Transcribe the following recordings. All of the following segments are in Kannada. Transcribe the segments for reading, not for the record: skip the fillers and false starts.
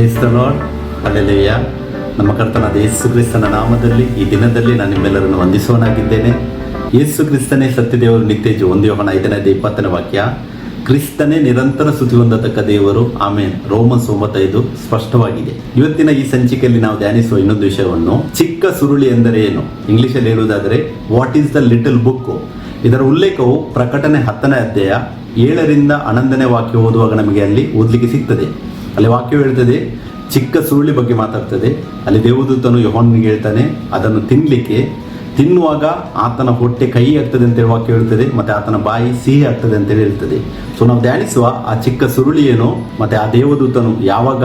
Praise the lord. ಹಲ್ಲೆಲೂಯ. ನಮ್ಮ ಕರ್ತನಾದ ಯೇಸು ಕ್ರಿಸ್ತನ ನಾಮದಲ್ಲಿ ಈ ದಿನದಲ್ಲಿ ನಾನು ನಿಮ್ಮೆಲ್ಲರನ್ನು ವಂದಿಸುವನಾಗಿದ್ದೇನೆ. ಯೇಸು ಕ್ರಿಸ್ತನೇ ಸತ್ಯದೇವರು, ನಿತ್ಯ ಜೀವ. 1 ಯೋಹನ 5:20 ವಾಕ್ಯ. ಕ್ರಿಸ್ತನೇ ನಿರಂತರ ಸ್ತುತಿ ಹೊಂದತಕ್ಕ ದೇವರು. ಆಮೇನ್. ರೋಮನ್ಸ್ 9:5 ಸ್ಪಷ್ಟವಾಗಿದೆ. ಇವತ್ತಿನ ಈ ಸಂಚಿಕೆಯಲ್ಲಿ ನಾವು ಧ್ಯಾನಿಸುವ ಇನ್ನೊಂದು ವಿಷಯವನ್ನು, ಚಿಕ್ಕ ಸುರುಳಿ ಎಂದರೆ ಏನು, ಇಂಗ್ಲಿಷಲ್ಲಿ ಹೇಳುವುದಾದರೆ what is the little book. ಇದರ ಉಲ್ಲೇಖವು ಪ್ರಕಟಣೆ 10ನೇ ಅಧ್ಯಾಯ 7ರಿಂದ 11ನೇ ವಾಕ್ಯ ಓದುವಾಗ ನಮಗೆ ಅಲ್ಲಿ ಓದಲಿಕ್ಕೆ ಸಿಗ್ತದೆ. ಅಲ್ಲಿ ವಾಕ್ಯ ಹೇಳ್ತದೆ, ಚಿಕ್ಕ ಸುರುಳಿ ಬಗ್ಗೆ ಮಾತಾಡ್ತದೆ. ಅಲ್ಲಿ ದೇವದೂತನು ಯೋಹಾನನಿಗೆ ಹೇಳ್ತಾನೆ, ಅದನ್ನು ತಿನ್ನುವಾಗ ಆತನ ಹೊಟ್ಟೆ ಕಹಿ ಆಗ್ತದೆ ಅಂತೇಳಿ ವಾಕ್ಯ ಹೇಳ್ತದೆ, ಮತ್ತೆ ಆತನ ಬಾಯಿ ಸಿಹಿ ಆಗ್ತದೆ ಅಂತೇಳಿ ಹೇಳ್ತದೆ. ಸೊ ನಾವು ಧ್ಯಾನಿಸುವ ಆ ಚಿಕ್ಕ ಸುರುಳಿ ಏನು, ಮತ್ತೆ ಆ ದೇವದೂತನು ಯಾವಾಗ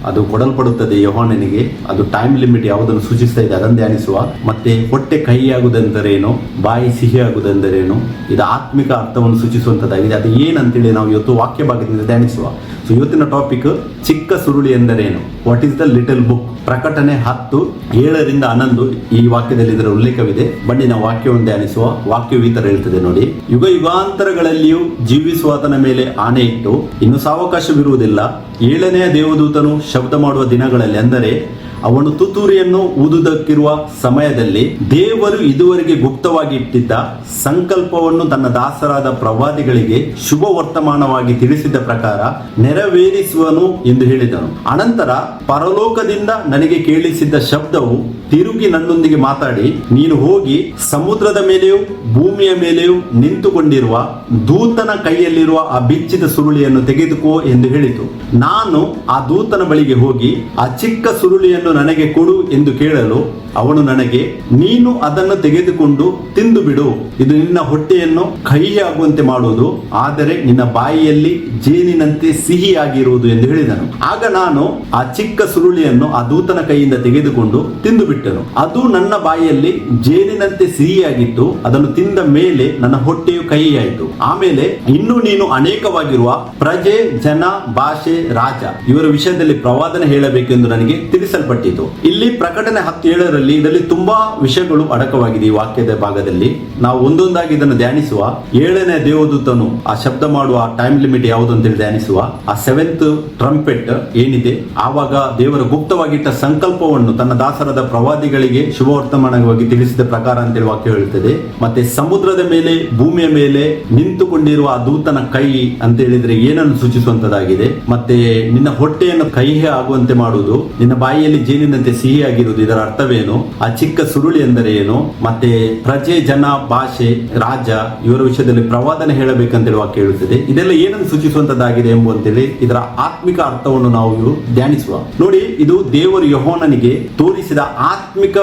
ಅದು ಕೊಡಲ್ಪಡುತ್ತದೆ ಯೋಹಾನನಿಗೆ, ಅದು ಟೈಮ್ ಲಿಮಿಟ್ ಯಾವುದನ್ನು ಸೂಚಿಸ್ತಾ ಇದೆ ಅದನ್ನು ಧ್ಯಾನಿಸುವ. ಮತ್ತೆ ಹೊಟ್ಟೆ ಕಹಿ ಆಗುವುದೆಂದರೇನು, ಬಾಯಿ ಸಿಹಿ ಆಗುವುದೆಂದರೇನು, ಇದು ಆತ್ಮಿಕ ಅರ್ಥವನ್ನು ಸೂಚಿಸುವಂಥದ್ದಾಗಿದೆ. ಅದು ಏನಂತೇಳಿ ನಾವು ಇವತ್ತು ವಾಕ್ಯ ಭಾಗದಿಂದ ಧ್ಯಾನಿಸುವ. ಸೊ ಇವತ್ತಿನ ಟಾಪಿಕ್ ಚಿಕ್ಕ ಸುರುಳಿ ಎಂದರೇನು, what is the little book. ಪ್ರಕಟಣೆ 10:7ರಿಂದ 11 ಈ ವಾಕ್ಯದಲ್ಲಿ ಇದರ ಉಲ್ಲೇಖವಿದೆ. ಬನ್ನಿ ನಾವು ವಾಕ್ಯವನ್ನು ಧ್ಯಾನಿಸುವ. ವಾಕ್ಯವು ಈ ತರ ಹೇಳ್ತದೆ ನೋಡಿ. ಯುಗ ಯುಗಾಂತರಗಳಲ್ಲಿಯೂ ಜೀವಿಸುವಾತನ ಮೇಲೆ ಆಣೆ ಇಟ್ಟು ಇನ್ನು ಸಾವಕಾಶವಿರುವುದಿಲ್ಲ. 7ನೇ ದೇವದೂತನು ಶಬ್ದ ಮಾಡುವ ದಿನಗಳಲ್ಲಿ, ಅಂದರೆ ಅವನು ತುತ್ತೂರಿಯನ್ನು ಊದುವುದಕ್ಕಿರುವ ಸಮಯದಲ್ಲಿ, ದೇವರು ಇದುವರೆಗೆ ಗುಪ್ತವಾಗಿ ಇಟ್ಟಿದ್ದ ಸಂಕಲ್ಪವನ್ನು ತನ್ನ ದಾಸರಾದ ಪ್ರವಾದಿಗಳಿಗೆ ಶುಭ ವರ್ತಮಾನವಾಗಿ ತಿಳಿಸಿದ ಪ್ರಕಾರ ನೆರವೇರಿಸುವನು ಎಂದು ಹೇಳಿದನು. ಅನಂತರ ಪರಲೋಕದಿಂದ ನನಗೆ ಕೇಳಿಸಿದ್ದ ಶಬ್ದವು ತಿರುಗಿ ನನ್ನೊಂದಿಗೆ ಮಾತಾಡಿ, ನೀನು ಹೋಗಿ ಸಮುದ್ರದ ಮೇಲೆಯೂ ಭೂಮಿಯ ಮೇಲೆಯೂ ನಿಂತುಕೊಂಡಿರುವ ದೂತನ ಕೈಯಲ್ಲಿರುವ ಆ ಬಿಚ್ಚಿದ ಸುರುಳಿಯನ್ನು ತೆಗೆದುಕೋ ಎಂದು ಹೇಳಿತು. ನಾನು ಆ ದೂತನ ಬಳಿಗೆ ಹೋಗಿ, ಆ ಚಿಕ್ಕ ಸುರುಳಿಯನ್ನು ನನಗೆ ಕೊಡು ಎಂದು ಕೇಳಲು, ಅವನು ನನಗೆ, ನೀನು ಅದನ್ನು ತೆಗೆದುಕೊಂಡು ತಿಂದು ಬಿಡು, ಇದು ನಿನ್ನ ಹೊಟ್ಟೆಯನ್ನು ಕಹಿಯಾಗುವಂತೆ ಮಾಡುವುದು, ಆದರೆ ನಿನ್ನ ಬಾಯಿಯಲ್ಲಿ ಜೇನಿನಂತೆ ಸಿಹಿಯಾಗಿರುವುದು ಎಂದು ಹೇಳಿದನು. ಆಗ ನಾನು ಆ ಚಿಕ್ಕ ಸುರುಳಿಯನ್ನು ಆ ದೂತನ ಕೈಯಿಂದ ತೆಗೆದುಕೊಂಡು ತಿಂದು ಬಿಟ್ಟನು. ಅದು ನನ್ನ ಬಾಯಿಯಲ್ಲಿ ಜೇನಿನಂತೆ ಸಿಹಿಯಾಗಿತ್ತು. ಅದನ್ನು ತಿಂದ ಮೇಲೆ ನನ್ನ ಹೊಟ್ಟೆಯು ಕಹಿಯಾಯಿತು. ಆಮೇಲೆ ಇನ್ನು ನೀನು ಅನೇಕವಾಗಿರುವ ಪ್ರಜೆ, ಜನ, ಭಾಷೆ, ರಾಜ ಇವರ ವಿಷಯದಲ್ಲಿ ಪ್ರವಾದನೆ ಹೇಳಬೇಕೆಂದು ನನಗೆ ತಿಳಿಸಲ್ಪಟ್ಟಿತು. ಇಲ್ಲಿ ಪ್ರಕಟಣೆ 10:7 ಇದರಲ್ಲಿ ತುಂಬಾ ವಿಷಯಗಳು ಅಡಕವಾಗಿದೆ. ಈ ವಾಕ್ಯದ ಭಾಗದಲ್ಲಿ ನಾವು ಒಂದೊಂದಾಗಿ ಇದನ್ನು ಧ್ಯಾನಿಸುವ. 7ನೇ ದೇವದೂತನು ಆ ಶಬ್ದ ಮಾಡುವ ಟೈಮ್ ಲಿಮಿಟ್ ಯಾವುದು ಅಂತೇಳಿ ಧ್ಯಾನಿಸುವ. ಆ 7th ಟ್ರಂಪೆಟ್ ಏನಿದೆ, ಆವಾಗ ದೇವರ ಗುಪ್ತವಾಗಿಟ್ಟ ಸಂಕಲ್ಪವನ್ನು ತನ್ನ ದಾಸರಾದ ಪ್ರವಾದಿಗಳಿಗೆ ಶುಭವರ್ತಮಾನವಾಗಿ ತಿಳಿಸಿದ ಪ್ರಕಾರ ಅಂತೇಳಿ ವಾಕ್ಯ ಹೇಳುತ್ತದೆ. ಮತ್ತೆ ಸಮುದ್ರದ ಮೇಲೆ ಭೂಮಿಯ ಮೇಲೆ ನಿಂತುಕೊಂಡಿರುವ ಆ ದೂತನ ಕೈ ಅಂತ ಹೇಳಿದ್ರೆ ಏನನ್ನು ಸೂಚಿಸುವಂತದ್ದಾಗಿದೆ. ಮತ್ತೆ ನಿನ್ನ ಹೊಟ್ಟೆಯನ್ನು ಕಹಿ ಆಗುವಂತೆ ಮಾಡುವುದು, ನಿನ್ನ ಬಾಯಿಯಲ್ಲಿ ಜೇನಿನಂತೆ ಸಿಹಿಯಾಗಿರುವುದು, ಇದರ ಅರ್ಥವೇನು, ಆ ಚಿಕ್ಕ ಸುರುಳಿ ಎಂದರೆ ಏನು, ಮತ್ತೆ ಪ್ರಜೆ, ಜನ, ಭಾಷೆ, ರಾಜ ಇವರ ವಿಷಯದಲ್ಲಿ ಪ್ರವಾದನೆ ಹೇಳಬೇಕಂತೇಳಿ ವಾಕ್ಯ ಹೇಳುತ್ತದೆ. ಇದೆಲ್ಲ ಏನನ್ನು ಸೂಚಿಸುವಂತದ್ದಾಗಿದೆ ಎಂಬುವಂತೇಳಿ ಇದರ ಆತ್ಮಿಕ ಅರ್ಥವನ್ನು ನಾವು ಧ್ಯಾನಿಸುವ. ನೋಡಿ, ಇದು ದೇವರು ಯೋಹಾನನಿಗೆ ತೋರಿಸಿದ ಆತ್ಮಿಕ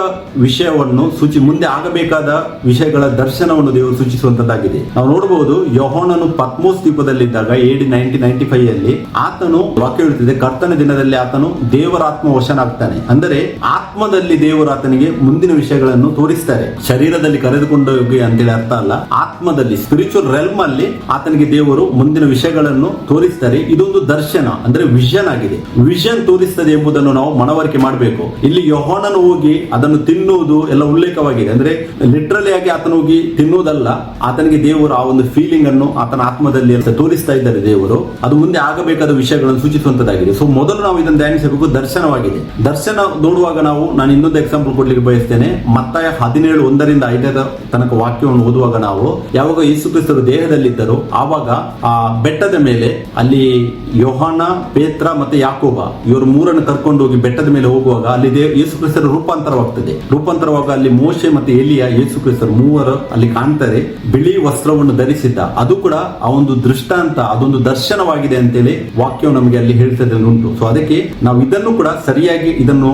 ವಿಷಯವನ್ನು ಮುಂದೆ ಆಗಬೇಕಾದ ವಿಷಯಗಳ ದರ್ಶನವನ್ನು ದೇವರು ಸೂಚಿಸುವಂತದ್ದಾಗಿದೆ. ನಾವು ನೋಡಬಹುದು, ಯೋಹಾನನು ಪತ್ಮೋಸ್ ದ್ವೀಪದಲ್ಲಿದ್ದಾಗ AD 1995 ಆತನು ವಾಕ್ಯ ಹೇಳುತ್ತಿದೆ, ಕರ್ತನ ದಿನದಲ್ಲಿ ಆತನು ದೇವರ ಆತ್ಮ ವಶನಾಗ್ತಾನೆ. ಅಂದರೆ ಆತ್ಮದಲ್ಲಿ ದೇವರು ಆತನಿಗೆ ಮುಂದಿನ ವಿಷಯಗಳನ್ನು ತೋರಿಸ್ತಾರೆ. ಶರೀರದಲ್ಲಿ ಕರೆದುಕೊಂಡು ಹೋಗಿ ಅಂತೇಳಿ ಅರ್ಥ ಅಲ್ಲ, ಆತ್ಮದಲ್ಲಿ ಸ್ಪಿರಿಚುವಲ್ ರೆಲ್ಮ್ ಅಲ್ಲಿ ಆತನಿಗೆ ದೇವರು ಮುಂದಿನ ವಿಷಯಗಳನ್ನು ತೋರಿಸ್ತಾರೆ. ಇದೊಂದು ದರ್ಶನ, ಅಂದ್ರೆ ವಿಷನ್ ಆಗಿದೆ. ವಿಷನ್ ತೋರಿಸ್ತದೆ ಎಂಬುದನ್ನು ನಾವು ಮನವರಿಕೆ ಮಾಡಬೇಕು. ಇಲ್ಲಿ ಯೋಹಾನನು ಹೋಗಿ ಅದನ್ನು ತಿನ್ನುವುದು ಎಲ್ಲ ಉಲ್ಲೇಖವಾಗಿದೆ. ಅಂದ್ರೆ ಲಿಟ್ರಲಿ ಆಗಿ ಆತನ ಹೋಗಿ ತಿನ್ನುವುದಲ್ಲ, ಆತನಿಗೆ ದೇವರು ಆ ಒಂದು ಫೀಲಿಂಗ್ ಅನ್ನು ಆತನ ಆತ್ಮದಲ್ಲಿ ತೋರಿಸ್ತಾ ಇದ್ದಾರೆ ದೇವರು. ಅದು ಮುಂದೆ ಆಗಬೇಕಾದ ವಿಷಯಗಳನ್ನು ಸೂಚಿಸುವಂತದ್ದಾಗಿದೆ. ಸೊ ಮೊದಲು ನಾವು ಇದನ್ನು ಧ್ಯಾನಿಸಬೇಕು. ದರ್ಶನವಾಗಿದೆ. ದರ್ಶನ ನೋಡುವಾಗ ನಾನು ಇನ್ನೊಂದು ಎಕ್ಸಾಂಪಲ್ ಕೊಡ್ಲಿಕ್ಕೆ ಬಯಸ್ತೇನೆ. ಮತ್ತಾಯ 17:1-5 ತನಕ ವಾಕ್ಯವನ್ನು ಓದುವಾಗ ನಾವು, ಯಾವಾಗ ಯೇಸು ಕ್ರಿಸ್ತರು ದೇಹದಲ್ಲಿದ್ದರು ಆವಾಗ ಆ ಬೆಟ್ಟದ ಮೇಲೆ ಅಲ್ಲಿ ಯೋಹಾನ, ಪೇತ್ರ ಮತ್ತೆ ಯಾಕೋಬ ಇವರು ಮೂರನ್ನು ಕರ್ಕೊಂಡು ಹೋಗಿ ಬೆಟ್ಟದ ಮೇಲೆ ಹೋಗುವಾಗ ಅಲ್ಲಿ ಯೇಸು ಕ್ರಿಸ್ತರ ರೂಪಾಂತರವಾಗ ಅಲ್ಲಿ ಮೋಶೆ ಮತ್ತೆ ಎಲಿಯ ಯೇಸು ಕ್ರಿಸ್ತರು ಮೂವರು ಅಲ್ಲಿ ಕಾಣ್ತಾರೆ. ಬಿಳಿ ವಸ್ತ್ರವನ್ನು ಧರಿಸಿದ್ದ, ಅದು ಕೂಡ ಆ ಒಂದು ದೃಷ್ಟಾಂತ, ಅದೊಂದು ದರ್ಶನವಾಗಿದೆ ಅಂತೇಳಿ ವಾಕ್ಯವು ನಮಗೆ ಅಲ್ಲಿ ಹೇಳ್ತದೆ ಉಂಟು. ಸೊ ಅದಕ್ಕೆ ನಾವು ಇದನ್ನು ಕೂಡ ಸರಿಯಾಗಿ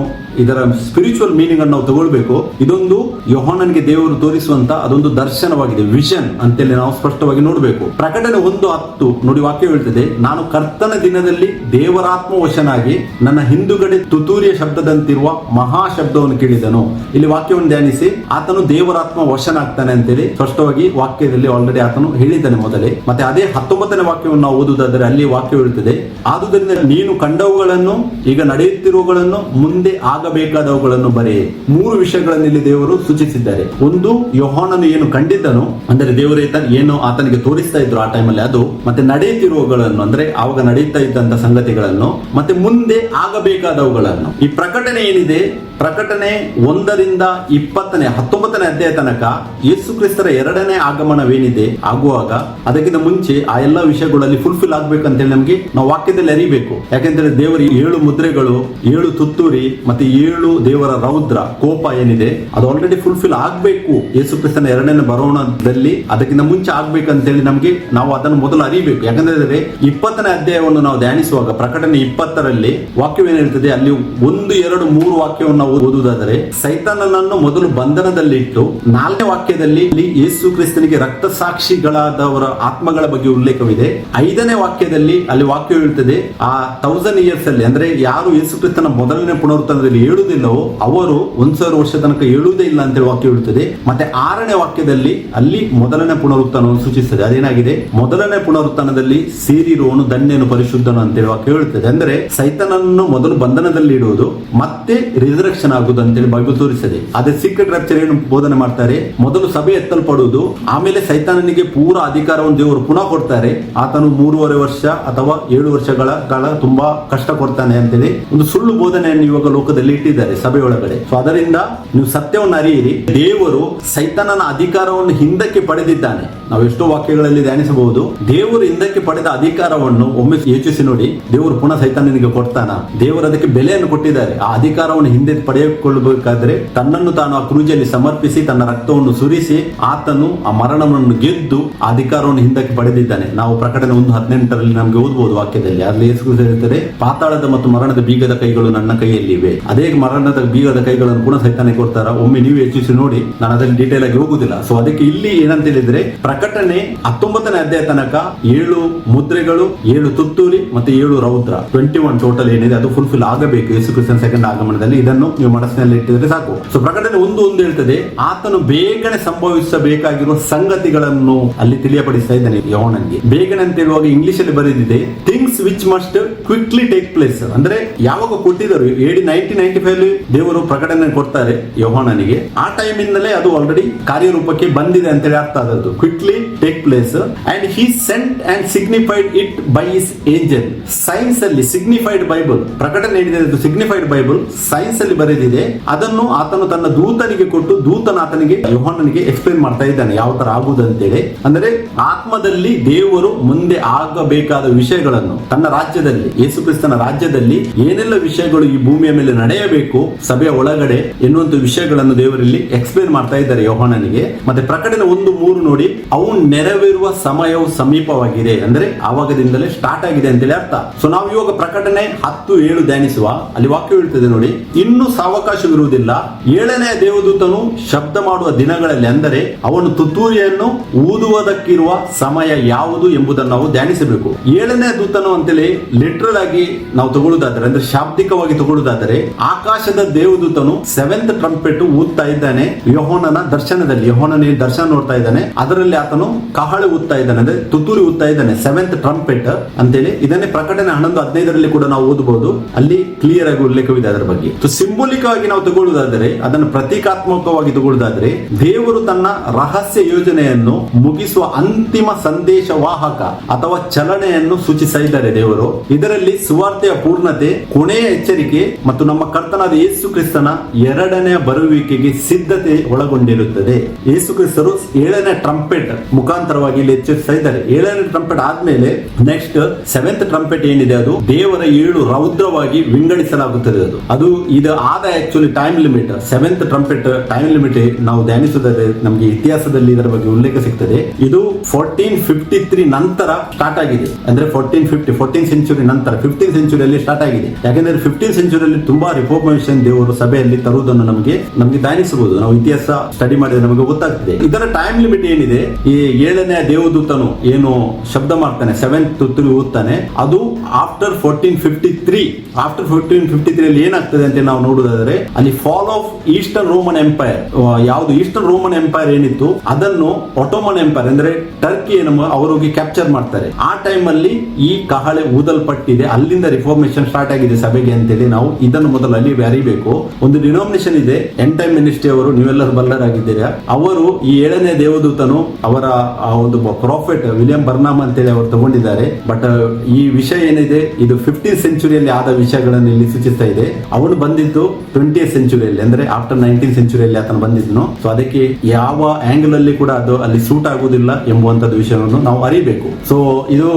ಇದರ ಸ್ಪಿರಿಚುವಲ್ ಮೀನಿಂಗ್ ಅನ್ನು ನಾವು ತಗೊಳ್ಬೇಕು. ಇದೊಂದು ಯೋಹಾನನಿಗೆ ದೇವರು ತೋರಿಸುವಂತ ಅದೊಂದು ದರ್ಶನವಾಗಿದೆ, ವಿಷನ್ ಅಂತೇಳಿ ನಾವು ಸ್ಪಷ್ಟವಾಗಿ ನೋಡಬೇಕು. ಪ್ರಕಟಣೆ 1:10 ನೋಡಿ, ವಾಕ್ಯ ಹೇಳ್ತದೆ, ನಾನು ಕರ್ತನ ದಿನದಲ್ಲಿ ದೇವರಾತ್ಮ ವಶನಾಗಿ ನನ್ನ ಹಿಂದುಗಡೆ ತುತ್ತೂರಿಯ ಶಬ್ದದಂತಿರುವ ಮಹಾ ಶಬ್ದವನ್ನು ಕೇಳಿದನು. ಇಲ್ಲಿ ವಾಕ್ಯವನ್ನು ಧ್ಯಾನಿಸಿ, ಆತನು ದೇವರಾತ್ಮ ವಶನಾಗ್ತಾನೆ ಅಂತೇಳಿ ಸ್ಪಷ್ಟವಾಗಿ ವಾಕ್ಯದಲ್ಲಿ ಆಲ್ರೆಡಿ ಆತನು ಹೇಳಿದ್ದಾನೆ ಮೊದಲೇ. ಮತ್ತೆ ಅದೇ 19ನೇ ವಾಕ್ಯವನ್ನು ನಾವು ಓದುವುದಾದರೆ ಅಲ್ಲಿ ವಾಕ್ಯ ಹೇಳ್ತದೆ, ಆದುದರಿಂದ ನೀನು ಕಂಡವುಗಳನ್ನು, ಈಗ ನಡೆಯುತ್ತಿರುವವುಗಳನ್ನು, ಮುಂದೆ ಆಗಬೇಕಾದವುಗಳನ್ನು ಬರೆಯಿರಿ. 3 ವಿಷಯಗಳನ್ನು ಇಲ್ಲಿ ದೇವರು ಸೂಚಿಸಿದ್ದಾರೆ. ಒಂದು, ಯೋಹಾನನು ಏನು ಕಂಡಿದ್ದನು, ಅಂದರೆ ದೇವರೇ ಏನು ಆತನಿಗೆ ತೋರಿಸ್ತಾ ಇದ್ರು ಆ ಟೈಮಲ್ಲಿ ಅದು, ಮತ್ತೆ ನಡೆಯುತ್ತಿರುವವುಗಳನ್ನು ಅಂದ್ರೆ ಆವಾಗ ನಡೆಯುತ್ತಾ ಇದ್ದಂತ ಸಂಗತಿಗಳನ್ನು, ಮತ್ತೆ ಮುಂದೆ ಆಗಬೇಕಾದವುಗಳನ್ನು. ಈ ಪ್ರಕಟಣೆ ಏನಿದೆ, ಪ್ರಕಟಣೆ 1ರಿಂದ 19ನೇ ಅಧ್ಯಾಯ ತನಕ ಯೇಸು ಕ್ರಿಸ್ತರ 2ನೇ ಆಗಮನವೇನಿದೆ ಆಗುವಾಗ ಅದಕ್ಕಿಂತ ಮುಂಚೆ ಆ ಎಲ್ಲಾ ವಿಷಯಗಳಲ್ಲಿ ಫುಲ್ಫಿಲ್ ಆಗ್ಬೇಕಂತೇಳಿ ನಮ್ಗೆ ನಾವು ವಾಕ್ಯದಲ್ಲಿ ಅರಿಬೇಕು. ಯಾಕೆಂದ್ರೆ ದೇವರ 7 ಮುದ್ರೆಗಳು, 7 ತುತ್ತೂರಿ ಮತ್ತೆ 7 ದೇವರ ರೌದ್ರ ಕೋಪ ಏನಿದೆ ಅದು ಆಲ್ರೆಡಿ ಫುಲ್ಫಿಲ್ ಆಗ್ಬೇಕು ಯೇಸು ಕ್ರಿಸ್ತನ 2ನೇ ಬರೋಣದಲ್ಲಿ, ಅದಕ್ಕಿಂತ ಮುಂಚೆ ಆಗ್ಬೇಕಂತೇಳಿ ನಮ್ಗೆ ನಾವು ಅದನ್ನು ಮೊದಲು ಅರಿಬೇಕು. ಯಾಕಂದ್ರೆ 20ನೇ ಅಧ್ಯಾಯವನ್ನು ನಾವು ಧ್ಯಾನಿಸುವಾಗ ಪ್ರಕಟಣೆ 20ರಲ್ಲಿ ವಾಕ್ಯವೇನು ಹೇಳ್ತದೆ, ಅಲ್ಲಿ 1, 2, 3 ವಾಕ್ಯವನ್ನು ಓದುವುದಾದರೆ ಸೈತಾನನನ್ನು ಮೊದಲು ಬಂಧನದಲ್ಲಿಟ್ಟು 4ನೇ ವಾಕ್ಯದಲ್ಲಿ ಯೇಸು ಕ್ರಿಸ್ತನಿಗೆ ರಕ್ತ ಸಾಕ್ಷಿಗಳಾದವರ ಆತ್ಮಗಳ ಬಗ್ಗೆ ಉಲ್ಲೇಖವಿದೆ. 5ನೇ ವಾಕ್ಯದಲ್ಲಿ ಅಲ್ಲಿ ವಾಕ್ಯ ಹೇಳ್ತದೆ, ಆ 1000 years ಅಲ್ಲಿ ಅಂದ್ರೆ ಯಾರು ಯೇಸು ಕ್ರಿಸ್ತನ ಮೊದಲನೇ ಪುನರುತ್ಥಾನದಲ್ಲಿ ಏಳುವುದಿಲ್ಲವೋ ಅವರು 1000 ವರ್ಷ ತನಕ ಏಳುವುದೇ ಇಲ್ಲ ಅಂತ ವಾಕ್ಯ ಹೇಳ್ತದೆ. ಮತ್ತೆ 6ನೇ ವಾಕ್ಯದಲ್ಲಿ ಅಲ್ಲಿ ಮೊದಲನೇ ಪುನರುತ್ಥಾನವನ್ನು ಸೂಚಿಸ್ತದೆ. ಅದೇನಾಗಿದೆ, ಮೊದಲನೇ ಪುನರುತ್ಥಾನದಲ್ಲಿ ಸೇರಿರುವವನು ಧನ್ಯನು ಪರಿಶುದ್ಧನು ಅಂತೇಳಿ ವಾಕ್ಯ ಹೇಳುತ್ತದೆ. ಅಂದ್ರೆ ಸೈತಾನನ್ನು ಮೊದಲು ಬಂಧನದಲ್ಲಿ ಇಡುವುದು ಮತ್ತೆ ರಿಸರೆಕ್ಷನ್ ಆಗುವುದು ಅಂತೇಳಿ ಬೈಬಲ್ ತೋರಿಸ್ತದೆ. ಅದೇ ಸೀಕ್ರೆಟ್ ರಾಪ್ಚರ್ ಏನು ಬೋಧನೆ ಮಾಡ್ತಾರೆ, ಮೊದಲು ಸಭೆ ಎತ್ತಲ್ಪಡುವುದು, ಆಮೇಲೆ ಸೈತಾನನಿಗೆ ಪೂರ ಅಧಿಕಾರವನ್ನು ದೇವರು ಪುನಃ ಕೊಡ್ತಾರೆ. ಆತನು 3.5 ವರ್ಷ ಅಥವಾ 7 ವರ್ಷಗಳ ಕಾಲ ತುಂಬಾ ಕಷ್ಟ ಕೊಡ್ತಾನೆ ಅಂತೇಳಿ ಒಂದು ಸುಳ್ಳು ಬೋಧನೆಯನ್ನು ಇವಾಗ ಲೋಕದಲ್ಲಿ ಇಟ್ಟಿದ್ದಾರೆ ಸಭೆಯೊಳಗಡೆ. ಸೊ ಅದರಿಂದ ನೀವು ಸತ್ಯವನ್ನು ಅರಿಯಿರಿ, ದೇವರು ಸೈತಾನನ ಅಧಿಕಾರವನ್ನು ಹಿಂದಕ್ಕೆ ಪಡೆದಿದ್ದಾನೆ. ನಾವು ಎಷ್ಟೋ ವಾಕ್ಯಗಳಲ್ಲಿ ಧ್ಯಾನಿಸಬಹುದು, ದೇವರು ಹಿಂದಕ್ಕೆ ಪಡೆದ ಅಧಿಕಾರವನ್ನು ಒಮ್ಮೆ ಯೋಚಿಸಿ ನೋಡಿ, ದೇವರು ಪುನಃ ಸೈತಾನನಿಗೆ ಕೊಡ್ತಾನ? ದೇವರು ಅದಕ್ಕೆ ಬೆಲೆಯನ್ನು ಕೊಟ್ಟಿದ್ದಾರೆ. ಆ ಅಧಿಕಾರವನ್ನು ಹಿಂದೆ ಪಡೆದುಕೊಳ್ಳಬೇಕಾದ್ರೆ ತನ್ನನ್ನು ತಾನು ಆ ಕ್ರೂಜಲ್ಲಿ ಸಮರ್ಪಿಸಿ ತನ್ನ ರಕ್ತವನ್ನು ಸುರಿಸಿ ಆತನು ಆ ಮರಣವನ್ನು ಗೆದ್ದು ಆ ಅಧಿಕಾರವನ್ನು ಹಿಂದಕ್ಕೆ ಪಡೆದಿದ್ದಾನೆ. ನಾವು ಪ್ರಕಟಣೆ 1:18ರಲ್ಲಿ ನಮಗೆ ಓದಬಹುದು ವಾಕ್ಯದಲ್ಲಿ. ಅಲ್ಲಿ ಯೇಸು ಹೇಳ್ತಾರೆ, ಪಾತಾಳದ ಮತ್ತು ಮರಣದ ಬೀಗದ ಕೈಗಳು ನನ್ನ ಕೈಯಲ್ಲಿವೆ. ಅದೇ ಮರಣದ ಬೀಗದ ಕೈಗಳನ್ನು ಪುನಃ ಸೈತಾನಿಗೆ ಕೊಡ್ತಾರ? ಒಮ್ಮೆ ನೀವು ಯೋಚಿಸಿ ನೋಡಿ, ನಾನು ಅದರಲ್ಲಿ ಡೀಟೇಲ್ ಆಗಿ ಹೋಗುದಿಲ್ಲ. ಸೊ ಅದಕ್ಕೆ ಇಲ್ಲಿ ಏನಂತ ಹೇಳಿದ್ರೆ, ಪ್ರಕಟಣೆ 19ನೇ ಅಧ್ಯಾಯ ತನಕ 7 ಮುದ್ರೆಗಳು, 7 ತುತ್ತೂರಿ ಮತ್ತೆ 7 ರೌದ್ರ, 21 ಟೋಟಲ್ ಏನಿದೆ ಅದು ಫುಲ್ಫಿಲ್ ಆಗಬೇಕು ಯೇಸು ಕ್ರಿಸ್ತನ ಸೆಕೆಂಡ್ ಆಗಮನದಲ್ಲಿ. ಇದನ್ನು ನೀವು ಮನಸ್ಸಿನಲ್ಲಿ ಇಟ್ಟಿದ್ರೆ ಸಾಕು. ಸೊ ಪ್ರಕಟಣೆ 1:1 ಹೇಳ್ತದೆ, ಆತನು ಬೇಗನೆ ಸಂಭವಿಸಬೇಕಾಗಿರುವ ಸಂಗತಿಗಳನ್ನು ಅಲ್ಲಿ ತಿಳಿಯಪಡಿಸ್ತಾ ಇದ್ದಾನೆ ಯೋಹಾನನಿಗೆ. ಬೇಗನೆ ಅಂತ ಹೇಳುವಾಗ ಇಂಗ್ಲಿಷ್ ಅಲ್ಲಿ ಬರೆದಿದೆ, things which must quickly take place. ಅಂದ್ರೆ ಯಾವಾಗ ಕೊಟ್ಟಿದ್ದರು, AD 1995 ದೇವರು ಪ್ರಕಟಣೆ ಕೊಡ್ತಾರೆ ಯೋಹಾನನಿಗೆ, ಆ ಟೈಮ್ ಇಂದಲೇ ಅದು ಆಲ್ರೆಡಿ ಕಾರ್ಯರೂಪಕ್ಕೆ ಬಂದಿದೆ ಅಂತ ಹೇಳಿ ಅರ್ಥ ಆದದ್ದು. Quickly take place and he sent and signified it by his angel. Signs ಅಲ್ಲಿ ಸಿಗ್ನಿಫೈಡ್ ಬೈಬಲ್, ಪ್ರಕಟಣೆ ಏನಿದೆ ಅದು ಸಿಗ್ನಿಫೈಡ್ ಬೈಬಲ್ ಸೈನ್ಸ್ ಅಲ್ಲಿ ಬರೆದಿದೆ. ಅದನ್ನು ಆತನು ತನ್ನ ದೂತನಿಗೆ ಕೊಟ್ಟು ದೂತನ ಆತನಿಗೆ ಯೋಹಾನನಿಗೆ ಎಕ್ಸ್ಪ್ಲೇನ್ ಮಾಡ್ತಾ ಇದ್ದಾನೆ ಯಾವ ತರ ಆಗುವುದು ಅಂತೇಳಿ. ಅಂದ್ರೆ ಆತ್ಮದಲ್ಲಿ ದೇವರು ಮುಂದೆ ಆಗಬೇಕಾದ ವಿಷಯಗಳನ್ನು ತನ್ನ ರಾಜ್ಯದಲ್ಲಿ, ಯೇಸು ಕ್ರಿಸ್ತನ ರಾಜ್ಯದಲ್ಲಿ ಏನೆಲ್ಲ ವಿಷಯಗಳು ಈ ಭೂಮಿಯ ಮೇಲೆ ನಡೆಯಬೇಕು ಸಭೆಯ ಒಳಗಡೆ ಎನ್ನುವಂತ ವಿಷಯಗಳನ್ನು ದೇವರಲ್ಲಿ ಎಕ್ಸ್ಪ್ಲೇನ್ ಮಾಡ್ತಾ ಇದ್ದಾರೆ ಯೋಹಾನನಿಗೆ. ಮತ್ತೆ ಪ್ರಕಟಣೆ 1:3 ನೋಡಿ, ಅವು ನೆರವೇರುವ ಸಮಯವು ಸಮೀಪವಾಗಿದೆ. ಅಂದ್ರೆ ಆವಾಗದಿಂದಲೇ ಸ್ಟಾರ್ಟ್ ಆಗಿದೆ ಅಂತೇಳಿ ಅರ್ಥ. ಸೊ ನಾವು ಇವಾಗ ಪ್ರಕಟಣೆ 10:7 ಧ್ಯಾನಿಸುವ, ಅಲ್ಲಿ ವಾಕ್ಯ ಹೇಳ್ತದೆ ನೋಡಿ, ಇನ್ನು ಸಾವಕಾಶವಿರುವುದಿಲ್ಲ, 7ನೇ ದೇವದೂತನು ಶಬ್ದ ಮಾಡುವ ದಿನಗಳಲ್ಲಿ, ಅಂದರೆ ಅವನು ತುತ್ತೂರಿಯನ್ನು ಊದುವುದಕ್ಕಿರುವ ಸಮಯ ಯಾವುದು ಎಂಬುದನ್ನು ನಾವು ಧ್ಯಾನಿಸಬೇಕು. 7ನೇ ದೂತನು ಅಂತೇಳಿ ಲಿಟ್ರಲ್ ಆಗಿ ನಾವು ತಗೊಳ್ಳುವುದಾದರೆ, ಅಂದ್ರೆ ಶಾಬ್ದಿಕವಾಗಿ ತಗೊಳ್ಳುವುದಾದರೆ, ಆಕಾಶದ ದೇವದೂತನು 7th ಟ್ರಂಪೆಟ್ ಊದ್ತಾ ಇದ್ದಾನೆ ಯೋಹಾನನ ದರ್ಶನದಲ್ಲಿ. ಯೋಹಾನನ ದರ್ಶನ ನೋಡ್ತಾ ಇದ್ದಾನೆ, ಅದರಲ್ಲಿ ಆತನು ಕಹಳೆ ಊದ್ತಾ ಇದ್ದಾನೆ, ಅಂದ್ರೆ ತುತ್ತೂರಿ ಊದ್ತಾ ಇದ್ದಾನೆ, 7th ಟ್ರಂಪೆಟ್ ಅಂತೇಳಿ. ಇದನ್ನೇ ಪ್ರಕಟಣೆ 11:15ರಲ್ಲಿ ಕೂಡ ನಾವು ಓದಬಹುದು, ಅಲ್ಲಿ ಕ್ಲಿಯರ್ ಆಗಿ ಉಲ್ಲೇಖವಿದೆ ಅದರ ಬಗ್ಗೆ. ಸಿಂಬಲಿಕ್ ಆಗಿ ನಾವು ತಗೊಳ್ಳುವುದಾದರೆ, ಅದನ್ನು ಪ್ರತೀಕಾತ್ಮಕವಾಗಿ ತಗೊಳ್ಳುವುದಾದರೆ, ದೇವರು ತನ್ನ ರಹಸ್ಯ ಯೋಜನೆಯನ್ನು ಮುಗಿಸುವ ಅಂತಿಮ ಸಂದೇಶ ವಾಹಕ ಅಥವಾ ಚಲನೆಯನ್ನು ಸೂಚಿಸ್ತಾ ಇದ್ದಾರೆ ದೇವರು. ಇದರಲ್ಲಿ ಸುವಾರ್ತೆಯ ಪೂರ್ಣತೆ, ಕೊನೆಯ ಎಚ್ಚರಿಕೆ ಮತ್ತು ನಮ್ಮ ಕರ್ತನಾದ ಯೇಸು ಕ್ರಿಸ್ತನ 2ನೇ ಬರುವಿಕೆಗೆ ಸಿದ್ಧತೆ ಒಳಗೊಂಡಿರುತ್ತದೆ. ಯೇಸು ಕ್ರಿಸ್ತರು 7ನೇ ಟ್ರಂಪೆಟ್ ಮುಖಾಂತರವಾಗಿ ಇಲ್ಲಿ ಎಚ್ಚರಿಸ್ತಾ ಇದ್ದಾರೆ. 7ನೇ ಟ್ರಂಪೆಟ್ ಆದ್ಮೇಲೆ ನೆಕ್ಸ್ಟ್ 7th ಟ್ರಂಪೆಟ್ ಏನಿದೆ ಅದು ದೇವರ 7 ರೌದ್ರವಾಗಿ ವಿಂಗಡಿಸಲಾಗುತ್ತದೆ. ಅದು ಇದು ಆದ actually time limit. 7th trumpet time limit ನಾವು ಧ್ಯಾನಿಸುತ್ತದೆ, ನಮಗೆ ಇತಿಹಾಸದಲ್ಲಿ ಇದರ ಬಗ್ಗೆ ಉಲ್ಲೇಖ ಸಿಗ್ತದೆ. ಇದು 1453 ನಂತರ ಸ್ಟಾರ್ಟ್ ಆಗಿದೆ. ಅಂದ್ರೆ 14th ಸೆಂಚುರಿ ನಂತರ 15th ಸೆಂಚುರಿಯಲ್ಲಿ ಸ್ಟಾರ್ಟ್ ಆಗಿದೆ. ಯಾಕಂದ್ರೆ 15th ಸೆಂಚುರಿಯಲ್ಲಿ ತುಂಬಾ ರಿಫಾರ್ಮೇಷನ್ ದೇವರು ಸಭೆಯಲ್ಲಿ ತರುವುದನ್ನು ನಮಗೆ ಧ್ಯಾನಿಸಬಹುದು. ನಾವು ಇತಿಹಾಸ ಸ್ಟಡಿ ಮಾಡಿದ್ರೆ ನಮಗೆ ಗೊತ್ತಾಗ್ತದೆ. ಇದರ ಟೈಮ್ ಲಿಮಿಟ್ ಏನಿದೆ, ಈ 7ನೇ ದೇವದೂತನು ಏನು ಶಬ್ದ ಮಾಡ್ತಾನೆ, 7th ತುತ್ತೂರಿ ಊದ್ತಾನೆ, ಅದು ಆಫ್ಟರ್ 1453 ಅಲ್ಲಿ ಏನಾಗ್ತದೆ ಅಂತ ನಾವು ನೋಡುವುದಾದ್ರೆ, ಅಲ್ಲಿ fall of eastern Roman empire, ಯಾವುದು ಈಸ್ಟರ್ನ್ ರೋಮನ್ ಎಂಪೈರ್ ಏನಿತ್ತು ಅದನ್ನು ಒಟೋಮನ್ ಎಂಪೈರ್ ಅಂದ್ರೆ ಟರ್ಕಿ ಅವರಿಗೆ ಕ್ಯಾಪ್ಚರ್ ಮಾಡ್ತಾರೆ. ಆ ಟೈಮ್ ಅಲ್ಲಿ ಈ ಕಹಳೆ ಊದಲ್ಪಟ್ಟಿದೆ, ಅಲ್ಲಿಂದ ರಿಫಾರ್ಮೇಶನ್ ಸ್ಟಾರ್ಟ್ ಆಗಿದೆ ಸಭೆಗೆ ಅಂತೇಳಿ ನಾವು ಇದನ್ನು ಮೊದಲು ಉಂಟಲ್ಲ ಅಲ್ಲಿ ಅರಿಬೇಕು. ಒಂದು ಡಿನಾಮಿನೇಷನ್ ಇದೆ, ಎಂಡ್ ಟೈಮ್ ಮಿನಿಸ್ಟ್ರಿ ಅವರು, ನೀವೆಲ್ಲರೂ ಬಲ್ಲರಾಗಿದ್ದೀರಾ. ಅವರು ಈ 7ನೇ ದೇವದೂತನು ಅವರ ಆ ಒಂದು ಪ್ರಾಫೆಟ್ ವಿಲಿಯಂ ಬರ್ನಾಮ್ ಅಂತೇಳಿ ಅವರು ತಗೊಂಡಿದ್ದಾರೆ. ಬಟ್ ಈ ವಿಷಯ ಏನಿದೆ ಇದು 15th ಸೆಂಚುರಿಯಲ್ಲಿ ಆದ ವಿಷಯಗಳನ್ನು ಇಲ್ಲಿ ಸೂಚಿಸ್ತಾ ಇದೆ. ಅವನು ಬಂದಿದ್ದು 20th ಸೆಂಚುರಿಯಲ್ಲಿ, ಅಂದ್ರೆ ಆಫ್ಟರ್ 19th ಸೆಂಚುರಿಯಲ್ಲಿ ಆತನು ಬಂದಿದ್ನು. ಸೊ ಅದಕ್ಕೆ ಯಾವ ಆಂಗಲ್ ಅಲ್ಲಿ ಕೂಡ ಅದು ಅಲ್ಲಿ ಸೂಟ್ ಆಗುವುದಿಲ್ಲ ಎಂಬುವಂತದ್ದು ವಿಷಯವನ್ನು ನಾವು ಅರಿಬೇಕು. ಸೊ ಇದು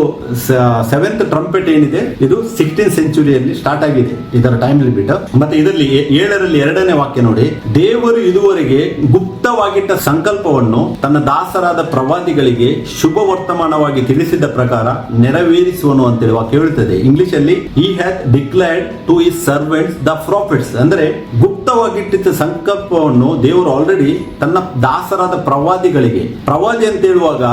7th ಟ್ರಂಪೆಟ್ ಏನಿದೆ ಇದು 16th ಸೆಂಚುರಿಯಲ್ಲಿ ಸ್ಟಾರ್ಟ್ ಆಗಿದೆ, ಇದರ ಟೈಮ್ ಲಿಮಿಟ್. ಮತ್ತೆ ಇದರಲ್ಲಿ 7ರಲ್ಲಿ 2ನೇ ವಾಕ್ಯ ನೋಡಿ, ದೇವರು ಇದುವರೆಗೆ ಗುಪ್ತವಾಗಿಟ್ಟ ಸಂಕಲ್ಪವನ್ನು ತನ್ನ ದಾಸರಾದ ಪ್ರವಾದಿಗಳಿಗೆ ಶುಭ ವರ್ತಮಾನವಾಗಿ ತಿಳಿಸಿದ ಪ್ರಕಾರ ನೆರವೇರಿಸುವನು ಅಂತೇಳಿ ವಾಕ್ಯ ಹೇಳುತ್ತದೆ. ಇಂಗ್ಲಿಷ್ ಅಲ್ಲಿ he hath declared to his servants the prophets, ಅಂದ್ರೆ ಗುಪ್ತವಾಗಿಟ್ಟಿದ್ದ ಸಂಕಲ್ಪವನ್ನು ದೇವರು ಆಲ್ರೆಡಿ ತನ್ನ ದಾಸರಾದ ಪ್ರವಾದಿಗಳಿಗೆ. ಪ್ರವಾದಿ ಅಂತ ಹೇಳುವಾಗ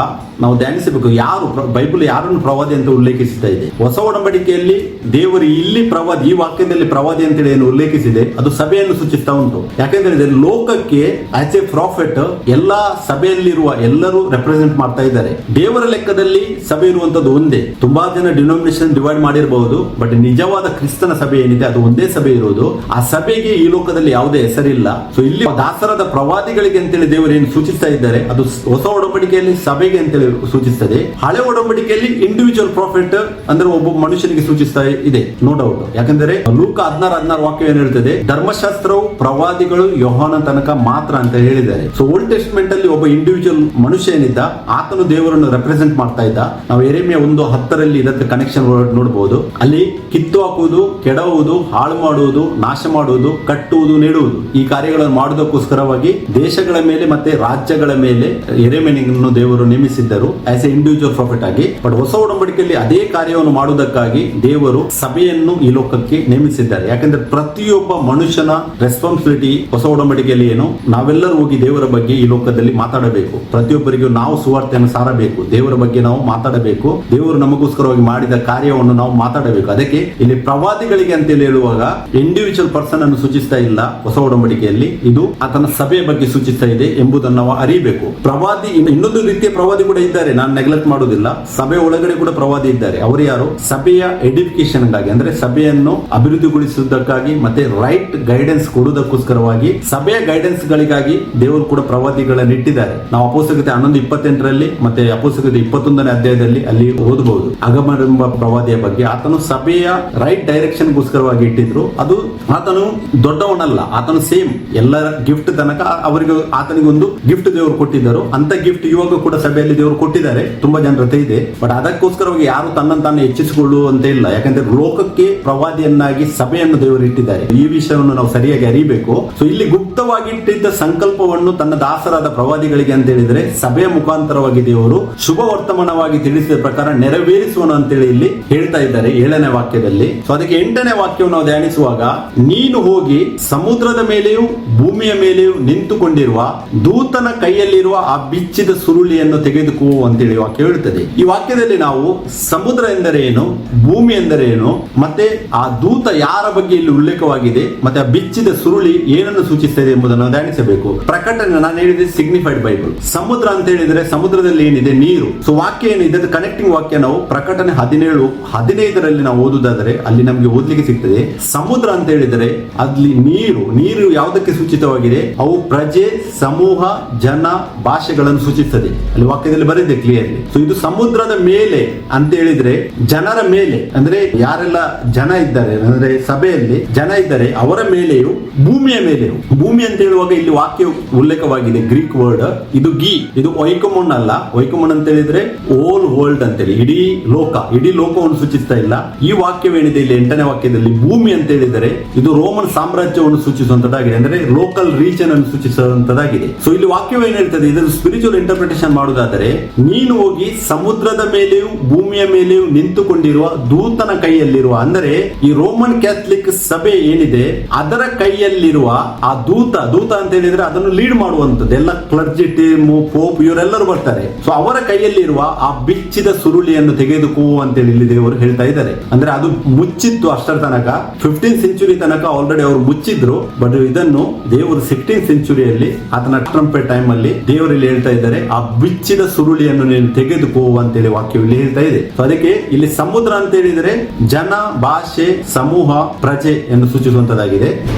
ನಾವು ಧ್ಯಾನಿಸಬೇಕು, ಯಾರು ಬೈಬಲ್ ಯಾರನ್ನು ಪ್ರವಾದಿ ಅಂತ ಉಲ್ಲೇಖಿಸ್ತಾ ಇದೆ. ಹೊಸ ಒಡಂಬಡಿಕೆಯಲ್ಲಿ ದೇವರು ಇಲ್ಲಿ ಪ್ರವಾದಿ, ಈ ವಾಕ್ಯದಲ್ಲಿ ಪ್ರವಾದಿ ಅಂತೇಳಿ ಏನು ಉಲ್ಲೇಖಿಸಿದೆ ಅದು ಸಭೆಯನ್ನು ಸೂಚಿಸ್ತಾ ಉಂಟು. ಯಾಕೆಂದ್ರೆ ಲೋಕಕ್ಕೆ ಆಸ್ ಎ ಪ್ರಾಫೆಟ್ ಎಲ್ಲಾ ಸಭೆಯಲ್ಲಿರುವ ಎಲ್ಲರೂ ರೆಪ್ರೆಸೆಂಟ್ ಮಾಡ್ತಾ ಇದ್ದಾರೆ. ದೇವರ ಲೆಕ್ಕದಲ್ಲಿ ಸಭೆ ಇರುವಂತದ್ದು ಒಂದೇ. ತುಂಬಾ ಜನ ಡಿನಾಮಿನೇಷನ್ ಡಿವೈಡ್ ಮಾಡಿರಬಹುದು, ಬಟ್ ನಿಜವಾದ ಕ್ರಿಸ್ತನ ಸಭೆ ಏನಿದೆ ಅದು ಒಂದೇ ಸಭೆ ಇರುವುದು. ಆ ಸಭೆಗೆ ಈ ಲೋಕದಲ್ಲಿ ಯಾವುದೇ ಹೆಸರಿಲ್ಲ. ಸೊ ಇಲ್ಲಿ ದಾಸರಾದ ಪ್ರವಾದಿಗಳಿಗೆ ಅಂತೇಳಿ ದೇವರು ಏನು ಸೂಚಿಸ್ತಾ ಇದ್ದಾರೆ ಅದು ಹೊಸ ಒಡಂಬಡಿಕೆಯಲ್ಲಿ ಸಭೆಗೆ ಅಂತೇಳಿ ಸೂಚಿಸ್ತದೆ. ಹಳೆ ಒಡಂಬಡಿಕೆಯಲ್ಲಿ ಇಂಡಿವಿಜುವಲ್ ಪ್ರಾಫಿಟ್ ಅಂದ್ರೆ ಒಬ್ಬ ಮನುಷ್ಯನಿಗೆ ಸೂಚಿಸ್ತಾ ಇದೆ, ನೋ ಡೌಟ್. ಯಾಕಂದ್ರೆ ಲೂಕ 16:16 ವಾಕ್ಯ ಏನ್ ಹೇಳ್ತದೆ, ಧರ್ಮಶಾಸ್ತ್ರವು ಪ್ರವಾದಿಗಳು ಯೋಹಾನ ತನಕ ಮಾತ್ರ ಅಂತ ಹೇಳಿದ್ದಾರೆ. ಸೊ ಓಲ್ಡ್ ಟೆಸ್ಟ್ಮೆಂಟ್ ಅಲ್ಲಿ ಒಬ್ಬ ಇಂಡಿವಿಜುವಲ್ ಮನುಷ್ಯ ಏನಿದ್ದ ಆತನು ದೇವರನ್ನು ರೆಪ್ರೆಸೆಂಟ್ ಮಾಡ್ತಾ ಇದ್ದ. ನಾವು ಯೆರೆಮೀಯ 1:10 ಇದಕ್ಕೆ ಕನೆಕ್ಷನ್ ನೋಡಬಹುದು. ಅಲ್ಲಿ ಕಿತ್ತು ಹಾಕುವುದು, ಕೆಡವುವುದು, ಹಾಳು ಮಾಡುವುದು, ನಾಶ ಮಾಡುವುದು, ಕಟ್ಟುವುದು, ನೆಡುವುದು ಈ ಕಾರ್ಯಗಳನ್ನು ಮಾಡುವುದಕ್ಕೋಸ್ಕರವಾಗಿ ದೇಶಗಳ ಮೇಲೆ ಮತ್ತೆ ರಾಜ್ಯಗಳ ಮೇಲೆ ಯೆರೆಮೀಯನನ್ನು ದೇವರು ನೇಮಿಸಿದ್ದರು ಆಸ್ ಎ ಇಂಡಿವಿಜುವಲ್ ಪ್ರಾಫಿಟ್ ಆಗಿ. ಬಟ್ ಹೊಸ ಒಡಂಬಡಿಕೆಯಲ್ಲಿ ಅದೇ ಕಾರ್ಯವನ್ನು ಮಾಡುವುದಕ್ಕಾಗಿ ದೇವರು ಸಭೆಯನ್ನು ಈ ಲೋಕಕ್ಕೆ ನೇಮಿಸಿದ್ದಾರೆ. ಯಾಕಂದ್ರೆ ಪ್ರತಿಯೊಬ್ಬ ಮನುಷ್ಯನ ರೆಸ್ಪಾನ್ಸಿಬಿಲಿಟಿ ಹೊಸ ಒಡಂಬಡಿಕೆಯಲ್ಲಿ ಏನು, ನಾವೆಲ್ಲರೂ ಹೋಗಿ ದೇವರ ಬಗ್ಗೆ ಈ ಲೋಕದಲ್ಲಿ ಮಾತಾಡಬೇಕು. ಪ್ರತಿಯೊಬ್ಬರಿಗೂ ನಾವು ಸುವಾರ್ತೆಯನ್ನು ಸಾರಬೇಕು, ದೇವರ ಬಗ್ಗೆ ನಾವು ಮಾತಾಡಬೇಕು, ದೇವರು ನಮಗೋಸ್ಕರವಾಗಿ ಮಾಡಿದ ಕಾರ್ಯವನ್ನು ನಾವು ಮಾತಾಡಬೇಕು. ಅದಕ್ಕೆ ಇಲ್ಲಿ ಪ್ರವಾದಿಗಳಿಗೆ ಅಂತೇಳಿ ಹೇಳುವಾಗ ಇಂಡಿವಿಜುವಲ್ ಪರ್ಸನ್ ಅನ್ನು ಸೂಚಿಸ್ತಾ ಇಲ್ಲ ಹೊಸ ಒಡಂಬಡಿಕೆಯಲ್ಲಿ, ಇದು ಆತನ ಸಭೆಯ ಬಗ್ಗೆ ಸೂಚಿಸ್ತಾ ಇದೆ ಎಂಬುದನ್ನು ನಾವು ಅರಿಬೇಕು. ಪ್ರವಾದಿ ಇನ್ನೊಂದು ರೀತಿಯ ಪ್ರವಾದಿ ಕೂಡ ಇದ್ದಾರೆ, ನಾನು ನೆಗ್ಲೆಕ್ಟ್ ಮಾಡುವುದಿಲ್ಲ. ಸಭೆ ಒಳಗಡೆ ಕೂಡ ಪ್ರವಾದಿ ಇದ್ದಾರೆ. ಅವರು ಯಾರು? ಸಭೆಯ ಎಡಿಫಿಕೇಶನ್ ಗಾಗಿ, ಅಂದ್ರೆ ಸಭೆಯನ್ನು ಅಭಿವೃದ್ಧಿಗೊಳಿಸುವುದಕ್ಕಾಗಿ ಮತ್ತೆ ರೈಟ್ ಗೈಡೆನ್ಸ್ ಕೊಡುವುದಕ್ಕೋಸ್ಕರವಾಗಿ ಸಭೆಯ ಗೈಡೆನ್ಸ್ ಗಳಿಗಾಗಿ ದೇವರು ಕೂಡ ಪ್ರವಾದಿಗಳನ್ನು ಇಟ್ಟಿದ್ದಾರೆ. ನಾವು ಅಪೊಸ್ತಲಗೀತೆ 11:28 ಮತ್ತೆ ಅಪೊಸ್ತಲಗೀತೆ 21ನೇ ಅಧ್ಯಾಯದಲ್ಲಿ ಅಲ್ಲಿ ಓದಬಹುದು. ಅಗಮನ ಎಂಬ ಪ್ರವಾದಿಯ ಬಗ್ಗೆ ಆತನು ಸಭೆಯ ರೈಟ್ ಡೈರೆಕ್ಷನ್ ಗೋಸ್ಕರವಾಗಿ ಇಟ್ಟಿದ್ರು. ಅದು ಆತನು ದೊಡ್ಡವನಲ್ಲ, ಆತನು ಸೇಮ್ ಎಲ್ಲರ ಗಿಫ್ಟ್ ತನಕ ಅವರಿಗೆ ಆತನಿಗೆ ಒಂದು ಗಿಫ್ಟ್ ದೇವರು ಕೊಟ್ಟಿದ್ದರು. ಅಂತ ಗಿಫ್ಟ್ ಇವಾಗ ಕೂಡ ಸಭೆಯಲ್ಲಿ ದೇವರು ಕೊಟ್ಟಿದ್ದಾರೆ, ತುಂಬಾ ಜನರತೆ ಇದೆ. ಬಟ್ ಅದಕ್ಕೋಸ್ಕರವಾಗಿ ಯಾರು ತನ್ನನ್ನು ತಾನು ಹೆಚ್ಚಿಸಿಕೊಳ್ಳುವಂತ ಇಲ್ಲ. ಯಾಕಂದ್ರೆ ಲೋಕಕ್ಕೆ ಪ್ರವಾದಿಯನ್ನಾಗಿ ಸಭೆಯನ್ನು ದೇವರು ಇಟ್ಟಿದ್ದಾರೆ. ಈ ವಿಷಯವನ್ನು ನಾವು ಸರಿಯಾಗಿ ಅರಿಬೇಕು. ಸೊ ಇಲ್ಲಿ ಗುಪ್ತವಾಗಿಟ್ಟಿದ್ದ ಸಂಕಲ್ಪವನ್ನು ತನ್ನ ದಾಸರಾದ ಪ್ರವಾದಿಗಳಿಗೆ ಅಂತ ಹೇಳಿದ್ರೆ ಸಭೆಯ ಮುಖಾಂತರವಾಗಿ ದೇವರು ಶುಭ ವರ್ತಮಾನವಾಗಿ ತಿಳಿಸಿದ ಪ್ರಕಾರ ನೆರವೇರಿಸುವನು ಅಂತೇಳಿ ಇಲ್ಲಿ ಹೇಳ್ತಾ ಇದ್ದಾರೆ 7ನೇ ವಾಕ್ಯದಲ್ಲಿ. ಸೊ ಅದಕ್ಕೆ 8ನೇ ವಾಕ್ಯವನ್ನು ನಾವು ಧ್ಯಾನಿಸುವಾಗ, ನೀನು ಹೋಗಿ ಸಮುದ್ರದ ಮೇಲೆಯೂ ಭೂಮಿಯ ಮೇಲೆಯೂ ನಿಂತುಕೊಂಡಿರುವ ದೂತನ ಕೈಯಲ್ಲಿರುವ ಆ ಬಿಚ್ಚಿದ ಸುರುಳಿಯನ್ನು ತೆಗೆದುಕೋ ಅಂತೇಳಿ ವಾಕ್ಯ ಹೇಳುತ್ತದೆ. ಈ ವಾಕ್ಯದಲ್ಲಿ ನಾವು ಸಮುದ್ರ ಎಂದರೆ ಏನು, ಭೂಮಿ ಎಂದರೆ ಏನು, ಮತ್ತೆ ಆ ದೂತ ಯಾರ ಬಗ್ಗೆ ಇಲ್ಲಿ ಉಲ್ಲೇಖವಾಗಿದೆ, ಮತ್ತೆ ಆ ಬಿಚ್ಚಿದ ಸುರುಳಿ ಏನನ್ನು ಸೂಚಿಸುತ್ತದೆ ಎಂಬುದನ್ನು ಧ್ಯಾನಿಸಬೇಕು. ಪ್ರಕಟಣೆ ನಾನು ಹೇಳಿದೆ ಸಿಗ್ನಿಫೈಡ್ ಬೈಬಲ್. ಸಮುದ್ರ ಅಂತ ಹೇಳಿದ್ರೆ ಸಮುದ್ರದಲ್ಲಿ ಏನಿದೆ? ನೀರು. ಸೊ ವಾಕ್ಯ ಏನಿದೆ ಕನೆಕ್ಟಿಂಗ್ ವಾಕ್ಯ ನಾವು ಪ್ರಕಟಣೆ 17:15 ನಾವು ಓದುವುದಾದರೆ ಅಲ್ಲಿ ನಮಗೆ ಓದ್ಲಿಕ್ಕೆ ಸಿಗ್ತದೆ. ಸಮುದ್ರ ಅಂತ ಹೇಳಿದರೆ ಅಲ್ಲಿ ನೀರು. ನೀರು ಯಾವುದಕ್ಕೆ ಸೂಚಿತವಾಗಿದೆ? ಅವು ಪ್ರಜೆ, ಸಮೂಹ, ಜನ, ಭಾಷೆಗಳನ್ನು ಸೂಚಿಸುತ್ತದೆ. ಅಲ್ಲಿ ವಾಕ್ಯದಲ್ಲಿ ಬರೆದಿದೆ ಕ್ಲಿಯರ್ಲಿ. ಸೊ ಇದು ಸಮುದ್ರದ ಮೇಲೆ ಅಂತ ಹೇಳಿದ್ರೆ ಜನರ ಮೇಲೆ, ಅಂದ್ರೆ ಯಾರೆಲ್ಲ ಜನ ಇದ್ದಾರೆ ಅಂದ್ರೆ ಸಭೆಯಲ್ಲಿ ಜನ ಇದ್ದಾರೆ ಅವರ ಮೇಲೆಯೂ ಭೂಮಿಯ ಮೇಲೆಯೂ. ಭೂಮಿ ಅಂತ ಹೇಳುವಾಗ ಇಲ್ಲಿ ವಾಕ್ಯ ಉಲ್ಲೇಖವಾಗಿದೆ ಗ್ರೀಕ್ ವರ್ಡ್, ಇದು ಇದು ಒಯ್ಕಮೊನ್ ಅಲ್ಲ. ಒಯ್ಕಮೊನ್ ಅಂತ ಹೇಳಿದ್ರೆ ಓಲ್ ವರ್ಲ್ಡ್ ಅಂತೇಳಿ ಇಡೀ ಲೋಕವನ್ನು ಸೂಚಿಸ್ತಾ ಇಲ್ಲ. ಈ ವಾಕ್ಯವೇನಿದೆ ಇಲ್ಲಿ 8ನೇ ವಾಕ್ಯದಲ್ಲಿ ಭೂಮಿ ಅಂತ ಹೇಳಿದರೆ ಇದು ರೋಮನ್ ಸಾಮ್ರಾಜ್ಯವನ್ನು ಸೂಚಿಸುವಂತದ್ದಾಗಿದೆ, ಅಂದ್ರೆ ಲೋಕಲ್ ರೀಜನ್ ಅನ್ನು ಸೂಚಿಸುವಂತದ್ದಾಗಿದೆ. ಸೊ ಇಲ್ಲಿ ವಾಕ್ಯವೇನು ಹೇಳ್ತದೆ, ಇದನ್ನು ಸ್ಪಿರಿಚುವಲ್ ಇಂಟರ್ಪ್ರಿಟೇಷನ್ ಮಾಡುವುದಾದರೆ, ನೀನು ಹೋಗಿ ಸಮುದ್ರದ ಮೇಲೆಯೂ ಭೂಮಿಯ ಮೇಲೆಯೂ ನಿಂತುಕೊಂಡಿರುವ ದೂತನ ಕೈಯಲ್ಲಿರುವ, ಅಂದರೆ ಈ ರೋಮನ್ ಕ್ಯಾಥಲಿಕ್ ಸಭೆ ಏನಿದೆ ಅದರ ಕೈಯಲ್ಲಿರುವ ಆ ದೂತ ಅಂತ ಹೇಳಿದ್ರೆ ಅದನ್ನು ಲೀಡ್ ಮಾಡುವಂತದ್ದು ಎಲ್ಲ ಕ್ಲರ್ಜಿ ಟೀಮ್, ಪೋಪ್ ಇವರೆಲ್ಲರೂ ಬರ್ತಾರೆ. ಸೊ ಅವರ ಕೈಯಲ್ಲಿರುವ ಆ ಬಿಚ್ಚಿದ ಸುರುಳಿಯನ್ನು ತೆಗೆದುಕೋ ಅಂತೇಳಿ ಇಲ್ಲಿ ದೇವರು ಹೇಳ್ತಾ ಇದ್ದಾರೆ. ಅಂದ್ರೆ ಅದು ಮುಚ್ಚಿತ್ತು ಅಷ್ಟರ ತನಕ, 15th ಸೆಂಚುರಿ ತನಕ ಆಲ್ರೆಡಿ ಅವರು ಮುಚ್ಚಿದ್ರು. ಬಟ್ ಇದನ್ನು ದೇವರು 16th ಸೆಂಚುರಿಯಲ್ಲಿ ಆತನ ಟ್ರಂಪೆಟ್ ಟೈಮ್ ಅಲ್ಲಿ ದೇವರಲ್ಲಿ ಹೇಳ್ತಾ ಇದ್ದಾರೆ, ಆ ಬಿಚ್ಚಿದ ಸುರುಳಿ ಸುರುಳಿಯನ್ನು ನೀನು ತೆಗೆದುಕೋ ಅಂತೇಳಿ ವಾಕ್ಯವು ಇಲ್ಲಿ ಹೇಳ್ತಾ ಇದೆ. ಅದಕ್ಕೆ ಇಲ್ಲಿ ಸಮುದ್ರ ಅಂತ ಹೇಳಿದ್ರೆ ಜನ, ಭಾಷೆ, ಸಮೂಹ, ಪ್ರಜೆ ಎಂದು ಸೂಚಿಸುವಂತದ್ದಾಗಿದೆ.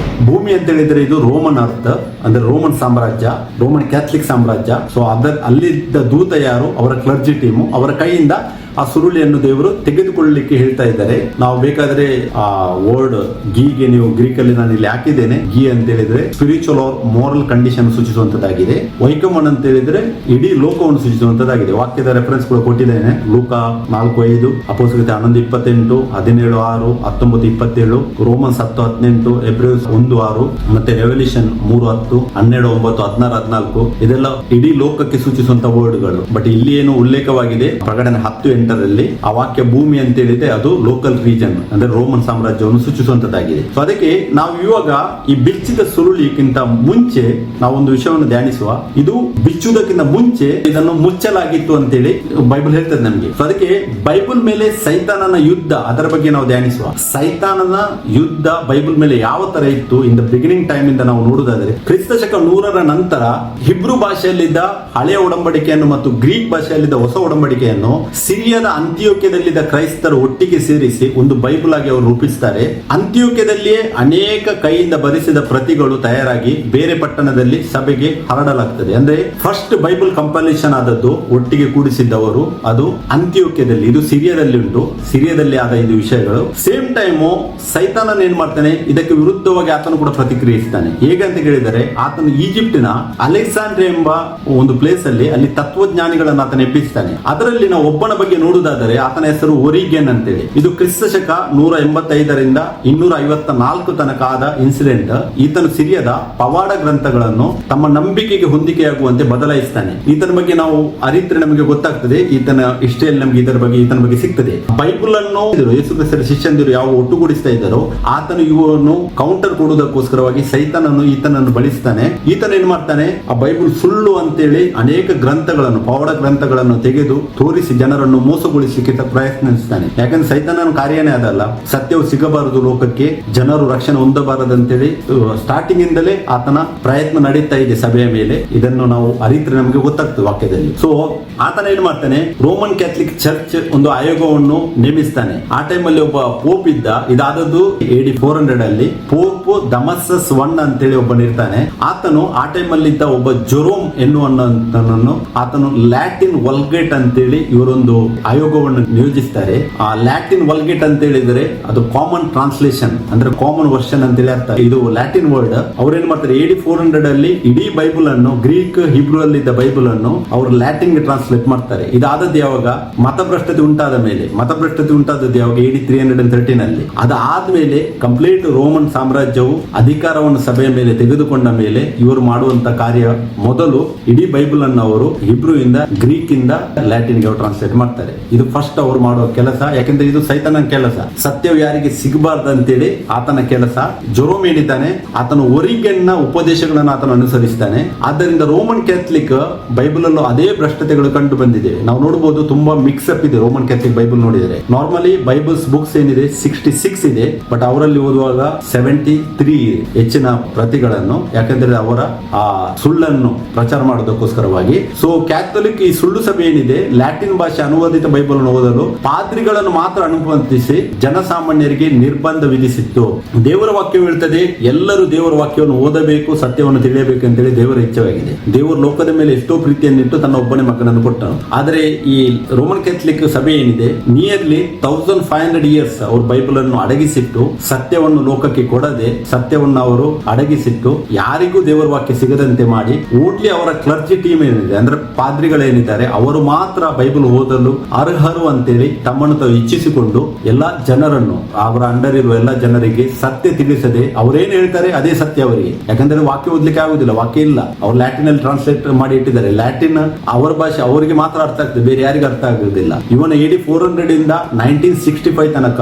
ಭೂಮಿ ಅಂತ ಹೇಳಿದ್ರೆ ಇದು ರೋಮನ್ ಅರ್ಥ, ಅಂದ್ರೆ ರೋಮನ್ ಸಾಮ್ರಾಜ್ಯ, ರೋಮನ್ ಕ್ಯಾಥಲಿಕ್ ಸಾಮ್ರಾಜ್ಯ. ಸೊ ಅಲ್ಲಿದ್ದ ದೂತ ಯಾರು, ಅವರ ಕ್ಲರ್ಜಿ ಟೀಮು, ಅವರ ಕೈಯಿಂದ ಆ ಸುರುಳಿಯನ್ನು ದೇವರು ತೆಗೆದುಕೊಳ್ಳಲಿಕ್ಕೆ ಹೇಳ್ತಾ ಇದ್ದಾರೆ. ನಾವು ಬೇಕಾದ್ರೆ ಆ ವರ್ಡ್ ಗೀಗೆ ನೀವು ಗ್ರೀಕ್ ಅಲ್ಲಿ ನಾನು ಇಲ್ಲಿ ಹಾಕಿದ್ದೇನೆ. ಗಿ ಅಂತ ಹೇಳಿದ್ರೆ ಸ್ಪಿರಿಚುವಲ್ ಆರ್ ಮೋರಲ್ ಕಂಡೀಷನ್ ಸೂಚಿಸುವಂತದ್ದಾಗಿದೆ. ವೈಕಮನ್ ಅಂತ ಹೇಳಿದ್ರೆ ಇಡೀ ಲೋಕವನ್ನು ಸೂಚಿಸುವಂತದ್ದಾಗಿದೆ. ವಾಕ್ಯದ ರೆಫರೆನ್ಸ್ ಕೂಡ ಕೊಟ್ಟಿದ್ದೇನೆ. ಲೂಕ 4:5, ಅಪೊಸ್ತಲರ 11:28, 17:6, 19:27, ರೋಮನ್ಸ್ 10:18, ಎಬ್ರಿಯರ್ಸ್ 1:6, ಮತ್ತೆ ರೆವಲ್ಯೂಷನ್ 3:10, 12:9, 16:14 ಇದೆಲ್ಲ ಇಡೀ ಲೋಕಕ್ಕೆ ಸೂಚಿಸುವಂತ ವರ್ಡ್ಗಳು. ಬಟ್ ಇಲ್ಲಿ ಏನು ಉಲ್ಲೇಖವಾಗಿದೆ ಪ್ರಕಟಣೆ 10:8 ಆ ವಾಕ್ಯ ಭೂಮಿ ಅಂತ ಹೇಳಿದ್ರೆ ಅದು ಲೋಕಲ್ ರೀಜನ್, ಅಂದ್ರೆ ರೋಮನ್ ಸಾಮ್ರಾಜ್ಯವನ್ನು ಸೂಚಿಸುವಂತದ್ದಾಗಿದೆ. ಸೊ ಅದಕ್ಕೆ ನಾವು ಇವಾಗ ಈ ಬಿಚ್ಚಿದ ಸುರುಳಿಗಿಂತ ಮುಂಚೆ ನಾವೊಂದು ವಿಷಯವನ್ನು ಧ್ಯಾನಿಸುವ. ಇದು ಬಿಚ್ಚುವುದಕ್ಕಿಂತ ಮುಂಚೆ ಇದನ್ನು ಮುಚ್ಚಲಾಗಿತ್ತು ಅಂತೇಳಿ ಬೈಬಲ್ ಹೇಳ್ತದೆ ನಮಗೆ. ಸೊ ಅದಕ್ಕೆ ಬೈಬಲ್ ಮೇಲೆ ಸೈತಾನನ ಯುದ್ಧ, ಅದರ ಬಗ್ಗೆ ನಾವು ಧ್ಯಾನಿಸುವ. ಸೈತಾನನ ಯುದ್ಧ ಬೈಬಲ್ ಮೇಲೆ ಯಾವ ತರ ಇತ್ತು ಇನ್ ದ ಬಿಗಿನಿಂಗ್ ಟೈಮ್ ಇಂದ ನಾವು ನೋಡುವುದಾದ್ರೆ, ಕ್ರಿಸ್ತಶಕ 100ರ ನಂತರ ಹಿಬ್ರು ಭಾಷೆಯಲ್ಲಿದ್ದ ಹಳೆಯ ಒಡಂಬಡಿಕೆಯನ್ನು ಮತ್ತು ಗ್ರೀಕ್ ಭಾಷೆಯಲ್ಲಿದ್ದ ಹೊಸ ಒಡಂಬಡಿಕೆಯನ್ನು ಸಿರಿಯಾದ ಅಂತ್ಯೋಕ್ಯದಲ್ಲಿದ್ದ ಕ್ರೈಸ್ತರು ಒಟ್ಟಿಗೆ ಸೇರಿಸಿ ಒಂದು ಬೈಬಲ್ ಆಗಿ ಅವರು ರೂಪಿಸುತ್ತಾರೆ. ಅಂತ್ಯೋಕ್ಯದಲ್ಲಿಯೇ ಅನೇಕ ಕೈಯಿಂದ ಬರೆಸಿದ ಪ್ರತಿಗಳು ತಯಾರಾಗಿ ಬೇರೆ ಪಟ್ಟಣದಲ್ಲಿ ಸಭೆಗೆ ಹರಡಲಾಗ್ತದೆ. ಅಂದ್ರೆ ಫಸ್ಟ್ ಬೈಬಲ್ ಕಂಪೈಲೇಷನ್ ಆದದ್ದು ಒಟ್ಟಿಗೆ ಕೂಡಿಸಿದ್ದವರು ಅದು ಅಂತ್ಯೋಕ್ಯದಲ್ಲಿ, ಇದು ಸಿರಿಯಾದಲ್ಲಿ ಉಂಟು. ಸಿರಿಯಾದಲ್ಲಿ ಆದ ಇದು ವಿಷಯಗಳು. ಸೇಮ್ ಟೈಮು ಸೈತಾನನ ಏನ್ ಮಾಡ್ತಾನೆ, ಇದಕ್ಕೆ ವಿರುದ್ಧವಾಗಿ ಆತನು ಕೂಡ ಪ್ರತಿಕ್ರಿಯಿಸ್ತಾನೆ. ಹೇಗಂತ ಹೇಳಿದರೆ, ಆತನು ಈಜಿಪ್ಟಿನ ಅಲೆಕ್ಸಾಂಡ್ರಿಯಾ ಎಂಬ ಒಂದು ಪ್ಲೇಸ್ ಅಲ್ಲಿ ತತ್ವಜ್ಞಾನಿಗಳನ್ನು ಆತನ ಎಬ್ಬಿಸ್ತಾನೆ. ಅದರಲ್ಲಿ ನಾವು ಒಬ್ಬನ ಬಗ್ಗೆ ನೋಡುವುದಾದರೆ ಆತನ ಹೆಸರು ಒರಿಗೆನ್ ಅಂತೇಳಿ. ಇದು ಕ್ರಿಸ್ತಶಕ 185ರಿಂದ 254 ತನಕ ಆದ ಇನ್ಸಿಡೆಂಟ್. ಈತನು ಸಿರಿಯದ ಪವಾಡ ಗ್ರಂಥಗಳನ್ನು ತಮ್ಮ ನಂಬಿಕೆಗೆ ಹೊಂದಿಕೆಯಾಗುವಂತೆ ಬದಲಾಯಿಸ್ತಾನೆ. ಈತನ ಬಗ್ಗೆ ನಾವು ಅರಿತರೆ ನಮಗೆ ಗೊತ್ತಾಗ್ತದೆ, ಈತನ ಹಿಸ್ಟರಿಯಲ್ಲಿ ನಮಗೆ ಈತನ ಬಗ್ಗೆ ಸಿಗ್ತದೆ. ಬೈಬಲ್ ಅನ್ನು ಯೇಸು ಕ್ರಿಸ್ತರ ಶಿಷ್ಯಂದಿರು ಯಾವ ಒಟ್ಟುಗೂಡಿಸ್ತಾ ಇದ್ದಾರೋ ಆತನು ಇವನ್ನು ಕೌಂಟರ್ ಕೊಡುವುದಕ್ಕೋಸ್ಕರವಾಗಿ ಸೈತಾನನು ಈತನನ್ನು ಬಳಸ್ತಾನೆ. ಈತನ ಏನ್ ಮಾಡ್ತಾನೆ, ಆ ಬೈಬಲ್ ಸುಳ್ಳು ಅಂತೇಳಿ ಅನೇಕ ಗ್ರಂಥಗಳನ್ನು, ಪವಾಡ ಗ್ರಂಥಗಳನ್ನು ತೆಗೆದು ತೋರಿಸಿ ಜನರನ್ನು ಮೋಸಗೊಳಿಸಲಿಕ್ಕೆ ಪ್ರಯತ್ನಿಸ್ತಾನೆ. ಯಾಕಂದ್ರೆ ಸೈತಾನನ ಕಾರ್ಯನೇ ಅದಲ್ಲ, ಸತ್ಯವು ಸಿಗಬಾರದು ಲೋಕಕ್ಕೆ, ಜನರು ರಕ್ಷಣೆ ಹೊಂದಬಾರದಂತೇಳಿ ಸ್ಟಾರ್ಟಿಂಗ್ ಇಂದಲೇ ಆತನ ಪ್ರಯತ್ನ ನಡೀತಾ ಇದೆ ಸಭೆಯ ಮೇಲೆ. ಇದನ್ನು ನಾವು ಅರಿತರೆ ನಮಗೆ ಗೊತ್ತಾಗ್ತದೆ ವಾಕ್ಯದಲ್ಲಿ. ಸೊ ಆತನ ಏನ್ ಮಾಡ್ತಾನೆ, ರೋಮನ್ ಕ್ಯಾಥಲಿಕ್ ಚರ್ಚ್ ಒಂದು ಆಯೋಗವನ್ನು ನೇಮಿಸ್ತಾನೆ. ಆ ಟೈಮಲ್ಲಿ ಒಬ್ಬ ಪೋಪ್ ಇದ್ದ. ಇದಾದದ್ದು AD 400 ಅಲ್ಲಿ. ಪೋಪ್ ದಮಸಸ್ I ಅಂತೇಳಿ ಒಬ್ಬನಿರ್ತಾನೆ. ಆತನು ಆ ಟೈಮಲ್ಲಿ ಇದ್ದ ಒಬ್ಬ ಜೊರೋಮ್ ಎನ್ನುವನ್ನನ್ನು ಆತನು ಲ್ಯಾಟಿನ್ ವಲ್ಗೇಟ್ ಅಂತೇಳಿ ಇವರೊಂದು ಆಯೋಗವನ್ನು ನಿಯೋಜಿಸ್ತಾರೆ. ಆ ಲ್ಯಾಟಿನ್ ವಲ್ಗೇಟ್ ಅಂತ ಹೇಳಿದ್ರೆ ಅದು ಕಾಮನ್ ಟ್ರಾನ್ಸ್ಲೇಷನ್, ಅಂದ್ರೆ ಕಾಮನ್ ವರ್ಷನ್ ಅಂತೇಳಿ ಅರ್ಥ. ಇದು ಲ್ಯಾಟಿನ್ ವರ್ಡ್. ಅವ್ರೇನ್ ಮಾಡ್ತಾರೆ, AD 400 ಅಲ್ಲಿ ಇಡೀ ಬೈಬಲ್ ಅನ್ನು, ಗ್ರೀಕ್ ಹಿಬ್ರು ಅಲ್ಲಿ ಇದ್ದ ಬೈಬಲ್ ಅನ್ನು ಅವರು ಲ್ಯಾಟಿನ್ ಗೆ ಟ್ರಾನ್ಸ್ಲೇಟ್ ಮಾಡ್ತಾರೆ. ಇದಾದದ್ದು ಯಾವಾಗ, ಮತಭ್ರಷ್ಟತೆ ಉಂಟಾದ ಮೇಲೆ. ಮತಭ್ರಷ್ಟತೆ ಉಂಟಾದದ್ದು ಯಾವಾಗ, AD 313 ಅಲ್ಲಿ. ಅದಾದ್ಮೇಲೆ ಕಂಪ್ಲೀಟ್ ರೋಮನ್ ಸಾಮ್ರಾಜ್ಯವು ಅಧಿಕಾರವನ್ನು ಸಭೆಯ ಮೇಲೆ ತೆಗೆದುಕೊಂಡ ಮೇಲೆ ಇವರು ಮಾಡುವಂತ ಕಾರ್ಯ, ಮೊದಲು ಇಡೀ ಬೈಬಲ್ ಅನ್ನು ಅವರು ಹಿಬ್ರು ಇಂದ, ಗ್ರೀಕ್ ಇಂದ ಲ್ಯಾಟಿನ್ ಗೆ ಟ್ರಾನ್ಸ್ಲೇಟ್ ಮಾಡ್ತಾರೆ. ಇದು ಫಸ್ಟ್ ಅವರು ಮಾಡುವ ಕೆಲಸ. ಯಾಕೆಂದ್ರೆ ಇದು ಸೈತಾನನ ಕೆಲಸ. ಸತ್ಯವು ಯಾರಿಗೆ ಸಿಗಬಾರ್ದು ಅಂತೇಳಿ ಆತನ ಕೆಲಸ. ಜೊರೋಮ್ ಏನಿದ್ದಾನೆ, ಆತನು ಒರಿಗೆನ್ನ ಉಪದೇಶಗಳನ್ನು ಆತನು ಅನುಸರಿಸ್ತಾನೆ. ಆದ್ದರಿಂದ ರೋಮನ್ ಕ್ಯಾಥಲಿಕ್ ಬೈಬಲ್ ಅಲ್ಲೂ ಅದೇ ಭ್ರಷ್ಟತೆಗಳು ಕಂಡು ಬಂದಿದೆ. ನಾವು ನೋಡಬಹುದು, ತುಂಬಾ ಮಿಕ್ಸ್ ಅಪ್ ಇದೆ ರೋಮನ್ ಕ್ಯಾಥಲಿಕ್ ಬೈಬಲ್ ನೋಡಿದರೆ. ನಾರ್ಮಲಿ ಬೈಬಲ್ಸ್ ಬುಕ್ಸ್ ಏನಿದೆ 66 ಇದೆ, ಬಟ್ ಅವರಲ್ಲಿ ಓದುವಾಗ 73 ಹೆಚ್ಚಿನ ಪ್ರತಿಗಳನ್ನು, ಯಾಕಂದ್ರೆ ಅವರ ಆ ಸುಳ್ಳನ್ನು ಪ್ರಚಾರ ಮಾಡೋದಕ್ಕೋಸ್ಕರವಾಗಿ. ಸೊ ಕ್ಯಾಥಲಿಕ್ ಈ ಸುಳ್ಳು ಸಭೆ ಏನಿದೆ, ಲ್ಯಾಟಿನ್ ಭಾಷೆ ಅನುವಾದಿತ ಬೈಬಲ್ ಓದಲು ಪಾದ್ರಿಗಳನ್ನು ಮಾತ್ರ ಅನುಮತಿಸಿ ಜನಸಾಮಾನ್ಯರಿಗೆ ನಿರ್ಬಂಧ ವಿಧಿಸಿತ್ತು. ದೇವರ ವಾಕ್ಯವು ಹೇಳ್ತದೆ, ಎಲ್ಲರೂ ದೇವರ ವಾಕ್ಯವನ್ನು ಓದಬೇಕು, ಸತ್ಯವನ್ನು ತಿಳಿಯಬೇಕು ಅಂತೇಳಿ ದೇವರ ಇಚ್ಛೆಯಾಗಿದೆ. ದೇವರು ಲೋಕದ ಮೇಲೆ ಎಷ್ಟೋ ಪ್ರೀತಿಯನ್ನಿಟ್ಟು ತನ್ನ ಒಬ್ಬನೇ ಮಗನನ್ನು ಕೊಟ್ಟನು. ಆದರೆ ಈ ರೋಮನ್ ಕ್ಯಾಥಲಿಕ್ ಸಭೆ ಏನಿದೆ, ನಿಯರ್ಲಿ 1500 ಇಯರ್ಸ್ ಅವರು ಬೈಬಲ್ ಅನ್ನು ಅಡಗಿಸಿಟ್ಟು, ಸತ್ಯವನ್ನು ಲೋಕಕ್ಕೆ ಕೊಡದೆ ಸತ್ಯವನ್ನು ಅವರು ಅಡಗಿಸಿಟ್ಟು ಯಾರಿಗೂ ದೇವರ ವಾಕ್ಯ ಸಿಗದಂತೆ ಮಾಡಿ, ಓನ್ಲಿ ಅವರ ಕ್ಲರ್ಜಿ ಟೀಮ್ ಏನಿದೆ, ಅಂದ್ರೆ ಪಾದ್ರಿಗಳೇನಿದ್ದಾರೆ ಅವರು ಮಾತ್ರ ಬೈಬಲ್ ಓದಲು ಅರ್ಹರು ಅಂತೇಳಿ ತಮ್ಮನ್ನು ತಾವು ಇಚ್ಛಿಸಿಕೊಂಡು ಎಲ್ಲಾ ಜನರನ್ನು, ಅವರ ಅಂಡರ್ ಇರುವ ಎಲ್ಲಾ ಜನರಿಗೆ ಸತ್ಯ ತಿಳಿಸದೆ ಅವರೇನು ಹೇಳ್ತಾರೆ ಅದೇ ಸತ್ಯ ಅವರಿಗೆ. ಯಾಕಂದ್ರೆ ವಾಕ್ಯ ಓದ್ಲಿಕ್ಕೆ ಆಗುದಿಲ್ಲ, ವಾಕ್ಯ ಇಲ್ಲ. ಅವ್ರು ಲ್ಯಾಟಿನ್ ಅಲ್ಲಿ ಟ್ರಾನ್ಸ್ಲೇಟ್ ಮಾಡಿ ಇಟ್ಟಿದ್ದಾರೆ. ಲ್ಯಾಟಿನ್ ಅವರ ಭಾಷೆ ಅವರಿಗೆ ಮಾತ್ರ ಅರ್ಥ ಆಗ್ತದೆ, ಬೇರೆ ಯಾರಿಗೂ ಅರ್ಥ ಆಗುದಿಲ್ಲ. ಇವನ AD 400 ಇಂದ 1965 ತನಕ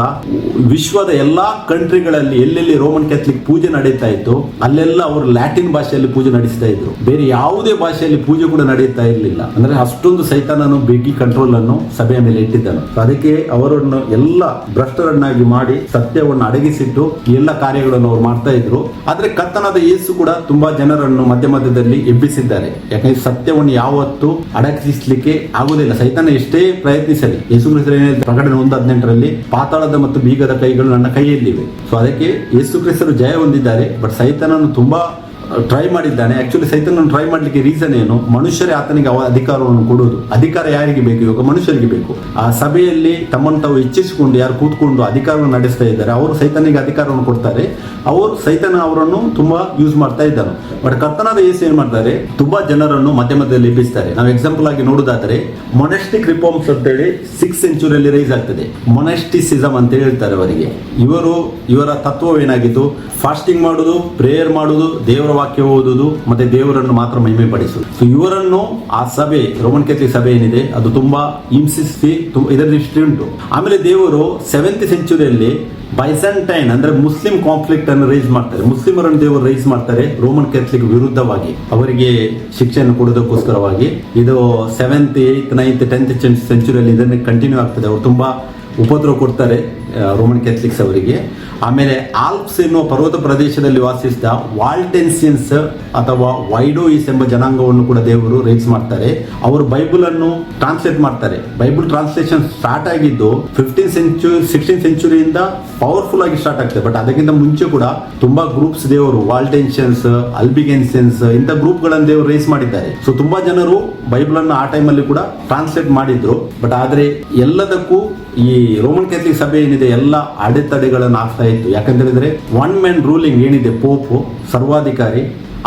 ವಿಶ್ವದ ಎಲ್ಲಾ ಕಂಟ್ರಿಗಳಲ್ಲಿ ಎಲ್ಲೆಲ್ಲಿ ರೋಮನ್ ಕ್ಯಾಥಲಿಕ್ ಪೂಜೆ ನಡೀತಾ ಇತ್ತು ಅಲ್ಲೆಲ್ಲ ಅವರು ಲ್ಯಾಟಿನ್ ಭಾಷೆಯಲ್ಲಿ ಪೂಜೆ ನಡೆಸ್ತಾ ಇದ್ರು. ಬೇರೆ ಯಾವುದೇ ಭಾಷೆಯಲ್ಲಿ ಪೂಜೆ ಕೂಡ ನಡೆಯುತ್ತಾ ಇರಲಿಲ್ಲ. ಅಂದ್ರೆ ಅಷ್ಟೊಂದು ಸೈತಾನನು ಬಿಗಿ ಕಂಟ್ರೋಲ್ ಅನ್ನು ಸಭೆಯ ಮೇಲೆ ಇಟ್ಟಿದ್ದನು. ಅದಕ್ಕೆ ಅವರನ್ನು ಎಲ್ಲ ಭ್ರಷ್ಟರನ್ನಾಗಿ ಮಾಡಿ ಸತ್ಯವನ್ನು ಅಡಗಿಸಿಟ್ಟು ಎಲ್ಲ ಕಾರ್ಯಗಳನ್ನು ಅವರು ಮಾಡ್ತಾ ಇದ್ರು. ಆದ್ರೆ ಕರ್ತನಾದ ಯೇಸು ಕೂಡ ತುಂಬಾ ಜನರನ್ನು ಮಧ್ಯದಲ್ಲಿ ಎಬ್ಬಿಸಿದ್ದಾರೆ. ಯಾಕಂದ್ರೆ ಸತ್ಯವನ್ನು ಯಾವತ್ತೂ ಅಡಗಿಸಲಿಕ್ಕೆ ಆಗುವುದಿಲ್ಲ, ಸೈತಾನ ಎಷ್ಟೇ ಪ್ರಯತ್ನಿಸಲಿ. ಯೇಸು ಕ್ರಿಸ್ತರು ಏನಿದೆ ಪ್ರಕಟಣೆ 1:18 ಪಾತಾಳದ ಮತ್ತು ಬೀಗದ ಕೈಗಳು ನನ್ನ ಕೈಯಲ್ಲಿವೆ. ಸೊ ಅದಕ್ಕೆ ಯೇಸು ಕ್ರಿಸ್ತರು ಜಯ ಹೊಂದಿದ್ದಾರೆ. ಬಟ್ ಸೈತಾನನು ತುಂಬಾ ಟ್ರೈ ಮಾಡಿದ್ದಾನೆ. ಆಕ್ಚುಲಿ ಸೈತಾನನ್ನು ಟ್ರೈ ಮಾಡ್ಲಿಕ್ಕೆ ರೀಸನ್ ಏನು? ಮನುಷ್ಯರೇ ಆತನಿಗೆ ಅಧಿಕಾರವನ್ನು ಕೊಡುವುದು. ಅಧಿಕಾರ ಯಾರಿಗೆ ಬೇಕು? ಇವಾಗ ಮನುಷ್ಯರಿಗೆ ಬೇಕು. ಆ ಸಭೆಯಲ್ಲಿ ತಮ್ಮನ್ನು ತಾವು ಇಚ್ಛಿಸಿಕೊಂಡು ಯಾರು ಕೂತ್ಕೊಂಡು ಅಧಿಕಾರವನ್ನು ನಡೆಸ್ತಾ ಇದ್ದಾರೆ ಅವರು ಸೈತಾನಿಗೆ ಅಧಿಕಾರವನ್ನು ಕೊಡ್ತಾರೆ. ಅವರು ಸೈತಾನ ಅವರನ್ನು ತುಂಬಾ ಯೂಸ್ ಮಾಡ್ತಾ ಇದ್ದಾನೆ. ಬಟ್ ಕರ್ತನಾದ ಯೇಸು ಏನ್ ಮಾಡ್ತಾರೆ? ತುಂಬಾ ಜನರನ್ನು ಮಧ್ಯದಲ್ಲಿ ಎಬ್ಬಿಸ್ತಾರೆ. ನಾವು ಎಕ್ಸಾಂಪಲ್ ಆಗಿ ನೋಡುವುದಾದರೆ ಮೊನಾಸ್ಟಿಕ್ ರಿಫಾರ್ಮ್ಸ್ ಅಂತೇಳಿ 6th ಸೆಂಚುರಿಯಲ್ಲಿ ರೈಸ್ ಆಗ್ತದೆ. ಮೊನಾಸ್ಟಿಸಿಸಮ್ ಅಂತ ಹೇಳ್ತಾರೆ ಅವರಿಗೆ. ಇವರ ತತ್ವವೇನಾಗಿತ್ತು? ಫಾಸ್ಟಿಂಗ್ ಮಾಡುದು, ಪ್ರೇಯರ್ ಮಾಡುದು, ದೇವರ ವಾಕ್ಯ ಓದುವುದು ಮತ್ತೆ ದೇವರನ್ನು ಮಾತ್ರ ಮಹಿಮೆ ಪಡಿಸುವುದು. ಸೊ ಇವರನ್ನು ಆ ಸಭೆ, ರೋಮನ್ ಕ್ಯಾಥಲಿಕ್ ಸಭೆ ಏನಿದೆ ಅದು ತುಂಬಾ ಹಿಂಸಿಸಿ ಇದರ ದೃಷ್ಟಿ ಉಂಟು. ಆಮೇಲೆ ದೇವರು 7th ಸೆಂಚುರಿಯಲ್ಲಿ ಬೈಸಂಟೈನ್ ಅಂದ್ರೆ ಮುಸ್ಲಿಂ ಕಾನ್ಫ್ಲಿಕ್ಟ್ ಅನ್ನು ರೈಸ್ ಮಾಡ್ತಾರೆ. ಮುಸ್ಲಿಮರನ್ನು ದೇವರು ರೈಸ್ ಮಾಡ್ತಾರೆ ರೋಮನ್ ಕ್ಯಾಥಲಿಕ್ ವಿರುದ್ಧವಾಗಿ, ಅವರಿಗೆ ಶಿಕ್ಷೆಯನ್ನು ಕೊಡೋದಕ್ಕೋಸ್ಕರವಾಗಿ. ಇದು 7th, 8th, 9th, 10th ಸೆಂಚುರಿಯಲ್ಲಿ ಇದನ್ನು ಕಂಟಿನ್ಯೂ ಆಗ್ತದೆ. ಅವರು ತುಂಬಾ ಉಪದ್ರವ ಕೊಡ್ತಾರೆ ರೋಮನ್ ಕ್ಯಾಥಲಿಕ್ಸ್ ಅವರಿಗೆ. ಆಮೇಲೆ ಆಲ್ಪ್ಸ್ ಎನ್ನುವ ಪರ್ವತ ಪ್ರದೇಶದಲ್ಲಿ ವಾಸಿಸಿದ ವಾಲ್ಟೆನ್ಸಿಯನ್ಸ್ ಅಥವಾ ವೈಡೋಯಿಸ್ ಎಂಬ ಜನಾಂಗವನ್ನು ಕೂಡ ದೇವರು ರೈಸ್ ಮಾಡ್ತಾರೆ. ಅವರು ಬೈಬಲ್ ಅನ್ನು ಟ್ರಾನ್ಸ್ಲೇಟ್ ಮಾಡ್ತಾರೆ. ಬೈಬಲ್ ಟ್ರಾನ್ಸ್ಲೇಷನ್ ಸ್ಟಾರ್ಟ್ ಆಗಿದ್ದು 15th ಸೆಂಚುರಿ 16th ಸೆಂಚುರಿಯಿಂದ ಪವರ್ಫುಲ್ ಆಗಿ ಸ್ಟಾರ್ಟ್ ಆಗ್ತದೆ. ಬಟ್ ಅದಕ್ಕಿಂತ ಮುಂಚೆ ಕೂಡ ತುಂಬಾ ಗ್ರೂಪ್ಸ್ ದೇವರು, ವಾಲ್ಟೆನ್ಸಿಯನ್ಸ್, ಅಲ್ಬಿಗೆನ್ಸಿಯನ್ಸ್ ಇಂಥ ಗ್ರೂಪ್ ಗಳನ್ನು ದೇವರು ರೈಸ್ ಮಾಡಿದ್ದಾರೆ. ಸೊ ತುಂಬಾ ಜನರು ಬೈಬಲ್ ಅನ್ನು ಆ ಟೈಮಲ್ಲಿ ಕೂಡ ಟ್ರಾನ್ಸ್ಲೇಟ್ ಮಾಡಿದ್ರು. ಬಟ್ ಆದ್ರೆ ಎಲ್ಲದಕ್ಕೂ ಈ ರೋಮನ್ ಕ್ಯಾಥಲಿಕ್ ಸಭೆ ಏನಿದೆ ಎಲ್ಲ ಅಡೆತಡೆಗಳನ್ನು ಆಗ್ತಾ ಇತ್ತು. ಯಾಕಂತ ಹೇಳಿದ್ರೆ ಒನ್ ಮ್ಯಾನ್ ರೂಲಿಂಗ್ ಏನಿದೆ, ಪೋಪ್ ಸರ್ವಾಧಿಕಾರಿ,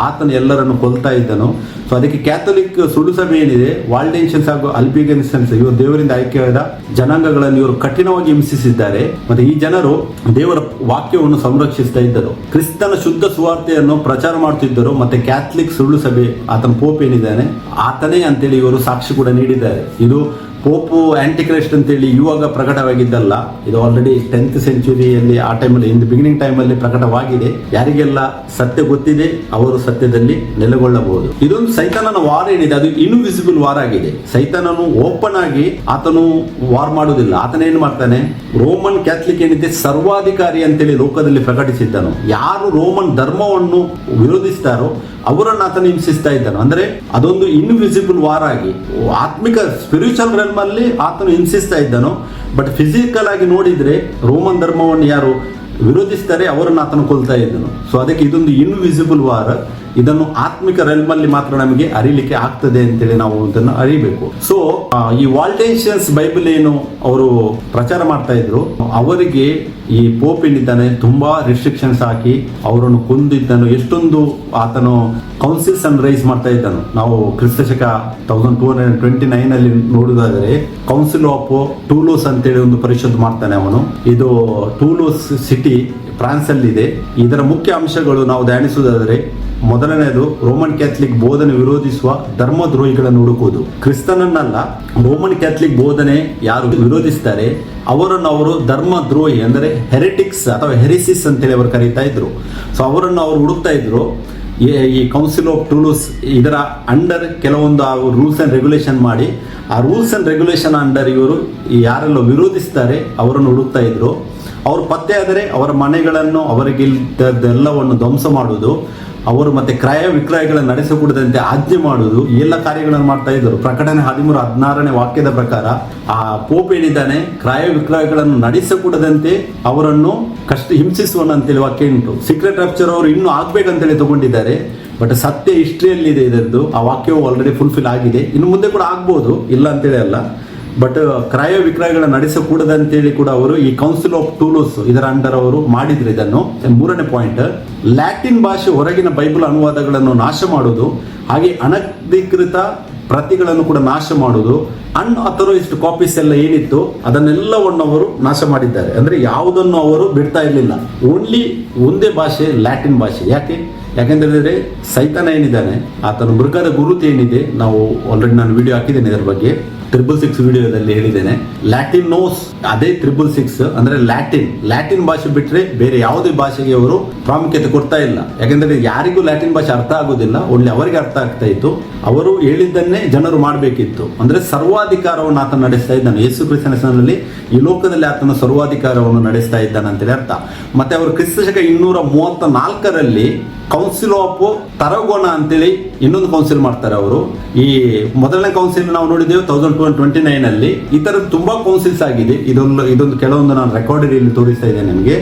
ಆತನು ಎಲ್ಲರನ್ನು ಕೊಲ್ತಾ ಇದ್ದನು. ಸೊ ಅದಕ್ಕೆ ಕ್ಯಾಥಲಿಕ್ ಸುಳ್ಳು ಸಭೆ ಏನಿದೆ, ವಾಲ್ಟೆನ್ಷನ್ಸ್ ಹಾಗೂ ಅಲ್ಬಿಗೆನ್ಸನ್ಸ್, ಇವರು ದೇವರಿಂದ ಆಯ್ಕೆಯಾದ ಜನಾಂಗಗಳನ್ನು ಇವರು ಕಠಿಣವಾಗಿ ಹಿಂಸಿಸಿದ್ದಾರೆ. ಮತ್ತೆ ಈ ಜನರು ದೇವರ ವಾಕ್ಯವನ್ನು ಸಂರಕ್ಷಿಸ್ತಾ ಇದ್ದರು, ಕ್ರಿಸ್ತನ ಶುದ್ಧ ಸುವಾರ್ತೆಯನ್ನು ಪ್ರಚಾರ ಮಾಡ್ತಿದ್ದರು. ಮತ್ತೆ ಕ್ಯಾಥಲಿಕ್ ಸುಳ್ಳು ಸಭೆ, ಆತನ ಪೋಪ್ ಏನಿದ್ದಾನೆ ಆತನೇ ಅಂತೇಳಿ ಇವರು ಸಾಕ್ಷಿ ಕೂಡ ನೀಡಿದ್ದಾರೆ. ಇದು ಪೋಪು ಆಂಟಿಕ್ರೈಸ್ಟ್ ಅಂತೇಳಿ ಇವಾಗ ಪ್ರಕಟವಾಗಿದ್ದಲ್ಲ, ಇದು ಆಲ್ರೆಡಿ 10th ಸೆಂಚುರಿಯಲ್ಲಿ ಆ ಟೈಮಲ್ಲಿ ಬಿಗಿನಿಂಗ್ ಟೈಮಲ್ಲಿ ಪ್ರಕಟವಾಗಿದೆ. ಯಾರಿಗೆಲ್ಲ ಸತ್ಯ ಗೊತ್ತಿದೆ ಅವರು ಸತ್ಯದಲ್ಲಿ ನೆಲೆಗೊಳ್ಳಬಹುದು. ಇದೊಂದು ಸೈತಾನನ ವಾರ್ ಏನಿದೆ ಅದು ಇನ್ವಿಸಿಬಲ್ ವಾರ್ ಆಗಿದೆ. ಸೈತಾನನು ಓಪನ್ ಆಗಿ ಆತನು ವಾರ್ ಮಾಡುವುದಿಲ್ಲ. ಆತನೇನು ಮಾಡ್ತಾನೆ? ರೋಮನ್ ಕ್ಯಾಥಲಿಕ್ ಏನಿದೆ ಸರ್ವಾಧಿಕಾರಿ ಅಂತೇಳಿ ಲೋಕದಲ್ಲಿ ಪ್ರಕಟಿಸಿದ್ದನು. ಯಾರು ರೋಮನ್ ಧರ್ಮವನ್ನು ವಿರೋಧಿಸ್ತಾರೋ ಅವರನ್ನು ಆತನು ಹಿಂಸಿಸ್ತಾ ಇದ್ದಾನೆ. ಅಂದ್ರೆ ಅದೊಂದು ಇನ್ವಿಸಿಬಲ್ ವಾರ್ ಆಗಿ ಆತ್ಮಿಕ ಸ್ಪಿರಿಚುವಲ್ ರೆಲ್ಮ್ ಅಲ್ಲಿ ಆತನು ಹಿಂಸಿಸ್ತಾ ಇದ್ದನು. ಬಟ್ ಫಿಸಿಕಲ್ ಆಗಿ ನೋಡಿದ್ರೆ ರೋಮನ್ ಧರ್ಮವನ್ನು ಯಾರು ವಿರೋಧಿಸ್ತಾರೆ ಅವರನ್ನು ಆತನು ಕೊಲ್ತಾ ಇದ್ದನು. ಸೊ ಅದಕ್ಕೆ ಇದೊಂದು ಇನ್ವಿಸಿಬಲ್ ವಾರ್. ಇದನ್ನು ಆತ್ಮಿಕ ರೆಲ್ಮ್ ಅಲ್ಲಿ ಮಾತ್ರ ನಮಗೆ ಅರಿಲಿಕ್ಕೆ ಆಗ್ತದೆ ಅಂತೇಳಿ ನಾವು ಇದನ್ನು ಅರಿಬೇಕು. ಸೊ ಈ ವಾಲ್ಟೇನ್ಷಿಯನ್ಸ್ ಬೈಬಲ್ ಏನು ಅವರು ಪ್ರಚಾರ ಮಾಡ್ತಾ ಇದ್ರು, ಅವರಿಗೆ ಈ ಪೋಪ್ ಏನಿದ್ದಾನೆ ತುಂಬಾ ರಿಸ್ಟ್ರಿಕ್ಷನ್ಸ್ ಹಾಕಿ ಅವರನ್ನು ಕೊಂದಿದ್ದನು. ಎಷ್ಟೊಂದು ಆತನು ಕೌನ್ಸಿಲ್ಸ್ ಅನ್ನು ರೈಸ್ ಮಾಡ್ತಾ ಇದ್ದನು. ನಾವು ಕ್ರಿಸ್ತಶಕ 1229 ಅಲ್ಲಿ ನೋಡುವುದಾದರೆ ಕೌನ್ಸಿಲ್ ಆಫ್ ಟೂಲೋಸ್ ಅಂತೇಳಿ ಒಂದು ಪರಿಷತ್ ಮಾಡ್ತಾನೆ ಅವನು. ಇದು ಟೂಲೋಸ್ ಸಿಟಿ ಫ್ರಾನ್ಸ್ ಅಲ್ಲಿ ಇದೆ. ಇದರ ಮುಖ್ಯ ಅಂಶಗಳು ನಾವು ಧ್ಯಾನಿಸುವುದಾದರೆ, ಮೊದಲನೆಯದು ರೋಮನ್ ಕ್ಯಾಥಲಿಕ್ ಬೋಧನೆ ವಿರೋಧಿಸುವ ಧರ್ಮದ್ರೋಹಿಗಳನ್ನು ಹುಡುಕುವುದು. ಕ್ರಿಸ್ತನನ್ನಲ್ಲ, ರೋಮನ್ ಕ್ಯಾಥಲಿಕ್ ಬೋಧನೆ ಯಾರು ವಿರೋಧಿಸ್ತಾರೆ ಅವರನ್ನು ಅವರು ಧರ್ಮದ್ರೋಹಿ ಅಂದರೆ ಹೆರಿಟಿಕ್ಸ್ ಅಥವಾ ಹೆರಿಸಿಸ್ ಅಂತೇಳಿ ಅವರು ಕರೀತಾ ಇದ್ರು. ಸೊ ಅವರನ್ನು ಅವರು ಹುಡುಕ್ತಾ ಇದ್ರು. ಈ ಕೌನ್ಸಿಲ್ ಆಫ್ ಟೂಲೂಸ್ ಇದರ ಅಂಡರ್ ಕೆಲವೊಂದು ರೂಲ್ಸ್ ಅಂಡ್ ರೆಗ್ಯುಲೇಷನ್ ಮಾಡಿ, ಆ ರೂಲ್ಸ್ ಅಂಡ್ ರೆಗ್ಯುಲೇಷನ್ ಅಂಡರ್ ಇವರು ಯಾರೆಲ್ಲ ವಿರೋಧಿಸ್ತಾರೆ ಅವರನ್ನು ಹುಡುಕ್ತಾ ಇದ್ರು. ಅವರು ಪತ್ತೆ ಆದರೆ ಅವರ ಮನೆಗಳನ್ನು, ಅವರಿಗಿಲ್ಲದೆಲ್ಲವನ್ನು ಧ್ವಂಸ ಮಾಡುವುದು, ಅವರು ಮತ್ತೆ ಕ್ರಯ ವಿಕ್ರಯಗಳನ್ನು ನಡೆಸಕೂಡದಂತೆ ಆಜ್ಞೆ ಮಾಡುವುದು, ಈ ಎಲ್ಲ ಕಾರ್ಯಗಳನ್ನು ಮಾಡ್ತಾ ಇದ್ದರು. ಪ್ರಕಟಣೆ 13:16 ವಾಕ್ಯದ ಪ್ರಕಾರ ಆ ಪೋಪ್ ಏನಿದ್ದಾನೆ ಕ್ರಯ ವಿಕ್ರಯಗಳನ್ನು ನಡೆಸಕೂಡದಂತೆ ಅವರನ್ನು ಹಿಂಸಿಸುವನು ಅಂತೇಳಿ ವಾಕ್ಯ ಉಂಟು. ಸೀಕ್ರೆಟ್ ರಪ್ಚರ್ ಅವರು ಇನ್ನೂ ಆಗ್ಬೇಕಂತೇಳಿ ತಗೊಂಡಿದ್ದಾರೆ. ಬಟ್ ಸತ್ಯ ಹಿಸ್ಟ್ರಿಯಲ್ಲಿ ಇದೆ ಇದರದ್ದು. ಆ ವಾಕ್ಯವು ಆಲ್ರೆಡಿ ಫುಲ್ಫಿಲ್ ಆಗಿದೆ, ಇನ್ನು ಮುಂದೆ ಕೂಡ ಆಗ್ಬೋದು, ಇಲ್ಲ ಅಂತೇಳಿ ಅಲ್ಲ. ಬಟ್ ಕ್ರಯ ವಿಕ್ರಯಗಳ ನಡೆಸಕೂಡದಂತೇಳಿ ಕೂಡ ಅವರು ಈ ಕೌನ್ಸಿಲ್ ಆಫ್ ಟೂಲೋಸ್ ಇದರ ಅಂಡರ್ ಅವರು ಮಾಡಿದ್ರು ಇದನ್ನು. 3ನೇ ಪಾಯಿಂಟ್, ಲ್ಯಾಟಿನ್ ಭಾಷೆ ಹೊರಗಿನ ಬೈಬಲ್ ಅನುವಾದಗಳನ್ನು ನಾಶ ಮಾಡುವುದು, ಹಾಗೆ ಅನಧಿಕೃತ ಪ್ರತಿಗಳನ್ನು ಕೂಡ ನಾಶ ಮಾಡುವುದು. ಅನ್ಅಥರೈಸ್ಡ್ ಕಾಪೀಸ್ ಎಲ್ಲ ಏನಿತ್ತು ಅದನ್ನೆಲ್ಲವನ್ನು ಅವರು ನಾಶ ಮಾಡಿದ್ದಾರೆ. ಅಂದ್ರೆ ಯಾವುದನ್ನು ಅವರು ಬಿಡ್ತಾ ಇರಲಿಲ್ಲ. ಓನ್ಲಿ ಒಂದೇ ಭಾಷೆ ಲ್ಯಾಟಿನ್ ಭಾಷೆ. ಯಾಕೆಂದ್ರೆ ಸೈತಾನ ಏನಿದ್ದಾನೆ ಆತನ ಮೃಗದ ಗುರುತು ಏನಿದೆ, ನಾವು ಆಲ್ರೆಡಿ ನಾನು ವಿಡಿಯೋ ಹಾಕಿದ್ದೇನೆ ಇದರ ಬಗ್ಗೆ. 666 ವಿಡಿಯೋದಲ್ಲಿ ಹೇಳಿದ್ದೇನೆ. ಲ್ಯಾಟಿನೋಸ್ ಅದೇ 666 ಅಂದ್ರೆ ಲ್ಯಾಟಿನ್ ಭಾಷೆ ಬಿಟ್ರೆ ಬೇರೆ ಯಾವುದೇ ಭಾಷೆಗೆ ಅವರು ಪ್ರಾಮುಖ್ಯತೆ ಕೊಡ್ತಾ ಇಲ್ಲ. ಯಾಕಂದ್ರೆ ಯಾರಿಗೂ ಲ್ಯಾಟಿನ್ ಭಾಷೆ ಅರ್ಥ ಆಗುದಿಲ್ಲ, ಒಳ್ಳೆ ಅವರಿಗೆ ಅರ್ಥ ಆಗ್ತಾ ಇತ್ತು. ಅವರು ಹೇಳಿದ್ದನ್ನೇ ಜನರು ಮಾಡಬೇಕಿತ್ತು. ಅಂದ್ರೆ ಸರ್ವಾಧಿಕಾರವನ್ನು ಆತ ನಡೆಸ್ತಾ ಇದ್ದಾನೆ. ಯೇಸು ಕ್ರಿಸ್ತನ ಹೆಸರಿನಲ್ಲಿ ಈ ಲೋಕದಲ್ಲಿ ಆತನ ಸರ್ವಾಧಿಕಾರವನ್ನು ನಡೆಸ್ತಾ ಇದ್ದಾನೆ ಅಂತೇಳಿ ಅರ್ಥ. ಮತ್ತೆ ಅವರು ಕ್ರಿಸ್ತಶಕ 234ರಲ್ಲಿ ಕೌನ್ಸಿಲ್ ಆಫ್ ತರಗೋಣ ಅಂತೇಳಿ ಇನ್ನೊಂದು ಕೌನ್ಸಿಲ್ ಮಾಡ್ತಾರೆ ಅವರು. ಈ ಮೊದಲನೇ ಕೌನ್ಸಿಲ್ ನಾವು ನೋಡಿದ್ದೇವೆ 1229 ಅಲ್ಲಿ. ಈ ತರದ ತುಂಬಾ ಕೌನ್ಸಿಲ್ಸ್ ಆಗಿದೆ. ಇದೊಂದು ಕೆಲವೊಂದು ನಾನು ರೆಕಾರ್ಡ್ ಇಲ್ಲಿ ತೋರಿಸ್ತಾ ಇದ್ದೇನೆ ನಿಮಗೆ.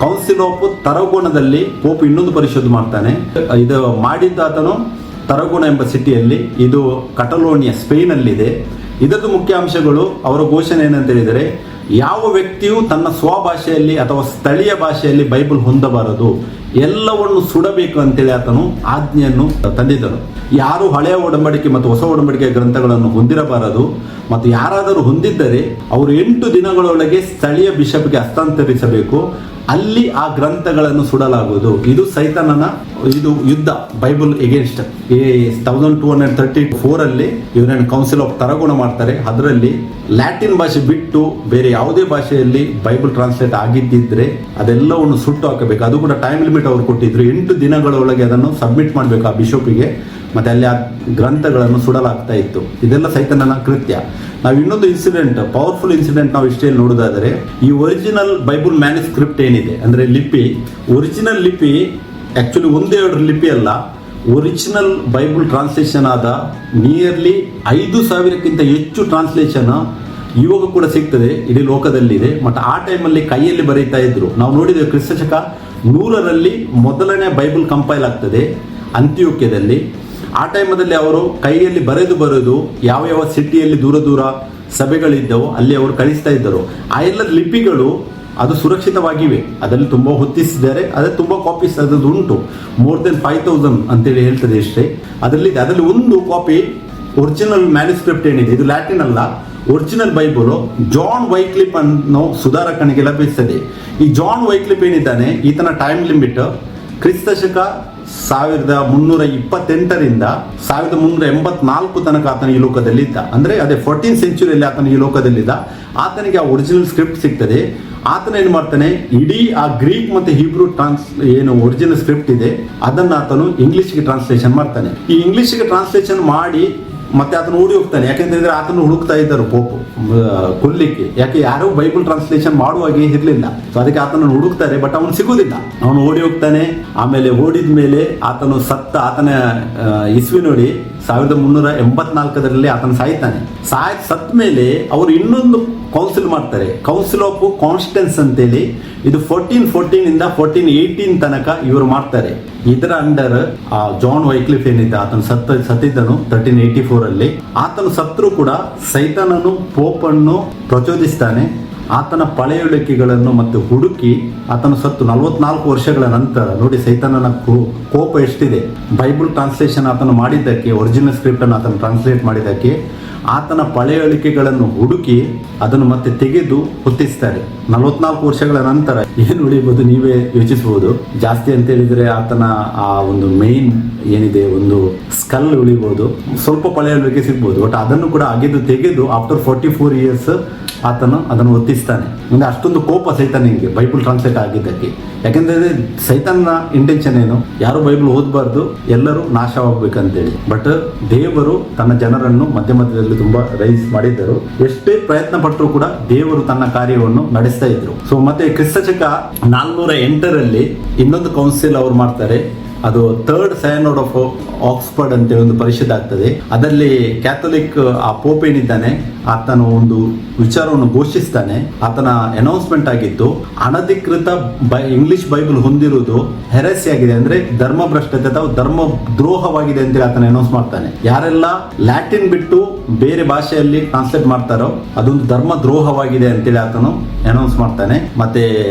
ಕೌನ್ಸಿಲ್ ಆಫ್ ತರಗೋಣದಲ್ಲಿ ಪೋಪ್ ಇನ್ನೊಂದು ಪರಿಶೋಧ ಮಾಡ್ತಾನೆ. ಇದು ಮಾಡಿದ್ದ ಆತನು ತರಗೋಣ ಎಂಬ ಸಿಟಿಯಲ್ಲಿ, ಇದು ಕಟಲೋನಿಯಾ ಸ್ಪೇನ್ ಅಲ್ಲಿದೆ. ಇದರದ್ದು ಮುಖ್ಯ ಅಂಶಗಳು, ಅವರ ಘೋಷಣೆ ಏನಂತ ಹೇಳಿದರೆ, ಯಾವ ವ್ಯಕ್ತಿಯು ತನ್ನ ಸ್ವಭಾಷೆಯಲ್ಲಿ ಅಥವಾ ಸ್ಥಳೀಯ ಭಾಷೆಯಲ್ಲಿ ಬೈಬಲ್ ಹೊಂದಬಾರದು, ಎಲ್ಲವನ್ನು ಸುಡಬೇಕು ಅಂತೇಳಿ ಆತನು ಆಜ್ಞೆಯನ್ನು ತಂದಿದ್ದನು. ಯಾರು ಹಳೆಯ ಒಡಂಬಡಿಕೆ ಮತ್ತು ಹೊಸ ಒಡಂಬಡಿಕೆಯ ಗ್ರಂಥಗಳನ್ನು ಹೊಂದಿರಬಾರದು, ಮತ್ತು ಯಾರಾದರೂ ಹೊಂದಿದ್ದರೆ ಅವರು 8 ದಿನಗಳೊಳಗೆ ಸ್ಥಳೀಯ ಬಿಷಪ್ಗೆ ಹಸ್ತಾಂತರಿಸಬೇಕು. ಅಲ್ಲಿ ಆ ಗ್ರಂಥಗಳನ್ನು ಸುಡಲಾಗುವುದು. ಇದು ಸೈತಾನನ ಇದು ಯುದ್ಧ, ಬೈಬಲ್ ಎಗೇನ್ಸ್ಟ್. ಈ 1234 ಅಲ್ಲಿ ಇವರನ್ನು ಕೌನ್ಸಿಲ್ ಆಫ್ ತರಗೋಣ ಮಾಡ್ತಾರೆ. ಅದರಲ್ಲಿ ಲ್ಯಾಟಿನ್ ಭಾಷೆ ಬಿಟ್ಟು ಬೇರೆ ಯಾವುದೇ ಭಾಷೆಯಲ್ಲಿ ಬೈಬಲ್ ಟ್ರಾನ್ಸ್ಲೇಟ್ ಆಗಿದ್ದಿದ್ರೆ ಅದೆಲ್ಲವನ್ನು ಸುಟ್ಟು ಹಾಕಬೇಕು. ಅದು ಕೂಡ ಟೈಮ್ ಲಿಮಿಟ್ ಅವರು ಕೊಟ್ಟಿದ್ರು. 8 ದಿನಗಳೊಳಗೆ ಅದನ್ನು ಸಬ್ಮಿಟ್ ಮಾಡಬೇಕು ಆ ಬಿಷಪಿಗೆ. ಮತ್ತೆ ಅಲ್ಲಿ ಆ ಗ್ರಂಥಗಳನ್ನು ಸುಡಲಾಗ್ತಾ ಇತ್ತು. ಇದೆಲ್ಲ ಸೈತಾನನ ಕೃತ್ಯ. ನಾವು ಇನ್ನೊಂದು ಇನ್ಸಿಡೆಂಟ್, ಪವರ್ಫುಲ್ ಇನ್ಸಿಡೆಂಟ್ ನಾವು ಇಷ್ಟೇಲಿ ನೋಡೋದಾದರೆ, ಈ ಒರಿಜಿನಲ್ ಬೈಬಲ್ ಮ್ಯಾನುಸ್ಕ್ರಿಪ್ಟ್ ಏನಿದೆ ಅಂದ್ರೆ ಲಿಪಿ, ಒರಿಜಿನಲ್ ಲಿಪಿ ಆಕ್ಚುಲಿ 1-2 ಲಿಪಿ ಅಲ್ಲ, ಒರಿಜಿನಲ್ ಬೈಬಲ್ ಟ್ರಾನ್ಸ್ಲೇಷನ್ ಆದ ನಿಯರ್ಲಿ 5,000ಕ್ಕಿಂತ ಹೆಚ್ಚು ಟ್ರಾನ್ಸ್ಲೇಷನ್ ಇವಾಗ ಕೂಡ ಸಿಗ್ತದೆ, ಇಡೀ ಲೋಕದಲ್ಲಿದೆ. ಮತ್ತು ಆ ಟೈಮಲ್ಲಿ ಕೈಯಲ್ಲಿ ಬರೀತಾ ಇದ್ರು. ನಾವು ನೋಡಿದ್ದೇವೆ ಕ್ರಿಸ್ತಶಕ 100ರಲ್ಲಿ ಮೊದಲನೇ ಬೈಬಲ್ ಕಂಪೈಲ್ ಆಗ್ತದೆ ಅಂತ್ಯೋಕ್ಯದಲ್ಲಿ. ಆ ಟೈಮಲ್ಲಿ ಅವರು ಕೈಯಲ್ಲಿ ಬರೆದು ಯಾವ ಸಿಟಿಯಲ್ಲಿ ದೂರ ಸಭೆಗಳಿದ್ದವು ಅಲ್ಲಿ ಅವರು ಕಳಿಸ್ತಾ ಇದ್ದರು. ಆ ಎಲ್ಲ ಲಿಪಿಗಳು ಅದು ಸುರಕ್ಷಿತವಾಗಿವೆ. ಅದರಲ್ಲಿ ತುಂಬ ಹೊತ್ತಿಸಿದ್ದಾರೆ. ಅದೇ ತುಂಬ ಕಾಪೀಸ್ ಅದರದ್ದು ಉಂಟು. ಮೋರ್ ದೆನ್ 5,000 ಅಂತೇಳಿ ಹೇಳ್ತದೆ ಅಷ್ಟೇ. ಅದರಲ್ಲಿ ಒಂದು ಕಾಪಿ ಒರಿಜಿನಲ್ ಮ್ಯಾನುಸ್ಕ್ರಿಪ್ಟ್ ಏನಿದೆ, ಇದು ಲ್ಯಾಟಿನ್ ಅಲ್ಲ, ಒರಿಜಿನಲ್ ಬೈಬಲ್ ಜಾನ್ ವೈಕ್ಲಿಪ್ ಅನ್ನೋ ಸುಧಾರಕನಿಗೆ ಲಭಿಸ್ತದೆ. ಈ ಜಾನ್ ವೈಕ್ಲಿಪ್ ಏನಿದ್ದಾನೆ, ಈತನ ಟೈಮ್ ಲಿಮಿಟ್ ಕ್ರಿಸ್ತಶಕ 1328ರಿಂದ 1384 ತನಕ ಆತನ ಈ ಲೋಕದಲ್ಲಿದ್ದ. ಅಂದ್ರೆ ಅದೇ 14th ಸೆಂಚುರಿಯಲ್ಲಿ ಆತನ ಈ ಲೋಕದಲ್ಲಿದ್ದ. ಆತನಿಗೆ ಆ ಒರಿಜಿನಲ್ ಸ್ಕ್ರಿಪ್ಟ್ ಸಿಗ್ತದೆ. ಆತನ ಏನು ಮಾಡ್ತಾನೆ, ಇಡೀ ಆ ಗ್ರೀಕ್ ಮತ್ತೆ ಹೀಬ್ರೂ ಏನು ಒರಿಜಿನಲ್ ಸ್ಕ್ರಿಪ್ಟ್ ಇದೆ ಅದನ್ನ ಆತನು ಇಂಗ್ಲಿಷ್ಗೆ ಟ್ರಾನ್ಸ್ಲೇಷನ್ ಮಾಡ್ತಾನೆ. ಈ ಇಂಗ್ಲಿಷ್ಗೆ ಟ್ರಾನ್ಸ್ಲೇಷನ್ ಮಾಡಿ ಮತ್ತೆ ಆತನು ಓಡಿ ಹೋಗ್ತಾನೆ. ಯಾಕೆಂತಂದ್ರೆ ಆತನು ಹುಡುಕ್ತಾ ಇದ್ದರು ಪೋಪ್ ಕೊಲ್ಲಿಕ್ಕೆ. ಯಾಕೆ ಯಾರು ಬೈಬಲ್ ಟ್ರಾನ್ಸ್ಲೇಷನ್ ಮಾಡುವಾಗೆ ಇರಲಿಲ್ಲ. ಸೊ ಅದಕ್ಕೆ ಆತನನ್ನು ಹುಡುಕ್ತಾರೆ, ಬಟ್ ಅವನು ಸಿಗುವುದಿಲ್ಲ. ಅವನು ಓಡಿ ಹೋಗ್ತಾನೆ. ಆಮೇಲೆ ಓಡಿದ ಮೇಲೆ ಆತನು ಆತನ ಇಸ್ವಿ ನೋಡಿ 1384ರಲ್ಲಿ ಆತನು ಸಾಯ್ತಾನೆ. ಸತ್ ಮೇಲೆ ಅವರು ಇನ್ನೊಂದು ಕೌನ್ಸಿಲ್ ಮಾಡ್ತಾರೆ, ಕೌನ್ಸಿಲ್ ಆಫ್ ಕಾನ್ಸ್ಟೆನ್ಸ್ ಅಂತೇಳಿ. ಇದು 1414 1418 ತನಕ ಇವರು ಮಾಡ್ತಾರೆ. ಇದರ ಅಂಡರ್ ಜಾನ್ ವೈಕ್ಲಿಫ್ ಏನಿದ್ದ ಆತನು ಸತ್ತಿದ್ದನು 1384ರಲ್ಲಿ. ಆತನು ಸತ್ರು ಕೂಡ ಸೈತಾನನು ಪೋಪನ್ನು ಪ್ರಚೋದಿಸ್ತಾನೆ. ಆತನ ಪಳೆಯುಳಿಕೆಗಳನ್ನು ಮತ್ತು ಹುಡುಕಿ ಆತನು ಸತ್ತು 44 ವರ್ಷಗಳ ನಂತರ ನೋಡಿ ಸೈತಾನನ ಕೋಪ ಎಷ್ಟಿದೆ. ಬೈಬಲ್ ಟ್ರಾನ್ಸ್ಲೇಷನ್ ಆತನು ಮಾಡಿದ್ದಕ್ಕೆ, ಒರಿಜಿನಲ್ ಸ್ಕ್ರಿಪ್ಟ್ ಅನ್ನು ಆತನು ಟ್ರಾನ್ಸ್ಲೇಟ್ ಮಾಡಿದ್ದಕ್ಕೆ ಆತನ ಪಳೆಯುಳಿಕೆಗಳನ್ನು ಹುಡುಕಿ ಅದನ್ನು ಮತ್ತೆ ತೆಗೆದು ಹೊತ್ತಿಸ್ತಾರೆ. 44 ವರ್ಷಗಳ ನಂತರ ಏನು ಉಳಿಬಹುದು ನೀವೇ ಯೋಚಿಸಬಹುದು. ಜಾಸ್ತಿ ಅಂತ ಹೇಳಿದ್ರೆ ಆತನ ಆ ಒಂದು ಮೇನ್ ಏನಿದೆ ಒಂದು ಸ್ಕಲ್ ಉಳಿಬಹುದು, ಸ್ವಲ್ಪ ಪಳೆಯುಳಿಕೆ ಸಿಗ್ಬೋದು. ಬಟ್ ಅದನ್ನು ಕೂಡ ಅಗೆದು ತೆಗೆದು ಆಫ್ಟರ್ 44 ಇಯರ್ಸ್ ಆತನು ಅದನ್ನು ಹೊತ್ತಿಸ್ತಾನೆ. ಅಂದ್ರೆ ಅಷ್ಟೊಂದು ಕೋಪ ಸೈತಾನಿಗೆ ಬೈಬಲ್ ಟ್ರಾನ್ಸ್ಲೇಟ್ ಆಗಿದ್ದಕ್ಕೆ. ಯಾಕೆಂದ್ರೆ ಸೈತಾನನ ಇಂಟೆನ್ಷನ್ ಏನು, ಯಾರು ಬೈಬಲ್ ಓದಬಾರ್ದು, ಎಲ್ಲರೂ ನಾಶವಾಗಬೇಕಂತೇಳಿ. ಬಟ್ ದೇವರು ತನ್ನ ಜನರನ್ನು ಮಧ್ಯದಲ್ಲಿ ತುಂಬಾ ರೈಸ್ ಮಾಡಿದ್ದರು. ಎಷ್ಟೇ ಪ್ರಯತ್ನ ಪಟ್ಟರು ಕೂಡ ದೇವರು ತನ್ನ ಕಾರ್ಯವನ್ನು ನಡೆಸ್ತಾ ಇದ್ರು. ಸೊ ಮತ್ತೆ ಕ್ರಿಸ್ತಶಕ 408ರಲ್ಲಿ ಇನ್ನೊಂದು ಕೌನ್ಸಿಲ್ ಅವ್ರು ಮಾಡ್ತಾರೆ. ಅದು 3rd ಸೈನೋಡ್ ಆಫ್ ಆಕ್ಸ್ಫರ್ಡ್ ಅಂತೇಳಿ ಒಂದು ಪರಿಷತ್ ಆಗ್ತದೆ. ಅದರಲ್ಲಿ ಕ್ಯಾಥೋಲಿಕ್ ಆ ಪೋಪ್ ಏನಿದ್ದಾನೆ ಆತನು ಒಂದು ವಿಚಾರವನ್ನು ಘೋಷಿಸ್ತಾನೆ. ಆತನ ಅನೌನ್ಸ್ಮೆಂಟ್ ಆಗಿತ್ತು, ಅನಧಿಕೃತ ಇಂಗ್ಲಿಷ್ ಬೈಬಲ್ ಹೊಂದಿರುವುದು ಹೆರೆಸಿ ಆಗಿದೆ, ಅಂದ್ರೆ ಧರ್ಮ ಭ್ರಷ್ಟತೆ ಅಥವಾ ಧರ್ಮ ದ್ರೋಹವಾಗಿದೆ ಅಂತೇಳಿ ಆತನ ಅನೌನ್ಸ್ ಮಾಡ್ತಾನೆ. ಯಾರೆಲ್ಲ ಲ್ಯಾಟಿನ್ ಬಿಟ್ಟು ಬೇರೆ ಭಾಷೆಯಲ್ಲಿ ಟ್ರಾನ್ಸ್ಲೇಟ್ ಮಾಡ್ತಾರೋ ಅದೊಂದು ಧರ್ಮ ದ್ರೋಹವಾಗಿದೆ ಅಂತೇಳಿ ಆತನು ಅನೌನ್ಸ್ ಮಾಡ್ತಾನೆ. ಮತ್ತೆ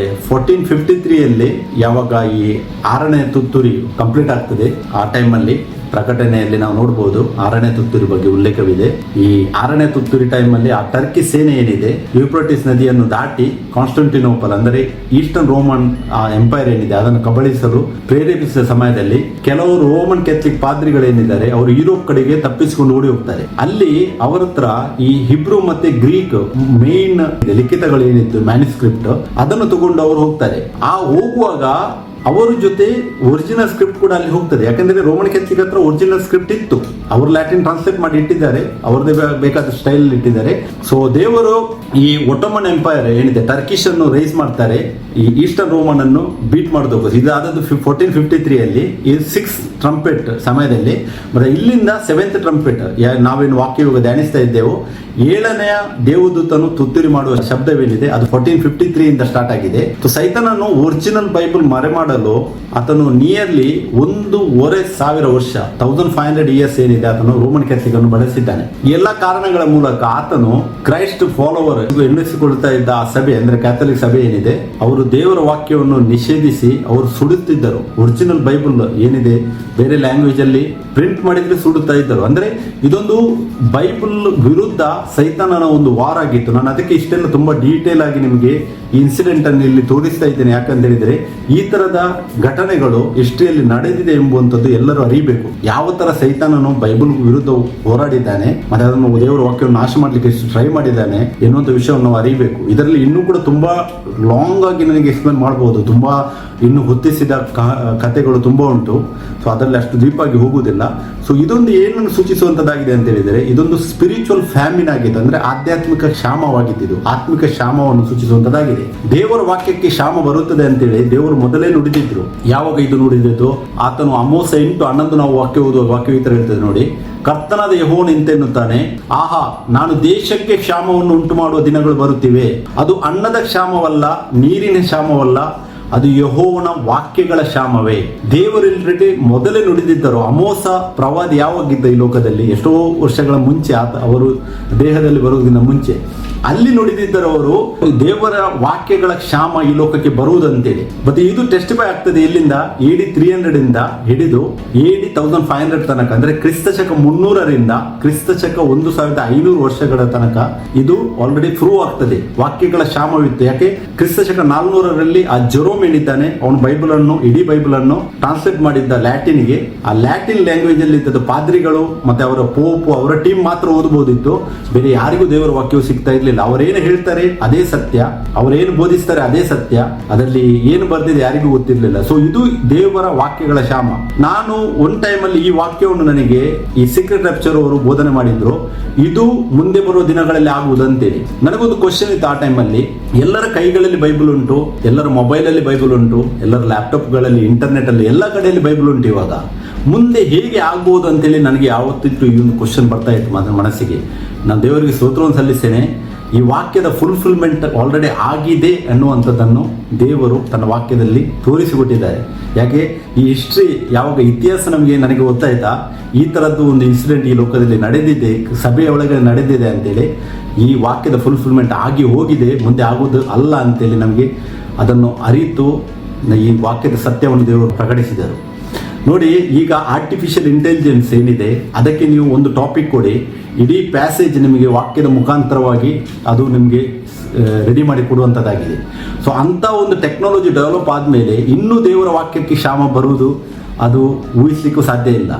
1453ಯಲ್ಲಿ ಯಾವಾಗ ಈ 6ನೇ ತುತ್ತೂರಿ ಕಂಪ್ಲೀಟ್ ಆಗ್ತದೆ, ಆ ಟೈಮಲ್ಲಿ ಪ್ರಕಟಣೆಯಲ್ಲಿ ನಾವು ನೋಡಬಹುದು 6ನೇ ತುತ್ತೂರಿ ಬಗ್ಗೆ ಉಲ್ಲೇಖವಿದೆ. ಈ 6ನೇ ತುತ್ತೂರಿ ಟೈಮಲ್ಲಿ ಆ ಟರ್ಕಿ ಸೇನೆ ಏನಿದೆ ಯೂಫ್ರಟಿಸ್ ನದಿಯನ್ನು ದಾಟಿ ಕಾನ್ಸ್ಟಂಟಿನೋಪಲ್ ಅಂದರೆ ಈಸ್ಟರ್ನ್ ರೋಮನ್ ಎಂಪೈರ್ ಏನಿದೆ ಅದನ್ನು ಕಬಳಿಸಲು ಪ್ರೇರೇಪಿಸಿದ ಸಮಯದಲ್ಲಿ ಕೆಲವರು ರೋಮನ್ ಕ್ಯಾಥಲಿಕ್ ಪಾದ್ರಿಗಳೇನಿದ್ದಾರೆ ಅವರು ಯುರೋಪ್ ಕಡೆಗೆ ತಪ್ಪಿಸಿಕೊಂಡು ಓಡಿ ಹೋಗ್ತಾರೆ. ಅಲ್ಲಿ ಅವರ ಹತ್ರ ಈ ಹಿಬ್ರು ಮತ್ತೆ ಗ್ರೀಕ್ ಮೇನ್ ಲಿಖಿತಗಳೇನಿತ್ತು ಮ್ಯಾನುಸ್ಕ್ರಿಪ್ಟ್ ಅದನ್ನು ತಗೊಂಡು ಅವರು ಹೋಗ್ತಾರೆ. ಆ ಹೋಗುವಾಗ ಅವರ ಜೊತೆ ಒರಿಜಿನಲ್ ಸ್ಕ್ರಿಪ್ಟ್ ಕೂಡ ಅಲ್ಲಿ ಹೋಗ್ತದೆ. ಯಾಕಂದ್ರೆ ರೋಮನ್ ಕ್ಯಾಥಲಿಕ್ ಹತ್ರ ಒರಿಜಿನಲ್ ಸ್ಕ್ರಿಪ್ಟ್ ಇತ್ತು, ಅವರು ಲ್ಯಾಟಿನ್ ಟ್ರಾನ್ಸ್ಲೇಟ್ ಮಾಡಿ ಇಟ್ಟಿದ್ದಾರೆ, ಅವ್ರದೇ ಬೇಕಾದ ಸ್ಟೈಲ್ ಇಟ್ಟಿದ್ದಾರೆ. ಸೊ ದೇವರು ಈ ಒಟೋಮನ್ ಎಂಪೈರ್ ಏನಿದೆ ಟರ್ಕಿಶ್ ಅನ್ನು ರೈಸ್ ಮಾಡ್ತಾರೆ, ಈ ಈಸ್ಟರ್ನ್ ರೋಮನ್ ಅನ್ನು ಬೀಟ್ ಮಾಡೋದಕ್ಕೆ. ಇದಾದದ್ದು 1453 ಅಲ್ಲಿ ಈ 6th ಟ್ರಂಪೆಟ್ ಸಮಯದಲ್ಲಿ. ಮತ್ತೆ ಇಲ್ಲಿಂದ 7th ಟ್ರಂಪೆಟ್ ನಾವೇನು ವಾಕ್ಯಯುಗ ಧ್ಯಾನಿಸ್ತಾ ಇದ್ದೇವೋ 7ನೇ ದೇವದೂತನು ತುತ್ತೂರಿ ಮಾಡುವ ಶಬ್ದವೇನಿದೆ ಅದು 1453 ಇಂದ ಸ್ಟಾರ್ಟ್ ಆಗಿದೆ. ಸೈತಾನನು ಒರಿಜಿನಲ್ ಬೈಬಲ್ ಮರೆಮಾಡಲು ಆತನು ನಿಯರ್ಲಿ 1,500 ವರ್ಷ 1500 ಇಯರ್ಸ್ ಏನಿದೆ ಆತನು ರೋಮನ್ ಕ್ಯಾಥಲಿಕ್ ಅನ್ನು ಬಳಸಿದ್ದಾನೆ. ಎಲ್ಲ ಕಾರಣಗಳ ಮೂಲಕ ಆತನು ಕ್ರೈಸ್ಟ್ ಫಾಲೋವರ್ ಎನ್ನಿಸಿಕೊಳ್ತಾ ಇದ್ದ ಆ ಸಭೆ ಅಂದ್ರೆ ಕ್ಯಾಥಲಿಕ್ ಸಭೆ ಏನಿದೆ ಅವರು ದೇವರ ವಾಕ್ಯವನ್ನು ನಿಷೇಧಿಸಿ ಅವರು ಸುಡುತ್ತಿದ್ದರು. ಒರಿಜಿನಲ್ ಬೈಬಲ್ ಏನಿದೆ ಬೇರೆ ಲ್ಯಾಂಗ್ವೇಜ್ ಅಲ್ಲಿ ಪ್ರಿಂಟ್ ಮಾಡಿದ್ರೆ ಸುಡುತ್ತಾ ಇದ್ದರು. ಅಂದ್ರೆ ಇದೊಂದು ಬೈಬಲ್ ವಿರುದ್ಧ ಸೈತಾನನ ಒಂದು ವಾರ್ ಆಗಿತ್ತು. ನಾನು ಅದಕ್ಕೆ ಇಷ್ಟೆಲ್ಲ ತುಂಬಾ ಡೀಟೇಲ್ ಆಗಿ ನಿಮಗೆ ಈ ಇನ್ಸಿಡೆಂಟ್ ಅನ್ನು ಇಲ್ಲಿ ತೋರಿಸ್ತಾ ಇದ್ದೇನೆ. ಯಾಕಂತ ಹೇಳಿದ್ರೆ ಈ ತರದ ಘಟನೆಗಳು ಹಿಸ್ಟ್ರಿಯಲ್ಲಿ ನಡೆದಿದೆ ಎಂಬುವಂಥದ್ದು ಎಲ್ಲರೂ ಅರಿಬೇಕು. ಯಾವ ತರ ಸೈತಾನನು ಬೈಬಲ್ ವಿರುದ್ಧ ಹೋರಾಡಿದ್ದಾನೆ ಮತ್ತೆ ಅದನ್ನು ದೇವರ ವಾಕ್ಯವನ್ನು ನಾಶ ಮಾಡ್ಲಿಕ್ಕೆ ಟ್ರೈ ಮಾಡಿದ್ದಾನೆ ಎನ್ನುವಂಥ ವಿಷಯವನ್ನು ನಾವು ಅರಿಬೇಕು. ಇದರಲ್ಲಿ ಇನ್ನೂ ಕೂಡ ತುಂಬಾ ಲಾಂಗ್ ಆಗಿ ನನಗೆ ಎಕ್ಸ್ಪ್ಲೇನ್ ಮಾಡಬಹುದು, ತುಂಬಾ ಇನ್ನು ಹೊತ್ತಿಸಿದ ಕಥೆಗಳು ತುಂಬಾ ಉಂಟು. ಸೊ ಅದರಲ್ಲಿ ಅಷ್ಟು ಡೀಪ್ ಆಗಿ ಹೋಗುವುದಿಲ್ಲ. ಸೊ ಇದೊಂದು ಏನನ್ನು ಸೂಚಿಸುವಂತದ್ದಾಗಿದೆ ಅಂತ ಹೇಳಿದರೆ ಇದೊಂದು ಸ್ಪಿರಿಚುವಲ್ ಫ್ಯಾಮಿನ್ ಆಗಿದೆ, ಅಂದ್ರೆ ಆಧ್ಯಾತ್ಮಿಕ ಕ್ಷಾಮವಾಗಿದ್ದು, ಇದು ಆತ್ಮಿಕ ಕ್ಷಾಮವನ್ನು ಸೂಚಿಸುವಂತದ್ದಾಗಿದೆ. ದೇವರ ವಾಕ್ಯಕ್ಕೆ ಕ್ಷಾಮ ಬರುತ್ತದೆ ಅಂತೇಳಿ ದೇವರು ಮೊದಲೇ ನುಡಿದಿದ್ರು. ಯಾವಾಗ ಇದು ನುಡಿದಿದ್ದು? ಆತನು ಅಮೋಸ 8:11 ನಾವು ವಾಕ್ಯ ಓದುವ ವಾಕ್ಯ ಈ ತರ ಹೇಳ್ತದೆ ನೋಡಿ, ಕರ್ತನಾದ ಯೆಹೋವನು ಇಂತೆನ್ನುತ್ತಾನೆ, ಆಹಾ ನಾನು ದೇಶಕ್ಕೆ ಕ್ಷಾಮವನ್ನು ಉಂಟು ಮಾಡುವ ದಿನಗಳು ಬರುತ್ತಿವೆ. ಅದು ಅನ್ನದ ಕ್ಷಾಮವಲ್ಲ, ನೀರಿನ ಕ್ಷಾಮವಲ್ಲ, ಅದು ಯೆಹೋವನ ವಾಕ್ಯಗಳ ಕ್ಷಾಮವೇ. ದೇವರೆಲ್ಲರೆಡೆ ಮೊದಲೇ ನುಡಿದಿದ್ದರು. ಅಮೋಸ ಪ್ರವಾದಿ ಯಾವಾಗಿದ್ದ ಈ ಲೋಕದಲ್ಲಿ? ಎಷ್ಟೋ ವರ್ಷಗಳ ಮುಂಚೆ ಅವರು ದೇಹದಲ್ಲಿ ಬರುವುದಕ್ಕಿಂತ ಮುಂಚೆ ಅಲ್ಲಿ ನುಡಿದಿದ್ದರು ಅವರು, ದೇವರ ವಾಕ್ಯಗಳ ಕ್ಷಾಮ ಈ ಲೋಕಕ್ಕೆ ಬರುವುದಂತೇಳಿ. ಮತ್ತೆ ಇದು ಟೆಸ್ಟಿಫೈ ಆಗ್ತದೆ ಎಲ್ಲಿಂದ? AD 300 ಇಂದ ಹಿಡಿದು AD 1500 ತನಕ, ಅಂದ್ರೆ ಕ್ರಿಸ್ತಶಕ 300ರಿಂದ ಕ್ರಿಸ್ತಶಕ 1500 ವರ್ಷಗಳ ತನಕ ಇದು ಆಲ್ರೆಡಿ ಪ್ರೂವ್ ಆಗ್ತದೆ. ವಾಕ್ಯಗಳ ಕ್ಷಾಮವಿತ್ತು. ಯಾಕೆ? ಕ್ರಿಸ್ತಶಕ 400ರಲ್ಲಿ ಆ ಜೆರೋಮ್ ಏನಿದ್ದಾನೆ ಅವನು ಬೈಬಲ್ ಅನ್ನು, ಇಡೀ ಬೈಬಲ್ ಅನ್ನು ಟ್ರಾನ್ಸ್ಲೇಟ್ ಮಾಡಿದ್ದ ಲ್ಯಾಟಿನ್ಗೆ. ಆ ಲ್ಯಾಟಿನ್ ಲ್ಯಾಂಗ್ವೇಜ್ ಅಲ್ಲಿ ಇದ್ದದ್ದು ಪಾದ್ರಿಗಳು ಮತ್ತೆ ಅವರ ಪೋಪ್ ಅವರ ಟೀಮ್ ಮಾತ್ರ ಓದಬಹುದಿತ್ತು. ಬೇರೆ ಯಾರಿಗೂ ದೇವರ ವಾಕ್ಯವು ಸಿಗ್ತಾ ಇರಲಿಲ್ಲ. ಅವರೇನು ಹೇಳ್ತಾರೆ ಅದೇ ಸತ್ಯ, ಅವರೇನು ಬೋಧಿಸ್ತಾರೆ ಅದೇ ಸತ್ಯ, ಅದರಲ್ಲಿ ಏನು ಬರ್ದಿದೆ ಯಾರಿಗೂ ಗೊತ್ತಿರಲಿಲ್ಲ. ಸೊ ಇದು ದೇವರ ವಾಕ್ಯಗಳ ಕ್ಷಾಮ. ನಾನು ಒನ್ ಟೈಮ್ ಅಲ್ಲಿ ಈ ವಾಕ್ಯವನ್ನು ನನಗೆ ಈ ಸೀಕ್ರೆಟ್ ರೆಪ್ಚರ್ ಅವರು ಬೋಧನೆ ಮಾಡಿದ್ರು, ಇದು ಮುಂದೆ ಬರುವ ದಿನಗಳಲ್ಲಿ ಆಗುವುದಂತೇಳಿ. ನನಗೊಂದು ಕ್ವಶನ್ ಇತ್ತು ಆ ಟೈಮಲ್ಲಿ. ಎಲ್ಲರ ಕೈಗಳಲ್ಲಿ ಬೈಬಲ್ ಉಂಟು, ಎಲ್ಲರ ಮೊಬೈಲ್ ಅಲ್ಲಿ ಬೈಬಲ್ ಉಂಟು, ಎಲ್ಲರ ಲ್ಯಾಪ್ಟಾಪ್ಗಳಲ್ಲಿ, ಇಂಟರ್ನೆಟ್ ಅಲ್ಲಿ, ಎಲ್ಲ ಕಡೆಯಲ್ಲಿ ಬೈಬಲ್ ಉಂಟು. ಇವಾಗ ಮುಂದೆ ಹೇಗೆ ಆಗ್ಬೋದು ಅಂತೇಳಿ ನನಗೆ ಯಾವತ್ತಿತ್ತು ಈ ಒಂದು ಕ್ವಶನ್ ಬರ್ತಾ ಇತ್ತು ಮನಸ್ಸಿಗೆ. ನಾನು ದೇವರಿಗೆ ಸ್ತೋತ್ರವನ್ನು ಸಲ್ಲಿಸ್ತೇನೆ. ಈ ವಾಕ್ಯದ ಫುಲ್ಫಿಲ್ಮೆಂಟ್ ಆಲ್ರೆಡಿ ಆಗಿದೆ ಅನ್ನುವಂಥದ್ದನ್ನು ದೇವರು ತನ್ನ ವಾಕ್ಯದಲ್ಲಿ ತೋರಿಸಿಕೊಟ್ಟಿದ್ದಾರೆ. ಯಾಕೆ? ಈ ಹಿಸ್ಟ್ರಿ ಯಾವಾಗ ಇತಿಹಾಸ ನನಗೆ ಗೊತ್ತಾಯ್ತಾ ಈ ಥರದ್ದು ಒಂದು ಇನ್ಸಿಡೆಂಟ್ ಈ ಲೋಕದಲ್ಲಿ ನಡೆದಿದೆ, ಸಭೆಯ ಒಳಗಡೆ ನಡೆದಿದೆ ಅಂತೇಳಿ, ಈ ವಾಕ್ಯದ ಫುಲ್ಫಿಲ್ಮೆಂಟ್ ಆಗಿ ಹೋಗಿದೆ, ಮುಂದೆ ಆಗೋದು ಅಲ್ಲ ಅಂತೇಳಿ ನಮಗೆ ಅದನ್ನು ಅರಿತು ಈ ವಾಕ್ಯದ ಸತ್ಯವನ್ನು ದೇವರು ಪ್ರಕಟಿಸಿದರು. ನೋಡಿ, ಈಗ ಆರ್ಟಿಫಿಷಿಯಲ್ ಇಂಟೆಲಿಜೆನ್ಸ್ ಏನಿದೆ ಅದಕ್ಕೆ ನೀವು ಒಂದು ಟಾಪಿಕ್ ಕೊಡಿ, ಇಡೀ ಪ್ಯಾಸೇಜ್ ನಿಮಗೆ ವಾಕ್ಯದ ಮುಖಾಂತರವಾಗಿ ಅದು ನಿಮಗೆ ರೆಡಿ ಮಾಡಿ ಕೊಡುವಂಥದ್ದಾಗಿದೆ. ಸೊ ಅಂಥ ಒಂದು ಟೆಕ್ನಾಲಜಿ ಡೆವಲಪ್ ಆದಮೇಲೆ ಇನ್ನೂ ದೇವರ ವಾಕ್ಯಕ್ಕೆ ಕ್ಷಾಮ ಬರುವುದು ಅದು ಊಹಿಸ್ಲಿಕ್ಕೂ ಸಾಧ್ಯ ಇಲ್ಲ.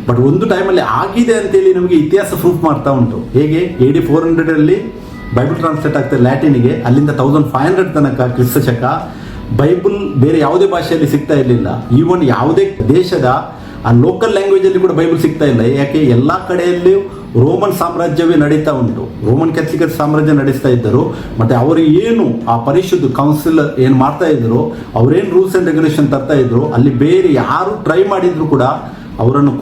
ಬಟ್ ಒಂದು ಟೈಮಲ್ಲಿ ಆಗಿದೆ ಅಂತೇಳಿ ನಮಗೆ ಇತಿಹಾಸ ಪ್ರೂಫ್ ಮಾಡ್ತಾ ಉಂಟು. ಹೇಗೆ? AD 400ರಲ್ಲಿ ಬೈಬಲ್ ಟ್ರಾನ್ಸ್ಲೇಟ್ ಆಗ್ತದೆ ಲ್ಯಾಟಿನ್ಗೆ, ಅಲ್ಲಿಂದ 1500 ತನಕ ಕ್ರಿಸ್ತಶಕ ಬೈಬಲ್ ಬೇರೆ ಯಾವುದೇ ಭಾಷೆಯಲ್ಲಿ ಸಿಗ್ತಾ ಇರಲಿಲ್ಲ. ಈವನ್ ಯಾವುದೇ ದೇಶದ ಆ ಲೋಕಲ್ ಲ್ಯಾಂಗ್ವೇಜ್ ಅಲ್ಲಿ ಕೂಡ ಬೈಬಲ್ ಸಿಗ್ತಾ ಇಲ್ಲ. ಯಾಕೆ? ಎಲ್ಲ ಕಡೆಯಲ್ಲಿಯೂ ರೋಮನ್ ಸಾಮ್ರಾಜ್ಯವೇ ನಡೀತಾ ಉಂಟು. ರೋಮನ್ ಕ್ಯಾಥಲಿಕ್ ಸಾಮ್ರಾಜ್ಯ ನಡೆಸ್ತಾ ಇದ್ದರು. ಮತ್ತೆ ಅವರು ಏನು ಆ ಪರಿಶುದ್ಧ ಕೌನ್ಸಿಲ್ ಏನು ಮಾಡ್ತಾ ಇದ್ರು, ಅವರೇನು ರೂಲ್ಸ್ ಅಂಡ್ ರೆಗ್ಯುಲೇಷನ್ ತರ್ತಾ ಇದ್ರು, ಅಲ್ಲಿ ಬೇರೆ ಯಾರು ಟ್ರೈ ಮಾಡಿದ್ರು ಕೂಡ ಅವರನ್ನು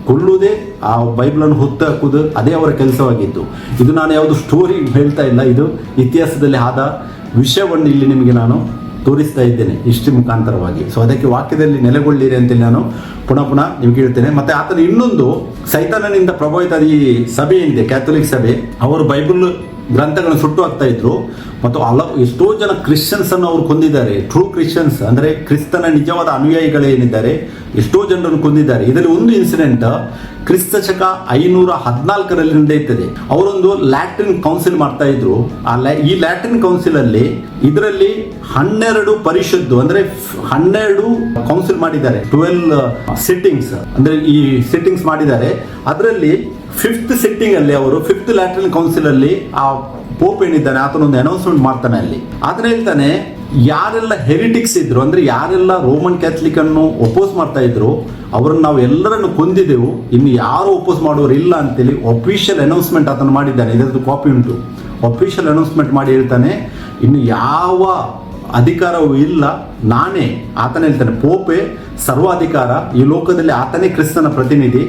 ಕೊಲ್ಲುವುದೇ ಆ ಬೈಬಲನ್ನು ಹೊತ್ತು ಹಾಕುವುದು ಅದೇ ಅವರ ಕೆಲಸವಾಗಿತ್ತು. ಇದು ನಾನು ಯಾವುದು ಸ್ಟೋರಿ ಹೇಳ್ತಾ ಇಲ್ಲ, ಇದು ಇತಿಹಾಸದಲ್ಲಿ ಆದ ವಿಷಯವನ್ನು ಇಲ್ಲಿ ನಿಮಗೆ ನಾನು ತೋರಿಸ್ತಾ ಇದ್ದೇನೆ ಹಿಸ್ಟ್ರಿ ಮುಖಾಂತರವಾಗಿ. ಸೊ ಅದಕ್ಕೆ ವಾಕ್ಯದಲ್ಲಿ ನೆಲೆಗೊಳ್ಳಿರಿ ಅಂತೇಳಿ ನಾನು ಪುನಃ ನಿಮ್ಗೆ ಹೇಳ್ತೇನೆ. ಮತ್ತೆ ಆತನ ಇನ್ನೊಂದು ಸೈತಾನನಿಂದ ಪ್ರಭಾವಿತ ಈ ಸಭೆ ಏನಿದೆ ಕ್ಯಾಥೋಲಿಕ್ ಸಭೆ, ಅವರು ಬೈಬಲ್ ಗ್ರಂಥಗಳನ್ನು ಸುಟ್ಟು ಹಾಕ್ತಾ ಇದ್ರು. ಮತ್ತು ಎಷ್ಟೋ ಜನ ಕ್ರಿಶ್ಚಿಯನ್ಸ್ ಅನ್ನು ಅವರು ಕೊಂದಿದ್ದಾರೆ. ಟ್ರೂ ಕ್ರಿಶ್ಚಿಯನ್ಸ್ ಅಂದರೆ ಕ್ರಿಸ್ತನ ನಿಜವಾದ ಅನುಯಾಯಿಗಳೇನಿದ್ದಾರೆ ಎಷ್ಟೋ ಜನರನ್ನು ಕೊಂದಿದ್ದಾರೆ. ಇದರಲ್ಲಿ ಒಂದು ಇನ್ಸಿಡೆಂಟ್ ಕ್ರಿಸ್ತ ಶಕ 514 ನಡೆಯುತ್ತದೆ. ಅವರೊಂದು ಲ್ಯಾಟ್ರಿನ್ ಕೌನ್ಸಿಲ್ ಮಾಡ್ತಾ ಇದ್ರು. ಈ ಲ್ಯಾಟ್ರಿನ್ ಕೌನ್ಸಿಲ್ ಅಲ್ಲಿ ಇದರಲ್ಲಿ 12 ಪರಿಷತ್ತು ಅಂದ್ರೆ 12 ಕೌನ್ಸಿಲ್ ಮಾಡಿದ್ದಾರೆ. 12 ಸಿಟ್ಟಿಂಗ್ಸ್ ಅಂದ್ರೆ ಈ ಸಿಟ್ಟಿಂಗ್ಸ್ ಮಾಡಿದ್ದಾರೆ. ಅದರಲ್ಲಿ 5th ಸಿಟ್ಟಿಂಗ್ ಅಲ್ಲಿ ಅವರು 5th ಲ್ಯಾಟ್ರಿನ್ ಕೌನ್ಸಿಲ್ ಅಲ್ಲಿ ಆ ಪೋಪ್ ಏನಿದ್ದಾನೆ ಆತನೊಂದು ಅನೌನ್ಸ್ಮೆಂಟ್ ಮಾಡ್ತಾನೆ. ಅಲ್ಲಿ ಆತನ ಹೇಳ್ತಾನೆ, ಯಾರೆಲ್ಲ ಹೆರಿಟಿಕ್ಸ್ ಇದ್ರು ಅಂದ್ರೆ ಯಾರೆಲ್ಲ ರೋಮನ್ ಕ್ಯಾಥಲಿಕ್ ಅನ್ನು ಒಪೋಸ್ ಮಾಡ್ತಾ ಇದ್ರು ಅವ್ರನ್ನ ನಾವು ಎಲ್ಲರನ್ನು ಕೊಂದಿದ್ದೆವು, ಇನ್ನು ಯಾರು ಒಪೋಸ್ ಮಾಡೋರು ಇಲ್ಲ ಅಂತೇಳಿ ಅಫಿಷಿಯಲ್ ಅನೌನ್ಸ್ಮೆಂಟ್ ಆತನು ಮಾಡಿದ್ದಾನೆ. ಇದರದ್ದು ಕಾಪಿ ಉಂಟು. ಅಫಿಷಿಯಲ್ ಅನೌನ್ಸ್ಮೆಂಟ್ ಮಾಡಿ ಹೇಳ್ತಾನೆ, ಇನ್ನು ಯಾವ ಅಧಿಕಾರವೂ ಇಲ್ಲ, ನಾನೇ, ಆತನೇ ಹೇಳ್ತಾನೆ, ಪೋಪೆ ಸರ್ವಾಧಿಕಾರ, ಈ ಲೋಕದಲ್ಲಿ ಆತನೇ ಕ್ರಿಸ್ತನ ಪ್ರತಿನಿಧಿ,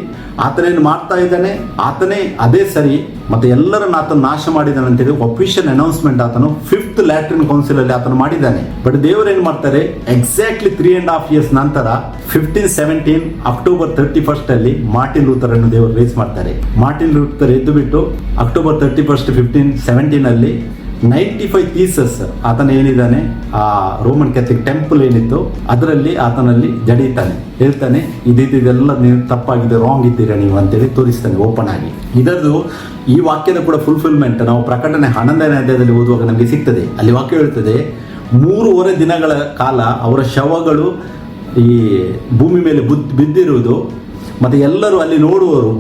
ಆತನೇನು ಮಾಡ್ತಾ ಇದ್ದಾನೆ ಆತನೇ ಅದೇ ಸರಿ, ಮತ್ತೆ ಎಲ್ಲರನ್ನ ಆತನು ನಾಶ ಮಾಡಿದ್ದಾನೆ ಅಂತೇಳಿ ಅಫಿಷಿಯಲ್ ಅನೌನ್ಸ್ಮೆಂಟ್ ಆತನು 5th ಲ್ಯಾಟ್ರಿನ್ ಕೌನ್ಸಿಲ್ ಅಲ್ಲಿ ಆತನು ಮಾಡಿದ್ದಾನೆ. ಬಟ್ ದೇವರು ಏನ್ ಮಾಡ್ತಾರೆ, ಎಕ್ಸಾಕ್ಟ್ಲಿ 3.5 years ನಂತರ 1517 ಅಕ್ಟೋಬರ್ 31 ಅಲ್ಲಿ ಮಾರ್ಟಿನ್ ಲೂಥರ್ ಅನ್ನು ದೇವರು ರೇಸ್ ಮಾಡ್ತಾರೆ. ಮಾರ್ಟಿನ್ ಲೂಥರ್ ಎದ್ದು ಬಿಟ್ಟು ಅಕ್ಟೋಬರ್ 31 1517 ಅಲ್ಲಿ 95 ಥೀಸಸ್ ಆತನ ಏನಿದ್ದಾನೆ ಆ ರೋಮನ್ ಕ್ಯಾಥಲಿಕ್ ಟೆಂಪಲ್ ಏನಿತ್ತು ಅದರಲ್ಲಿ ಆತನಲ್ಲಿ ಜಡೀತಾನೆ, ಹೇಳ್ತಾನೆ ಇದೆಲ್ಲ ನೀವು ತಪ್ಪಾಗಿದೆ, ರಾಂಗ್ ಇದ್ದೀರಾ ನೀವು ಅಂತೇಳಿ ತೋರಿಸ್ತಾನೆ ಓಪನ್ ಆಗಿ. ಇದರದು ಈ ವಾಕ್ಯದ ಕೂಡ ಫುಲ್ಫಿಲ್ಮೆಂಟ್ ನಾವು ಪ್ರಕಟಣೆ 11ನೇ ಅಧ್ಯಾಯದಲ್ಲಿ ಓದುವಾಗ ನಮಗೆ ಸಿಗ್ತದೆ. ಅಲ್ಲಿ ವಾಕ್ಯ ಹೇಳ್ತದೆ, 3.5 ದಿನಗಳ ಕಾಲ ಅವರ ಶವಗಳು ಈ ಭೂಮಿ ಮೇಲೆ ಬಿದ್ದಿರುವುದು, ಮತ್ತೆ ಎಲ್ಲರೂ ಅಲ್ಲಿ ನೋಡುವವರು,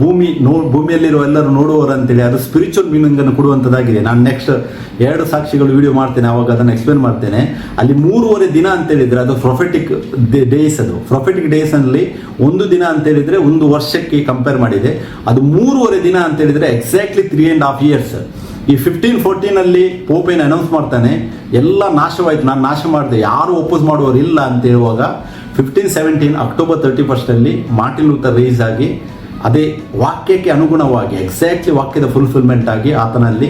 ಭೂಮಿಯಲ್ಲಿರುವ ಎಲ್ಲರೂ ನೋಡುವವರು ಅಂತೇಳಿ ಅದು ಸ್ಪಿರಿಚುವಲ್ ಮೀನಿಂಗ್ ಅನ್ನು ಕೊಡುವಂಥದ್ದಾಗಿದೆ. ನಾನು ನೆಕ್ಸ್ಟ್ 2 ಸಾಕ್ಷಿಗಳು ವಿಡಿಯೋ ಮಾಡ್ತೇನೆ, ಅವಾಗ ಅದನ್ನು ಎಕ್ಸ್ಪ್ಲೇನ್ ಮಾಡ್ತೇನೆ. ಅಲ್ಲಿ 3.5 ದಿನ ಅಂತ ಹೇಳಿದ್ರೆ ಅದು ಪ್ರೊಫೆಟಿಕ್ ಡೇಸ್. ಅದು ಪ್ರೊಫೆಟಿಕ್ ಡೇಸ್ ಅಲ್ಲಿ 1 ದಿನ ಅಂತ ಹೇಳಿದ್ರೆ 1 ವರ್ಷಕ್ಕೆ ಕಂಪೇರ್ ಮಾಡಿದೆ. ಅದು 3.5 ದಿನ ಅಂತ ಹೇಳಿದ್ರೆ ಎಕ್ಸಾಕ್ಟ್ಲಿ 3.5 years. ಈ 1514 ಅಲ್ಲಿ ಪೋಪ್ ಏನು ಅನೌನ್ಸ್ ಮಾಡ್ತಾನೆ, ಎಲ್ಲ ನಾಶವಾಯ್ತು, ನಾನು ನಾಶ ಮಾಡಿದೆ, ಯಾರು ಒಪ್ಪೋಸ್ ಮಾಡುವವರು ಇಲ್ಲ ಅಂತ ಹೇಳುವಾಗ 1517 ಅಕ್ಟೋಬರ್ 31 ಅಲ್ಲಿ ಮಾರ್ಟಿನ್ ಲೂಥರ್ ರೇಸ್ ಆಗಿ ಅದೇ ವಾಕ್ಯಕ್ಕೆ ಅನುಗುಣವಾಗಿ ಎಕ್ಸಾಕ್ಟ್ಲಿ ವಾಕ್ಯದ ಫುಲ್ಫಿಲ್ಮೆಂಟ್ ಆಗಿ ಆತನಲ್ಲಿ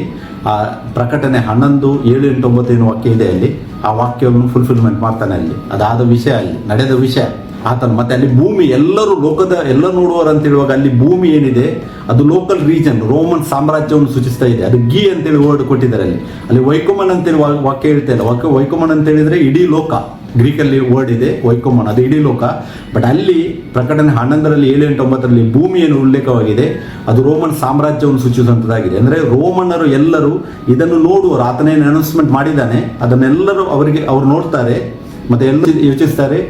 ಆ ಪ್ರಕಟಣೆ 11, 7, 8, 9 ಏನು ವಾಕ್ಯ ಇದೆ ಅಲ್ಲಿ ಆ ವಾಕ್ಯವನ್ನು ಫುಲ್ಫಿಲ್ಮೆಂಟ್ ಮಾಡ್ತಾನೆ. ಅಲ್ಲಿ ಅದಾದ ವಿಷಯ, ಅಲ್ಲಿ ನಡೆದ ವಿಷಯ ಆತನು. ಮತ್ತೆ ಅಲ್ಲಿ ಭೂಮಿ ಎಲ್ಲರೂ ಲೋಕದ ಎಲ್ಲ ನೋಡುವರು ಅಂತ ಹೇಳುವಾಗ ಅಲ್ಲಿ ಭೂಮಿ ಏನಿದೆ ಅದು ಲೋಕಲ್ ರೀಜನ್, ರೋಮನ್ ಸಾಮ್ರಾಜ್ಯವನ್ನು ಸೂಚಿಸ್ತಾ ಇದೆ. ಅದು ಗಿ ಅಂತೇಳಿ ವರ್ಡ್ ಕೊಟ್ಟಿದ್ದಾರೆ. ಅಲ್ಲಿ ವೈಕೋಮನ್ ಅಂತೇಳಿ ವಾಕ್ಯ ಹೇಳ್ತಾ ಇಲ್ಲ. ವೈಕೋಮನ್ ಅಂತ ಹೇಳಿದ್ರೆ ಇಡೀ ಲೋಕ, ಗ್ರೀಕಲ್ಲಿ ವರ್ಡ್ ಇದೆ ವೈಕೋಮನ್, ಅದು ಇಡೀ ಲೋಕ. ಬಟ್ ಅಲ್ಲಿ ಪ್ರಕಟಣೆ 11ರಲ್ಲಿ 7, 8, 9ರಲ್ಲಿ ಭೂಮಿ ಏನು ಉಲ್ಲೇಖವಾಗಿದೆ ಅದು ರೋಮನ್ ಸಾಮ್ರಾಜ್ಯವನ್ನು ಸೂಚಿಸುವಂಥದ್ದಾಗಿದೆ. ಅಂದರೆ ರೋಮನ್ನರು ಎಲ್ಲರೂ ಇದನ್ನು ನೋಡುವರು, ಆತನೇನು ಅನೌನ್ಸ್ಮೆಂಟ್ ಮಾಡಿದ್ದಾನೆ ಅದನ್ನೆಲ್ಲರೂ ಅವ್ರು ನೋಡ್ತಾರೆ, ಮತ್ತೆ ಎಲ್ಲರೂ ಯೋಚಿಸ್ತಾರೆ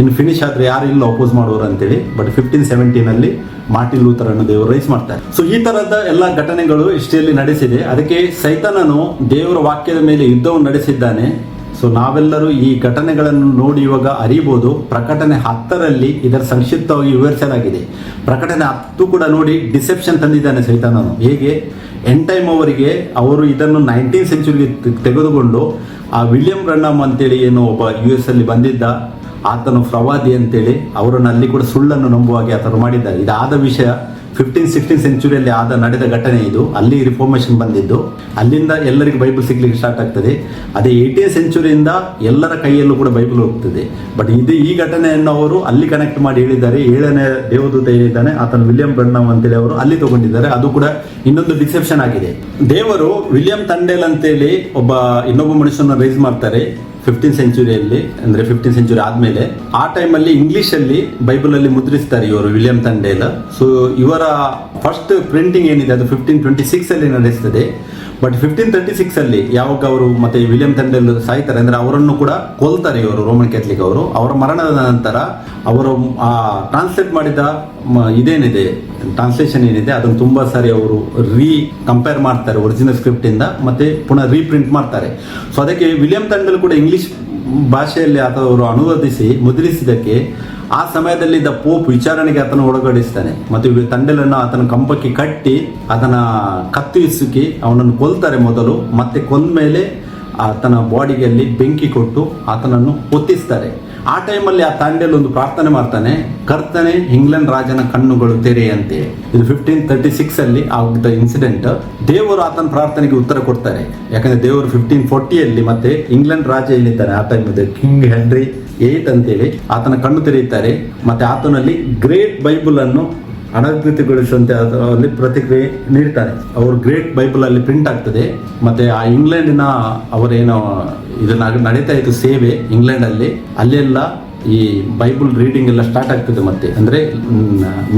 ಇನ್ನು ಫಿನಿಶ್ ಆದ್ರೆ ಯಾರು ಇಲ್ಲ ಅಪೋಸ್ ಮಾಡೋರು ಅಂತೇಳಿ. ಬಟ್ 1517 ಅಲ್ಲಿ ಮಾರ್ಟಿನ್ ಲೂಥರ್ ಅನ್ನು ದೇವರು ರೈಸ್ ಮಾಡ್ತಾರೆ. ಸೊ ಈ ತರದ ಎಲ್ಲ ಘಟನೆಗಳು ಹಿಸ್ಟ್ರಿಯಲ್ಲಿ ನಡೆಸಿದೆ. ಅದಕ್ಕೆ ಸೈತಾನನು ದೇವರ ವಾಕ್ಯದ ಮೇಲೆ ಯುದ್ಧವನ್ನು ನಡೆಸಿದ್ದಾನೆ. ಸೊ ನಾವೆಲ್ಲರೂ ಈ ಘಟನೆಗಳನ್ನು ನೋಡಿ ಇವಾಗ ಅರಿಬಹುದು. ಪ್ರಕಟಣೆ 10ರಲ್ಲಿ ಇದರ ಸಂಕ್ಷಿಪ್ತವಾಗಿ ವಿವರಿಸಲಾಗಿದೆ. ಪ್ರಕಟಣೆ 10 ಕೂಡ ನೋಡಿ ಡಿಸೆಪ್ಷನ್ ತಂದಿದ್ದಾನೆ ಸೈತಾನನು. ಹೇಗೆ ಎಂಡ್ ಟೈಮ್ ಅವರಿಗೆ ಅವರು ಇದನ್ನು 19th ಸೆಂಚುರಿಗೆ ತೆಗೆದುಕೊಂಡು ಆ ವಿಲಿಯಂ ಬ್ರನ್ನಮ್ ಅಂತೇಳಿ ಏನು ಒಬ್ಬ US ಅಲ್ಲಿ ಬಂದಿದ್ದ ಆತನು ಪ್ರವಾದಿ ಅಂತೇಳಿ ಅವರನ್ನು ಅಲ್ಲಿ ಕೂಡ ಸುಳ್ಳನ್ನು ನಂಬುವಾಗೆ ಆತನು ಮಾಡಿದ್ದಾರೆ. ಇದಾದ ವಿಷಯ 15th 16th ಸೆಂಚುರಿಯಲ್ಲಿ ನಡೆದ ಘಟನೆ ಇದು. ಅಲ್ಲಿ ರಿಫಾರ್ಮೇಷನ್ ಬಂದಿದ್ದು, ಅಲ್ಲಿಂದ ಎಲ್ಲರಿಗೂ ಬೈಬಲ್ ಸಿಗ್ಲಿಕ್ಕೆ ಸ್ಟಾರ್ಟ್ ಆಗ್ತದೆ. ಅದೇ 18th ಸೆಂಚುರಿಯಿಂದ ಎಲ್ಲರ ಕೈಯಲ್ಲೂ ಕೂಡ ಬೈಬಲ್ ಹೋಗ್ತದೆ. ಬಟ್ ಈ ಘಟನೆಯನ್ನು ಅವರು ಅಲ್ಲಿ ಕನೆಕ್ಟ್ ಮಾಡಿ ಹೇಳಿದ್ದಾರೆ. 7ನೇ ದೇವದೂತ ಏನಿದ್ದಾನೆ ಆತನು ವಿಲಿಯಂ ಬ್ರನ್ನಮ್ ಅಂತೇಳಿ ಅವರು ಅಲ್ಲಿ ತಗೊಂಡಿದ್ದಾರೆ. ಅದು ಕೂಡ ಇನ್ನೊಂದು ಡಿಸೆಪ್ಷನ್ ಆಗಿದೆ. ದೇವರು ವಿಲಿಯಂ ತಂಡೇಲ್ ಅಂತೇಳಿ ಇನ್ನೊಬ್ಬ ಮನುಷ್ಯನ ರೈಸ್ ಮಾಡ್ತಾರೆ 15th ಸೆಂಚುರಿಯಲ್ಲಿ, ಅಂದ್ರೆ 15th ಸೆಂಚುರಿ ಆದ್ಮೇಲೆ. ಆ ಟೈಮಲ್ಲಿ ಇಂಗ್ಲಿಷ್ ಅಲ್ಲಿ ಬೈಬಲ್ ಅಲ್ಲಿ ಮುದ್ರಿಸ್ತಾರೆ ಇವರು ವಿಲಿಯಂ ತಂಡೇಲ್. ಸೊ ಇವರ ಫಸ್ಟ್ ಪ್ರಿಂಟಿಂಗ್ ಏನಿದೆ ಅದು 1526 ಅಲ್ಲಿ ನಡೆಸ್ತದೆ. ಬಟ್ 1536 ಅಲ್ಲಿ ಯಾವಾಗ ಅವರು ಮತ್ತೆ ವಿಲಿಯಂ ತಂಡೇಲ್ ಸಾಯ್ತಾರೆ, ಅಂದ್ರೆ ಅವರನ್ನು ಕೂಡ ಕೊಲ್ತಾರೆ ಇವರು ರೋಮನ್ ಕ್ಯಾಥಲಿಕ್ ಅವರು. ಅವರ ಮರಣದ ನಂತರ ಅವರು ಟ್ರಾನ್ಸ್ಲೇಟ್ ಮಾಡಿದ ಇದೇನಿದೆ ಟ್ರಾನ್ಸ್ಲೇಷನ್ ಏನಿದೆ ಅದನ್ನು ತುಂಬಾ ಸಾರಿ ಅವರು ಕಂಪೇರ್ ಮಾಡ್ತಾರೆ ಒರಿಜಿನಲ್ ಸ್ಕ್ರಿಪ್ಟ್ ಇಂದ, ಮತ್ತೆ ಪುನಃ ರೀಪ್ರಿಂಟ್ ಮಾಡ್ತಾರೆ. ಸೊ ಅದಕ್ಕೆ ವಿಲಿಯಂ ತಂಡೇಲ್ ಕೂಡ ಇಂಗ್ಲಿಷ್ ಭಾಷೆಯಲ್ಲಿ ಅವರು ಅನುವಾದಿಸಿ ಮುದ್ರಿಸಿದಕ್ಕೆ ಆ ಸಮಯದಲ್ಲಿ ಪೋಪ್ ವಿಚಾರಣೆಗೆ ಆತನ ಒಳಗಡಿಸ್ತಾನೆ. ಮತ್ತು ತಂಡೇಲನ್ನು ಆತನ ಕಂಬಕ್ಕೆ ಕಟ್ಟಿ ಅದನ್ನ ಕತ್ತರಿಸಿ ಅವನನ್ನು ಕೊಲ್ತಾರೆ ಮೊದಲು. ಮತ್ತೆ ಕೊಂದ ಮೇಲೆ ಆತನ ಬಾಡಿಗೆ ಅಲ್ಲಿ ಬೆಂಕಿ ಕೊಟ್ಟು ಆತನನ್ನು ಹೊತ್ತಿಸ್ತಾರೆ. ಆ ಟೈಮಲ್ಲಿ ಆ ತಂಡೇಲ್ ಒಂದು ಪ್ರಾರ್ಥನೆ ಮಾಡ್ತಾನೆ, ಕರ್ತನೆ ಇಂಗ್ಲೆಂಡ್ ರಾಜನ ಕಣ್ಣುಗಳು ತೆರೆಯಂತೆ. ಇದು 1536 ಅಲ್ಲಿ ಆಗಿದ್ದ ಇನ್ಸಿಡೆಂಟ್. ದೇವರು ಆತನ ಪ್ರಾರ್ಥನೆಗೆ ಉತ್ತರ ಕೊಡ್ತಾರೆ. ಯಾಕಂದ್ರೆ ದೇವರು 1540 ಮತ್ತೆ ಇಂಗ್ಲೆಂಡ್ ರಾಜ ಏನಿದ್ದಾನೆ ಆ ಟೈಮ್ ಕಿಂಗ್ ಹೆನ್ರಿ 8 ಅಂತೇಳಿ ಆತನ ಕಣ್ಣು ತೆರೆಯುತ್ತಾರೆ. ಮತ್ತೆ ಆತನಲ್ಲಿ ಗ್ರೇಟ್ ಬೈಬಲ್ ಅನ್ನು ಅನಧಿಕೃತಗೊಳಿಸುವಂತೆ ಅದರಲ್ಲಿ ಪ್ರತಿಕ್ರಿಯೆ ನೀಡ್ತಾರೆ. ಅವರು ಗ್ರೇಟ್ ಬೈಬಲ್ ಅಲ್ಲಿ ಪ್ರಿಂಟ್ ಆಗ್ತದೆ. ಮತ್ತೆ ಆ ಇಂಗ್ಲೆಂಡಿನ ಅವರೇನೋ ಇದು ನಡೀತಾ ಇತ್ತು ಸೇವೆ ಇಂಗ್ಲೆಂಡ್ ಅಲ್ಲಿ, ಅಲ್ಲೆಲ್ಲ ಈ ಬೈಬಲ್ ರೀಡಿಂಗ್ ಎಲ್ಲ ಸ್ಟಾರ್ಟ್ ಆಗ್ತದೆ. ಮತ್ತೆ ಅಂದ್ರೆ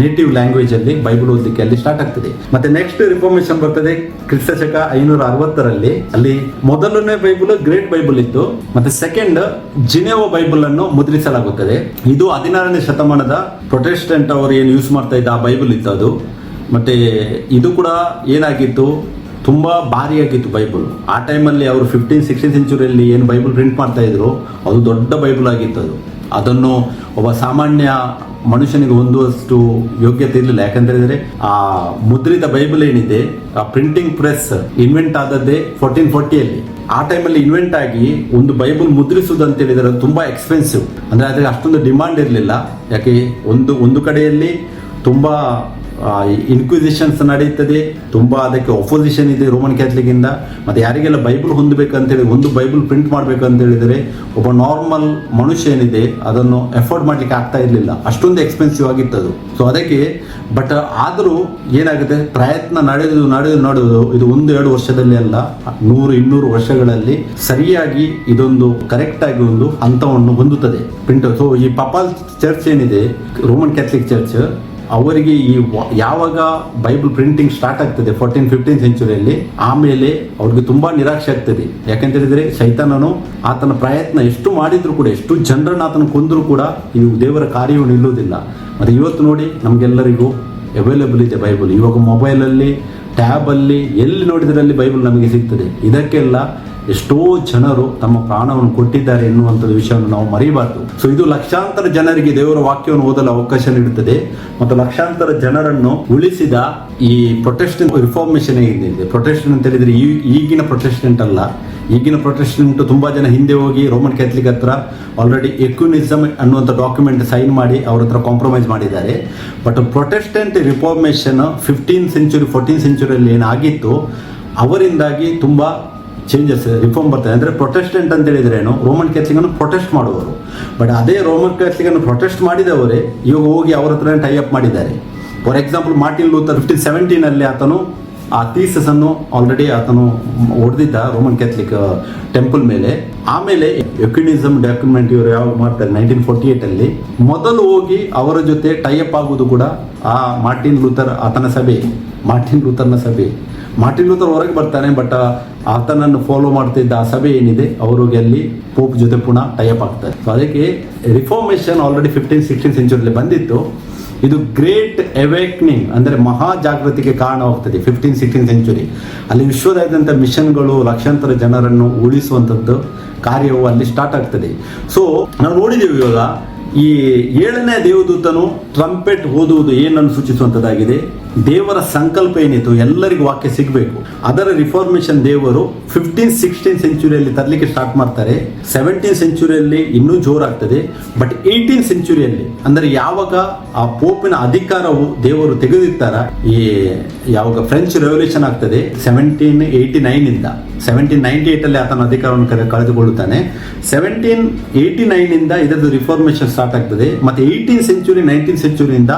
ನೇಟಿವ್ ಲ್ಯಾಂಗ್ವೇಜ್ ಅಲ್ಲಿ ಬೈಬಲ್ ಓದಲಿಕ್ಕೆ ಅಲ್ಲಿ ಸ್ಟಾರ್ಟ್ ಆಗ್ತದೆ. ಮತ್ತೆ ನೆಕ್ಸ್ಟ್ ರಿಫಾರ್ಮೇಶನ್ ಬರ್ತದೆ ಕ್ರಿಸ್ತ ಶಕ 560ರಲ್ಲಿ. ಅಲ್ಲಿ ಮೊದಲನೇ ಬೈಬಲ್ ಗ್ರೇಟ್ ಬೈಬಲ್ ಇತ್ತು. ಮತ್ತೆ ಸೆಕೆಂಡ್ ಜಿನೆವಾ ಬೈಬಲ್ ಅನ್ನು ಮುದ್ರಿಸಲಾಗುತ್ತದೆ. ಇದು 16ನೇ ಶತಮಾನದ ಪ್ರೊಟೆಸ್ಟೆಂಟ್ ಅವರು ಏನು ಯೂಸ್ ಮಾಡ್ತಾ ಇದ್ದ ಆ ಬೈಬಲ್ ಇತ್ತು ಅದು. ಮತ್ತೆ ಇದು ಕೂಡ ಏನಾಗಿತ್ತು, ತುಂಬಾ ಭಾರಿಯಾಗಿತ್ತು ಬೈಬಲ್. ಆ ಟೈಮಲ್ಲಿ ಅವರು 15-16 ಸೆಂಚುರಿಯಲ್ಲಿ ಏನು ಬೈಬಲ್ ಪ್ರಿಂಟ್ ಮಾಡ್ತಾ ಇದ್ರು ಅದು ದೊಡ್ಡ ಬೈಬಲ್ ಆಗಿತ್ತು. ಅದನ್ನು ಒಬ್ಬ ಸಾಮಾನ್ಯ ಮನುಷ್ಯನಿಗೆ ಹೊಂದುವಷ್ಟು ಯೋಗ್ಯತೆ ಇರಲಿಲ್ಲ. ಯಾಕಂತೇಳಿದ್ರೆ ಆ ಮುದ್ರಿತ ಬೈಬಲ್ ಏನಿದೆ, ಆ ಪ್ರಿಂಟಿಂಗ್ ಪ್ರೆಸ್ ಇನ್ವೆಂಟ್ ಆದದ್ದೇ 1440ಯಲ್ಲಿ. ಆ ಟೈಮಲ್ಲಿ ಇನ್ವೆಂಟ್ ಆಗಿ ಒಂದು ಬೈಬಲ್ ಮುದ್ರಿಸುವುದು ಅಂತ ಹೇಳಿದ್ರೆ ತುಂಬಾ ಎಕ್ಸ್ಪೆನ್ಸಿವ್. ಅಂದ್ರೆ ಅದಕ್ಕೆ ಅಷ್ಟೊಂದು ಡಿಮಾಂಡ್ ಇರಲಿಲ್ಲ. ಯಾಕೆ ಒಂದು ಕಡೆಯಲ್ಲಿ ತುಂಬಾ ಇನ್ಕ್ವಿಸಿಷನ್ಸ್ ನಡೀತದೆ, ತುಂಬಾ ಅದಕ್ಕೆ ಅಪೋಸಿಷನ್ ಇದೆ ರೋಮನ್ ಕ್ಯಾಥಲಿಕ್ ಇಂದ. ಮತ್ತೆ ಯಾರಿಗೆಲ್ಲ ಬೈಬಲ್ ಹೊಂದಬೇಕಂತೇಳಿ ಒಂದು ಬೈಬಲ್ ಪ್ರಿಂಟ್ ಮಾಡ್ಬೇಕಂತ ಹೇಳಿದ್ರೆ ಒಬ್ಬ ನಾರ್ಮಲ್ ಮನುಷ್ಯ ಏನಿದೆ ಅದನ್ನು ಎಫೋರ್ಡ್ ಮಾಡ್ಲಿಕ್ಕೆ ಆಗ್ತಾ ಇರಲಿಲ್ಲ, ಅಷ್ಟೊಂದು ಎಕ್ಸ್ಪೆನ್ಸಿವ್ ಆಗಿತ್ತದು. ಸೊ ಅದಕ್ಕೆ ಬಟ್ ಆದರೂ ಏನಾಗುತ್ತೆ, ಪ್ರಯತ್ನ ನಡೆದು ಇದು 1-2 ವರ್ಷದಲ್ಲಿ ಅಲ್ಲ, 100-200 ವರ್ಷಗಳಲ್ಲಿ ಸರಿಯಾಗಿ ಇದೊಂದು ಕರೆಕ್ಟ್ ಆಗಿ ಒಂದು ಹಂತವನ್ನು ಹೊಂದುತ್ತದೆ ಪ್ರಿಂಟ್. ಸೊ ಈ ಪಪಾಲ್ ಚರ್ಚ್ ಏನಿದೆ, ರೋಮನ್ ಕ್ಯಾಥಲಿಕ್ ಚರ್ಚ್, ಅವರಿಗೆ ಈ ಯಾವಾಗ ಬೈಬಲ್ ಪ್ರಿಂಟಿಂಗ್ ಸ್ಟಾರ್ಟ್ ಆಗ್ತದೆ 14-15 ಸೆಂಚುರಿಯಲ್ಲಿ, ಆಮೇಲೆ ಅವ್ರಿಗೆ ತುಂಬಾ ನಿರಾಶೆ ಆಗ್ತದೆ. ಯಾಕಂತ ಹೇಳಿದ್ರೆ ಸೈತಾನನು ಆತನ ಪ್ರಯತ್ನ ಎಷ್ಟು ಮಾಡಿದ್ರು ಕೂಡ, ಎಷ್ಟು ಜನರನ್ನು ಆತನ ಕೊಂದ್ರು ಕೂಡ ಈ ದೇವರ ಕಾರ್ಯವು ನಿಲ್ಲುವುದಿಲ್ಲ. ಮತ್ತೆ ಇವತ್ತು ನೋಡಿ ನಮ್ಗೆಲ್ಲರಿಗೂ ಅವೈಲೇಬಲ್ ಇದೆ ಬೈಬಲ್. ಇವಾಗ ಮೊಬೈಲಲ್ಲಿ, ಟ್ಯಾಬಲ್ಲಿ, ಎಲ್ಲಿ ನೋಡಿದ್ರಲ್ಲಿ ಬೈಬಲ್ ನಮಗೆ ಸಿಗ್ತದೆ. ಇದಕ್ಕೆಲ್ಲ ಎಷ್ಟೋ ಜನರು ತಮ್ಮ ಪ್ರಾಣವನ್ನು ಕೊಟ್ಟಿದ್ದಾರೆ ಎನ್ನುವಂಥದ್ದು ವಿಷಯವನ್ನು ನಾವು ಮರಿಬಾರ್ದು. ಸೊ ಇದು ಲಕ್ಷಾಂತರ ಜನರಿಗೆ ದೇವರ ವಾಕ್ಯವನ್ನು ಓದಲು ಅವಕಾಶ ನೀಡುತ್ತದೆ. ಮತ್ತು ಲಕ್ಷಾಂತರ ಜನರನ್ನು ಉಳಿಸಿದ ಈ ಪ್ರೊಟೆಸ್ಟೆಂಟ್ ರಿಫಾರ್ಮೇಶನ್ ಏನಿದೆ, ಪ್ರೊಟೆಸ್ಟೆಂಟ್ ಅಂತ ಹೇಳಿದ್ರೆ ಈಗಿನ ಪ್ರೊಟೆಸ್ಟೆಂಟ್ ಅಲ್ಲ. ಈಗಿನ ಪ್ರೊಟೆಸ್ಟೆಂಟ್ ತುಂಬಾ ಜನ ಹಿಂದೆ ಹೋಗಿ ರೋಮನ್ ಕ್ಯಾಥಲಿಕ್ ಹತ್ರ ಆಲ್ರೆಡಿ ಎಕ್ಯುನಿಸಮ್ ಅನ್ನುವಂಥ ಡಾಕ್ಯುಮೆಂಟ್ ಸೈನ್ ಮಾಡಿ ಅವ್ರ ಹತ್ರ ಕಾಂಪ್ರಮೈಸ್ ಮಾಡಿದ್ದಾರೆ. But Protestant reformation 15th century 14th ಸೆಂಚುರಿಯಲ್ಲಿ ಏನಾಗಿತ್ತು, ಅವರಿಂದಾಗಿ ತುಂಬಾ ಚೇಂಜಸ್ ರಿಫಾರ್ಮ್ ಬರ್ತದೆ. ಅಂದರೆ ಪ್ರೊಟೆಸ್ಟೆಂಟ್ ಅಂತ ಹೇಳಿದ್ರೇನು, ರೋಮನ್ ಕ್ಯಾಥಲಿಕ್ ಅನ್ನು ಪ್ರೊಟೆಸ್ಟ್ ಮಾಡುವವರು. ಬಟ್ ಅದೇ ರೋಮನ್ ಕ್ಯಾಥಲಿಕ್ ಅನ್ನು ಪ್ರೊಟೆಸ್ಟ್ ಮಾಡಿದವರೇ ಇವಾಗ ಹೋಗಿ ಅವ್ರ ಹತ್ರ ಟೈ ಅಪ್ ಮಾಡಿದ್ದಾರೆ. ಫಾರ್ ಎಕ್ಸಾಂಪಲ್ ಮಾರ್ಟಿನ್ ಲೂಥರ್ 1517 ಆತನು ಆ ಥೀಸಸ್ ಅನ್ನು ಆಲ್ರೆಡಿ ಆತನು ಹೊಡೆದಿದ್ದ ರೋಮನ್ ಕ್ಯಾಥಲಿಕ್ ಟೆಂಪಲ್ ಮೇಲೆ. ಆಮೇಲೆ ಎಕ್ಯುನಿಸಮ್ ಡಾಕ್ಯುಮೆಂಟ್ ಇವರು ಯಾವಾಗ ಮಾಡ್ತಾರೆ 1948 ಮೊದಲು ಹೋಗಿ ಅವರ ಜೊತೆ ಟೈ ಅಪ್ ಆಗುವುದು ಕೂಡ ಆ ಮಾರ್ಟಿನ್ ಲೂಥರ್ ಆತನ ಸಭೆ, ಮಾರ್ಟಿನ್ ಲೂಥರ್ನ ಸಭೆ. ಮಾರ್ಟಿನ್ ಲೂಥರ್ ಹೊರಗೆ ಬರ್ತಾನೆ, ಬಟ್ ಆತನನ್ನು ಫಾಲೋ ಮಾಡ್ತಿದ್ದ ಆ ಸಭೆ ಏನಿದೆ ಅವರಿಗೆ ಅಲ್ಲಿ ಪೋಪ್ ಜೊತೆ ಪುನಃ ಟೈಅಪ್ ಆಗ್ತಾರೆ. ಸೊ ಅದಕ್ಕೆ ರಿಫಾರ್ಮೇಶನ್ ಆಲ್ರೆಡಿ 15-16 ಸೆಂಚುರಿಯಲ್ಲಿ ಬಂದಿತ್ತು. ಇದು ಗ್ರೇಟ್ ಅವೇಕ್ನಿಂಗ್ ಅಂದರೆ ಮಹಾ ಜಾಗೃತಿಗೆ ಕಾರಣವಾಗ್ತದೆ 15-16 ಸೆಂಚುರಿ. ಅಲ್ಲಿ ವಿಶ್ವದಾದ್ಯಂತ ಮಿಷನ್ಗಳು ಲಕ್ಷಾಂತರ ಜನರನ್ನು ಉಳಿಸುವಂಥದ್ದು ಕಾರ್ಯವು ಅಲ್ಲಿ ಸ್ಟಾರ್ಟ್ ಆಗ್ತದೆ. ಸೊ ನಾವು ನೋಡಿದ್ದೇವೆ ಇವಾಗ ಈ 7ನೇ ದೇವದೂತನು ಟ್ರಂಪೆಟ್ ಓದುವುದು ಏನನ್ನು ಸೂಚಿಸುವಂಥದ್ದಾಗಿದೆ. ದೇವರ ಸಂಕಲ್ಪ ಏನಿತ್ತು, ಎಲ್ಲರಿಗೂ ವಾಕ್ಯ ಸಿಗಬೇಕು. ಅದರ ರಿಫಾರ್ಮೇಶನ್ ದೇವರು 15-16 ಸೆಂಚುರಿಯಲ್ಲಿ ತರಲಿಕ್ಕೆ ಸ್ಟಾರ್ಟ್ ಮಾಡ್ತಾರೆ. 17th ಸೆಂಚುರಿಯಲ್ಲಿ ಇನ್ನೂ ಜೋರಾಗ್ತದೆ. ಬಟ್ 18th ಸೆಂಚುರಿಯಲ್ಲಿ ಅಂದರೆ ಯಾವಾಗ ಆ ಪೋಪಿನ ಅಧಿಕಾರವು ದೇವರು ತೆಗೆದಿರ್ತಾರ, ಈ ಯಾವಾಗ ಫ್ರೆಂಚ್ ರೆವಲ್ಯೂಷನ್ ಆಗ್ತದೆ 1789 1798 ಆತನ ಅಧಿಕಾರವನ್ನು ಕಳೆದುಕೊಳ್ಳುತ್ತಾನೆ. 1789 ಇದರದ್ದು ರಿಫಾರ್ಮೇಶನ್ ಸ್ಟಾರ್ಟ್ ಆಗ್ತದೆ. ಮತ್ತೆ 18th ಸೆಂಚುರಿ 19th ಸೆಂಚುರಿಯಿಂದ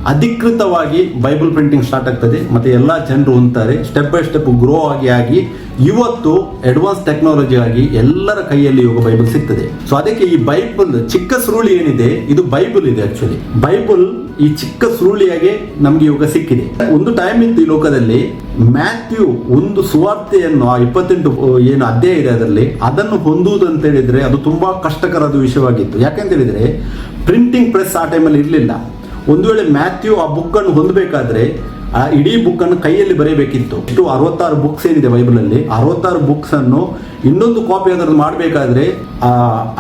ಅಧಿಕೃತವಾಗಿ ಬೈಬಲ್ ಪ್ರಿಂಟಿಂಗ್ ಸ್ಟಾರ್ಟ್ ಆಗ್ತದೆ. ಮತ್ತೆ ಎಲ್ಲ ಜನರು ಹೊಂದ್ತಾರೆ. ಸ್ಟೆಪ್ ಬೈ ಸ್ಟೆಪ್ ಗ್ರೋ ಆಗಿ ಇವತ್ತು ಅಡ್ವಾನ್ಸ್ ಟೆಕ್ನಾಲಜಿ ಆಗಿ ಎಲ್ಲರ ಕೈಯಲ್ಲಿ ಇವಾಗ ಬೈಬಲ್ ಸಿಗ್ತದೆ. ಸೊ ಅದಕ್ಕೆ ಈ ಬೈಬಲ್ ಚಿಕ್ಕ ಸುರುಳಿ ಏನಿದೆ, ಇದು ಬೈಬಲ್ ಇದೆ. ಆಕ್ಚುಲಿ ಬೈಬಲ್ ಈ ಚಿಕ್ಕ ಸುರುಳಿಯಾಗೆ ನಮ್ಗೆ ಇವಾಗ ಸಿಕ್ಕಿದೆ. ಒಂದು ಟೈಮ್ ಇತ್ತು ಈ ಲೋಕದಲ್ಲಿ, ಮ್ಯಾಥ್ಯೂ ಒಂದು ಸುವಾರ್ತೆಯನ್ನು ಆ 28 ಏನು ಅಧ್ಯಾಯ ಇದೆ ಅದರಲ್ಲಿ, ಅದನ್ನು ಹೊಂದುವುದು ಅಂತ ಹೇಳಿದ್ರೆ ಅದು ತುಂಬಾ ಕಷ್ಟಕರದ ವಿಷಯವಾಗಿತ್ತು. ಯಾಕಂತ ಹೇಳಿದ್ರೆ ಪ್ರಿಂಟಿಂಗ್ ಪ್ರೆಸ್ ಆ ಟೈಮಲ್ಲಿ ಇರಲಿಲ್ಲ. ಒಂದು ವೇಳೆ ಮ್ಯಾಥ್ಯೂ ಆ ಬುಕ್ ಅನ್ನು ಹೊಂದಬೇಕಾದ್ರೆ ಆ ಇಡೀ ಬುಕ್ ಅನ್ನು ಕೈಯಲ್ಲಿ ಬರೆಯಬೇಕಿತ್ತು. 66 ಬುಕ್ಸ್ ಏನಿದೆ ಬೈಬಲ್ ಅಲ್ಲಿ, 66 ಬುಕ್ಸ್ ಅನ್ನು ಇನ್ನೊಂದು ಕಾಪಿ ಅದನ್ನು ಮಾಡಬೇಕಾದ್ರೆ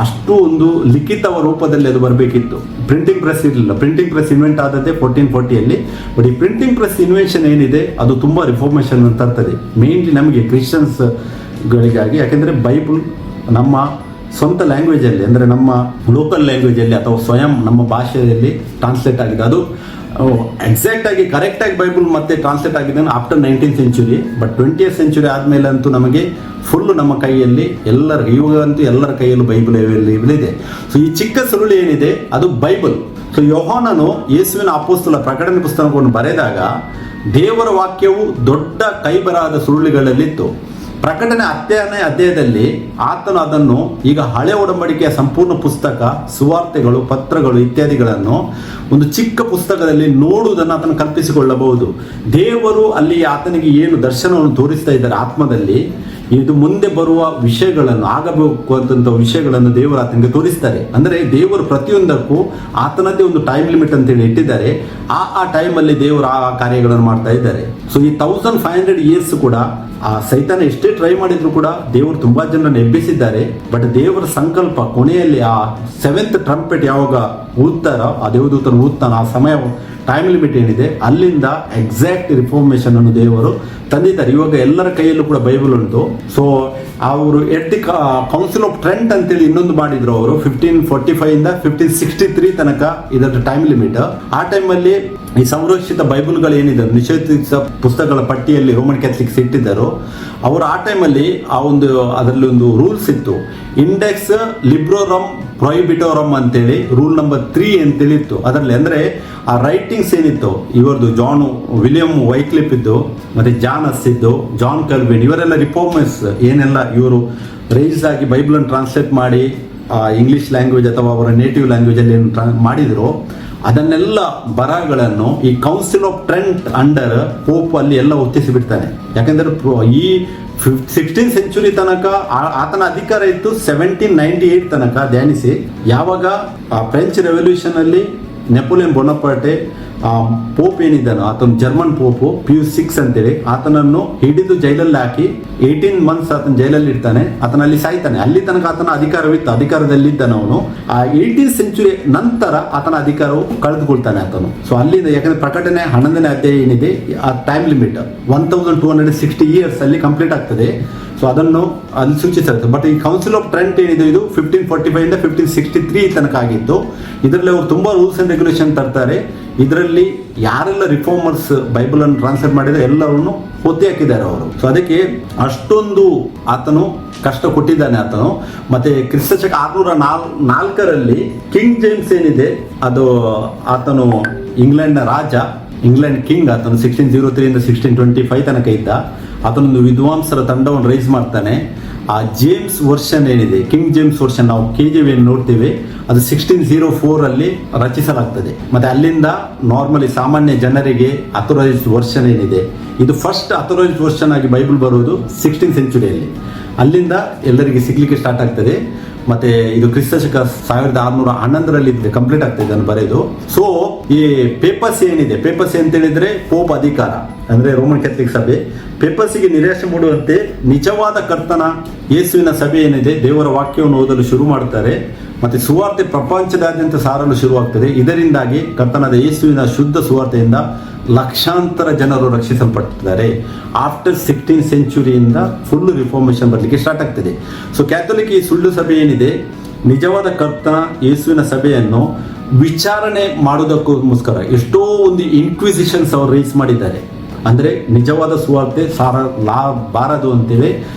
ಅಷ್ಟು ಒಂದು ಲಿಖಿತವ ರೂಪದಲ್ಲಿ ಅದು ಬರಬೇಕಿತ್ತು. ಪ್ರಿಂಟಿಂಗ್ ಪ್ರೆಸ್ ಇರಲಿಲ್ಲ. ಪ್ರಿಂಟಿಂಗ್ ಪ್ರೆಸ್ ಇನ್ವೆಂಟ್ ಆದದ್ದೇ 1440 ಬಟ್ ಈ ಪ್ರಿಂಟಿಂಗ್ ಪ್ರೆಸ್ ಇನ್ವೆನ್ಷನ್ ಏನಿದೆ ಅದು ತುಂಬಾ ರಿಫಾರ್ಮೇಶನ್ ತರ್ತದೆ, ಮೇನ್ಲಿ ನಮಗೆ ಕ್ರಿಶ್ಚಿಯನ್ಸ್ ಗಳಿಗಾಗಿ. ಯಾಕೆಂದ್ರೆ ಬೈಬಲ್ ನಮ್ಮ ಸ್ವಂತ ಲ್ಯಾಂಗ್ವೇಜಲ್ಲಿ ಅಂದರೆ ನಮ್ಮ ಲೋಕಲ್ ಲ್ಯಾಂಗ್ವೇಜಲ್ಲಿ ಅಥವಾ ಸ್ವಯಂ ನಮ್ಮ ಭಾಷೆಯಲ್ಲಿ ಟ್ರಾನ್ಸ್ಲೇಟ್ ಆಗಿದೆ. ಅದು ಎಕ್ಸಾಕ್ಟ್ ಆಗಿ ಕರೆಕ್ಟ್ ಆಗಿ ಬೈಬಲ್ ಮತ್ತೆ ಟ್ರಾನ್ಸ್ಲೇಟ್ ಆಗಿದೆ after 19th century. But 20th century ಆದ್ಮೇಲೆ ಅಂತೂ ನಮಗೆ ಫುಲ್ ನಮ್ಮ ಕೈಯಲ್ಲಿ ಇವಾಗಂತೂ ಎಲ್ಲರ ಕೈಯಲ್ಲೂ ಬೈಬಲ್ ಅವೈಲೇಬಲ್ ಇದೆ. ಸೊ ಈ ಚಿಕ್ಕ ಸುರುಳಿ ಏನಿದೆ ಅದು ಬೈಬಲ್. ಸೊ ಯೋಹಾನನು ಯೇಸುವಿನ ಅಪೊಸ್ತಲ ಪ್ರಕಟಣೆ ಪುಸ್ತಕವನ್ನು ಬರೆದಾಗ ದೇವರ ವಾಕ್ಯವು ದೊಡ್ಡ ಕೈಬರಹದ ಸುರುಳಿಗಳಲ್ಲಿತ್ತು. ಪ್ರಕಟಣೆ 10ನೇ ಅಧ್ಯಾಯದಲ್ಲಿ ಆತನು ಅದನ್ನು ಈಗ ಹಳೆ ಒಡಂಬಡಿಕೆಯ ಸಂಪೂರ್ಣ ಪುಸ್ತಕ, ಸುವಾರ್ತೆಗಳು, ಪತ್ರಗಳು ಇತ್ಯಾದಿಗಳನ್ನು ಒಂದು ಚಿಕ್ಕ ಪುಸ್ತಕದಲ್ಲಿ ನೋಡುವುದನ್ನು ಆತನು ಕಲ್ಪಿಸಿಕೊಳ್ಳಬಹುದು. ದೇವರು ಅಲ್ಲಿ ಆತನಿಗೆ ಏನು ದರ್ಶನವನ್ನು ತೋರಿಸ್ತಾ ಇದ್ದಾರೆ ಆತ್ಮದಲ್ಲಿ, ಇದು ಮುಂದೆ ಬರುವ ವಿಷಯಗಳನ್ನು, ಆಗಬೇಕು ವಿಷಯಗಳನ್ನು ದೇವರು ಆತನಿಗೆ ತೋರಿಸ್ತಾರೆ. ಅಂದರೆ ದೇವರು ಪ್ರತಿಯೊಂದಕ್ಕೂ ಆತನದ್ದೇ ಒಂದು ಟೈಮ್ ಲಿಮಿಟ್ ಅಂತೇಳಿ ಇಟ್ಟಿದ್ದಾರೆ. ಆ ಟೈಮಲ್ಲಿ ದೇವರು ಆ ಕಾರ್ಯಗಳನ್ನು ಮಾಡ್ತಾ ಇದ್ದಾರೆ. ಸೊ ಈ 1500 years ಕೂಡ ಆ ಸೈತಾನ ಎಷ್ಟೇ ಟ್ರೈ ಮಾಡಿದ್ರು ಕೂಡ ದೇವರು ತುಂಬಾ ಜನರನ್ನು ಎಬ್ಬಿಸಿದ್ದಾರೆ. ಬಟ್ ದೇವರ ಸಂಕಲ್ಪ ಕೊನೆಯಲ್ಲಿ ಆ 7th trumpet ಯಾವಾಗ ಊದ್ತಾರೋ, ಆ ದೇವದೂತನ ಊದ್ತಾನ, ಆ ಸಮಯ ಟೈಮ್ ಲಿಮಿಟ್ ಏನಿದೆ ಅಲ್ಲಿಂದ ಎಕ್ಸಾಕ್ಟ್ ರಿಫಾರ್ಮೇಶನ್ ಅನ್ನು ದೇವರು ತಂದಿದ್ದಾರೆ. ಇವಾಗ ಎಲ್ಲರ ಕೈಯಲ್ಲೂ ಕೂಡ ಬೈಬಲ್ ಉಂಟು. ಸೊ ಅವರು ಕೌನ್ಸಿಲ್ ಆಫ್ ಟ್ರೆಂಟ್ ಅಂತೇಳಿ ಇನ್ನೊಂದು ಮಾಡಿದ್ರು ಅವರು 1545 ಇಂದ 1563 ತನಕ ಇದರ ಟೈಮ್ ಲಿಮಿಟ್. ಆ ಟೈಮಲ್ಲಿ ಈ ಸಂರಕ್ಷಿತ ಬೈಬಲ್ಗಳು ಏನಿದೆ, ನಿಷೇಧಿತ ಪುಸ್ತಕಗಳ ಪಟ್ಟಿಯಲ್ಲಿ ರೋಮನ್ ಕ್ಯಾಥಲಿಕ್ಸ್ ಇಟ್ಟಿದ್ದರು. ಅವರು ಆ ಟೈಮಲ್ಲಿ ಅದರಲ್ಲಿ ಒಂದು ರೂಲ್ಸ್ ಇತ್ತು, ಇಂಡೆಕ್ಸ್ ಲಿಬ್ರೋರಮ್ ಪ್ರೊಹಿಬಿಟೋರಮ್ ಅಂತೇಳಿ ರೂಲ್ ನಂಬರ್ 3 ಅಂತೇಳಿ ಇತ್ತು. ಅದರಲ್ಲಿ ಅಂದರೆ ಆ ರೈಟಿಂಗ್ಸ್ ಏನಿತ್ತು ಇವರದು, ವಿಲಿಯಂ ವೈಕ್ಲಿಫ್ ಇದ್ದು, ಮತ್ತೆ ಜಾನ್ ಹಸ್ ಇದ್ದು, ಜಾನ್ ಕಲ್ವಿನ್, ಇವರೆಲ್ಲ ರಿಫಾರ್ಮರ್ಸ್ ಏನೆಲ್ಲ ಇವರು ರೈಸ್ ಆಗಿ ಬೈಬಲನ್ನು ಟ್ರಾನ್ಸ್ಲೇಟ್ ಮಾಡಿ ಇಂಗ್ಲಿಷ್ ಲ್ಯಾಂಗ್ವೇಜ್ ಅಥವಾ ಅವರ ನೇಟಿವ್ ಲ್ಯಾಂಗ್ವೇಜಲ್ಲಿ ಏನು ಮಾಡಿದ್ರು ಅದನ್ನೆಲ್ಲ ಬರಹಗಳನ್ನು ಈ council of Trent under pope ಅಲ್ಲಿ ಎಲ್ಲ ಒತ್ತಿಸಿ ಬಿಡ್ತಾನೆ. ಯಾಕಂದ್ರೆ ಈ 16th century ತನಕ ಆತನ ಅಧಿಕಾರ ಇತ್ತು 1798 ತನಕ ಧ್ಯಾನಿಸಿ. ಯಾವಾಗ ಫ್ರೆಂಚ್ ರೆವಲ್ಯೂಷನ್ ಅಲ್ಲಿ ನೆಪೋಲಿಯನ್ ಬೋನಪಾರ್ಟೆ ಪೋಪ್ ಏನಿದ್ದಾನೋ ಆತನ ಜರ್ಮನ್ ಪೋಪು Pius VI ಅಂತೇಳಿ ಆತನನ್ನು ಹಿಡಿದು ಜೈಲಲ್ಲಿ ಹಾಕಿ 18 months ಆತನ ಜೈಲಲ್ಲಿ ಇರ್ತಾನೆ. ಆತನಲ್ಲಿ ಸಾಯ್ತಾನೆ. ಅಲ್ಲಿ ತನಕ ಆತನ ಅಧಿಕಾರವಿತ್ತು, ಅಧಿಕಾರದಲ್ಲಿದ್ದಾನೆ ಅವನು. ಆ 18th century ನಂತರ ಆತನ ಅಧಿಕಾರವು ಕಳೆದುಕೊಳ್ತಾನೆ ಆತನು. ಸೊ ಅಲ್ಲಿಂದ ಯಾಕಂದ್ರೆ ಪ್ರಕಟಣೆ 11ನೇ ಅಧ್ಯಾಯ ಏನಿದೆ ಆ ಟೈಮ್ ಲಿಮಿಟ್ 1260 years ಅಲ್ಲಿ ಕಂಪ್ಲೀಟ್ ಆಗ್ತದೆ. ಸೊ ಅದನ್ನು ಅಲ್ಲಿ ಸೂಚಿಸಿರುತ್ತೆ. ಬಟ್ ಈ ಕೌನ್ಸಿಲ್ ಆಫ್ ಟ್ರೆಂಟ್ ಏನಿದೆ ಇದು 1545 ಇಂದ 1563 ತನಕ ಆಗಿತ್ತು. ಇದರಲ್ಲಿ ಅವರು ತುಂಬಾ ರೂಲ್ಸ್ ಅಂಡ್ ರೆಗ್ಯುಲೇಷನ್ ತರ್ತಾರೆ. ಇದರಲ್ಲಿ ಯಾರೆಲ್ಲ ರಿಫಾರ್ಮರ್ಸ್ ಬೈಬಲ್ ಅನ್ನು ಟ್ರಾನ್ಸ್ಲೇಟ್ ಮಾಡಿದ್ರೆ ಎಲ್ಲರನ್ನು ಹೊತ್ತಿ ಹಾಕಿದ್ದಾರೆ ಅವರು. ಸೊ ಅದಕ್ಕೆ ಅಷ್ಟೊಂದು ಆತನು ಕಷ್ಟ ಕೊಟ್ಟಿದ್ದಾನೆ ಆತನು. ಮತ್ತೆ ಕ್ರಿಸ್ತಶಕ 604ರಲ್ಲಿ ಕಿಂಗ್ ಜೇಮ್ಸ್ ಏನಿದೆ ಅದು ಆತನು ಇಂಗ್ಲೆಂಡ್ನ ರಾಜ, ಇಂಗ್ಲೆಂಡ್ ಕಿಂಗ್ ಆತನು 1603 ಇಂದ 1625 ತನಕ ಇದ್ದ. ಆತನೊಂದು ವಿದ್ವಾಂಸರ ತಂಡವನ್ನು ರೈಸ್ ಮಾಡ್ತಾನೆ. ಆ ಜೇಮ್ಸ್ ವರ್ಷನ್ ಏನಿದೆ, ಕಿಂಗ್ ಜೇಮ್ಸ್ ವರ್ಷನ್, ನಾವು KJV ನೋಡ್ತೀವಿ, ಅದು 1604 ಅಲ್ಲಿ ರಚಿಸಲಾಗ್ತದೆ. ಮತ್ತೆ ಅಲ್ಲಿಂದ ನಾರ್ಮಲಿ ಸಾಮಾನ್ಯ ಜನರಿಗೆ ಅಥರೈಸ್ಡ್ ವರ್ಷನ್ ಏನಿದೆ, ಇದು ಫಸ್ಟ್ ಅಥರೈಸ್ಡ್ ವರ್ಷನ್ ಆಗಿ ಬೈಬಲ್ ಬರುವುದು 16th centuryಯಲ್ಲಿ. ಅಲ್ಲಿಂದ ಎಲ್ಲರಿಗೆ ಸಿಗ್ಲಿಕ್ಕೆ ಸ್ಟಾರ್ಟ್ ಆಗ್ತದೆ. ಮತ್ತೆ ಇದು ಕ್ರಿಸ್ತಶಕ 1611ರಲ್ಲಿ ಕಂಪ್ಲೀಟ್ ಆಗ್ತದೆ ಇದನ್ನು ಬರೆದು. ಸೊ ಈ ಪೇಪಸಿ ಏನಿದೆ, ಪೇಪಸಿ ಅಂತ ಹೇಳಿದ್ರೆ ಪೋಪ್ ಅಧಿಕಾರ, ಅಂದ್ರೆ ರೋಮನ್ ಕ್ಯಾಥಲಿಕ್ ಸಭೆ. ಪೇಪಸಿಗೆ ನಿರಾಶೆ ಮೂಡುವಂತೆ ನಿಜವಾದ ಕರ್ತನ ಯೇಸುವಿನ ಸಭೆ ಏನಿದೆ ದೇವರ ವಾಕ್ಯವನ್ನು ಓದಲು ಶುರು ಮಾಡ್ತಾರೆ. ಮತ್ತೆ ಸುವಾರ್ತೆ ಪ್ರಪಂಚದಾದ್ಯಂತ ಸಾರಲು ಶುರುವಾಗ್ತದೆ. ಇದರಿಂದಾಗಿ ಕರ್ತನಾದ ಯೇಸುವಿನ ಶುದ್ಧ ಸುವಾರ್ತೆಯಿಂದ ಲಕ್ಷಾಂತರ ಜನರು ರಕ್ಷಿಸಲ್ಪಟ್ಟಿದ್ದಾರೆ. ಆಫ್ಟರ್ 16th century ಇಂದ ಫುಲ್ ರಿಫಾರ್ಮೇಷನ್ ಬರಲಿಕ್ಕೆ ಸ್ಟಾರ್ಟ್ ಆಗ್ತದೆ. ಸೊ ಕ್ಯಾಥೋಲಿಕ್ ಈ ಸುಳ್ಳು ಸಭೆ ಏನಿದೆ ನಿಜವಾದ ಕರ್ತನ ಯೇಸುವಿನ ಸಭೆಯನ್ನು ವಿಚಾರಣೆ ಮಾಡೋದಕ್ಕೋಸ್ಕರ ಎಷ್ಟೋ ಒಂದು ಇನ್ಕ್ವಿಸಿಷನ್ಸ್ ಅವರು ರೈಸ್ ಮಾಡಿದ್ದಾರೆ. ಅಂದರೆ ನಿಜವಾದ ಸುವಾರ್ತೆ ಬಾರದು ಅಂತೇಳಿ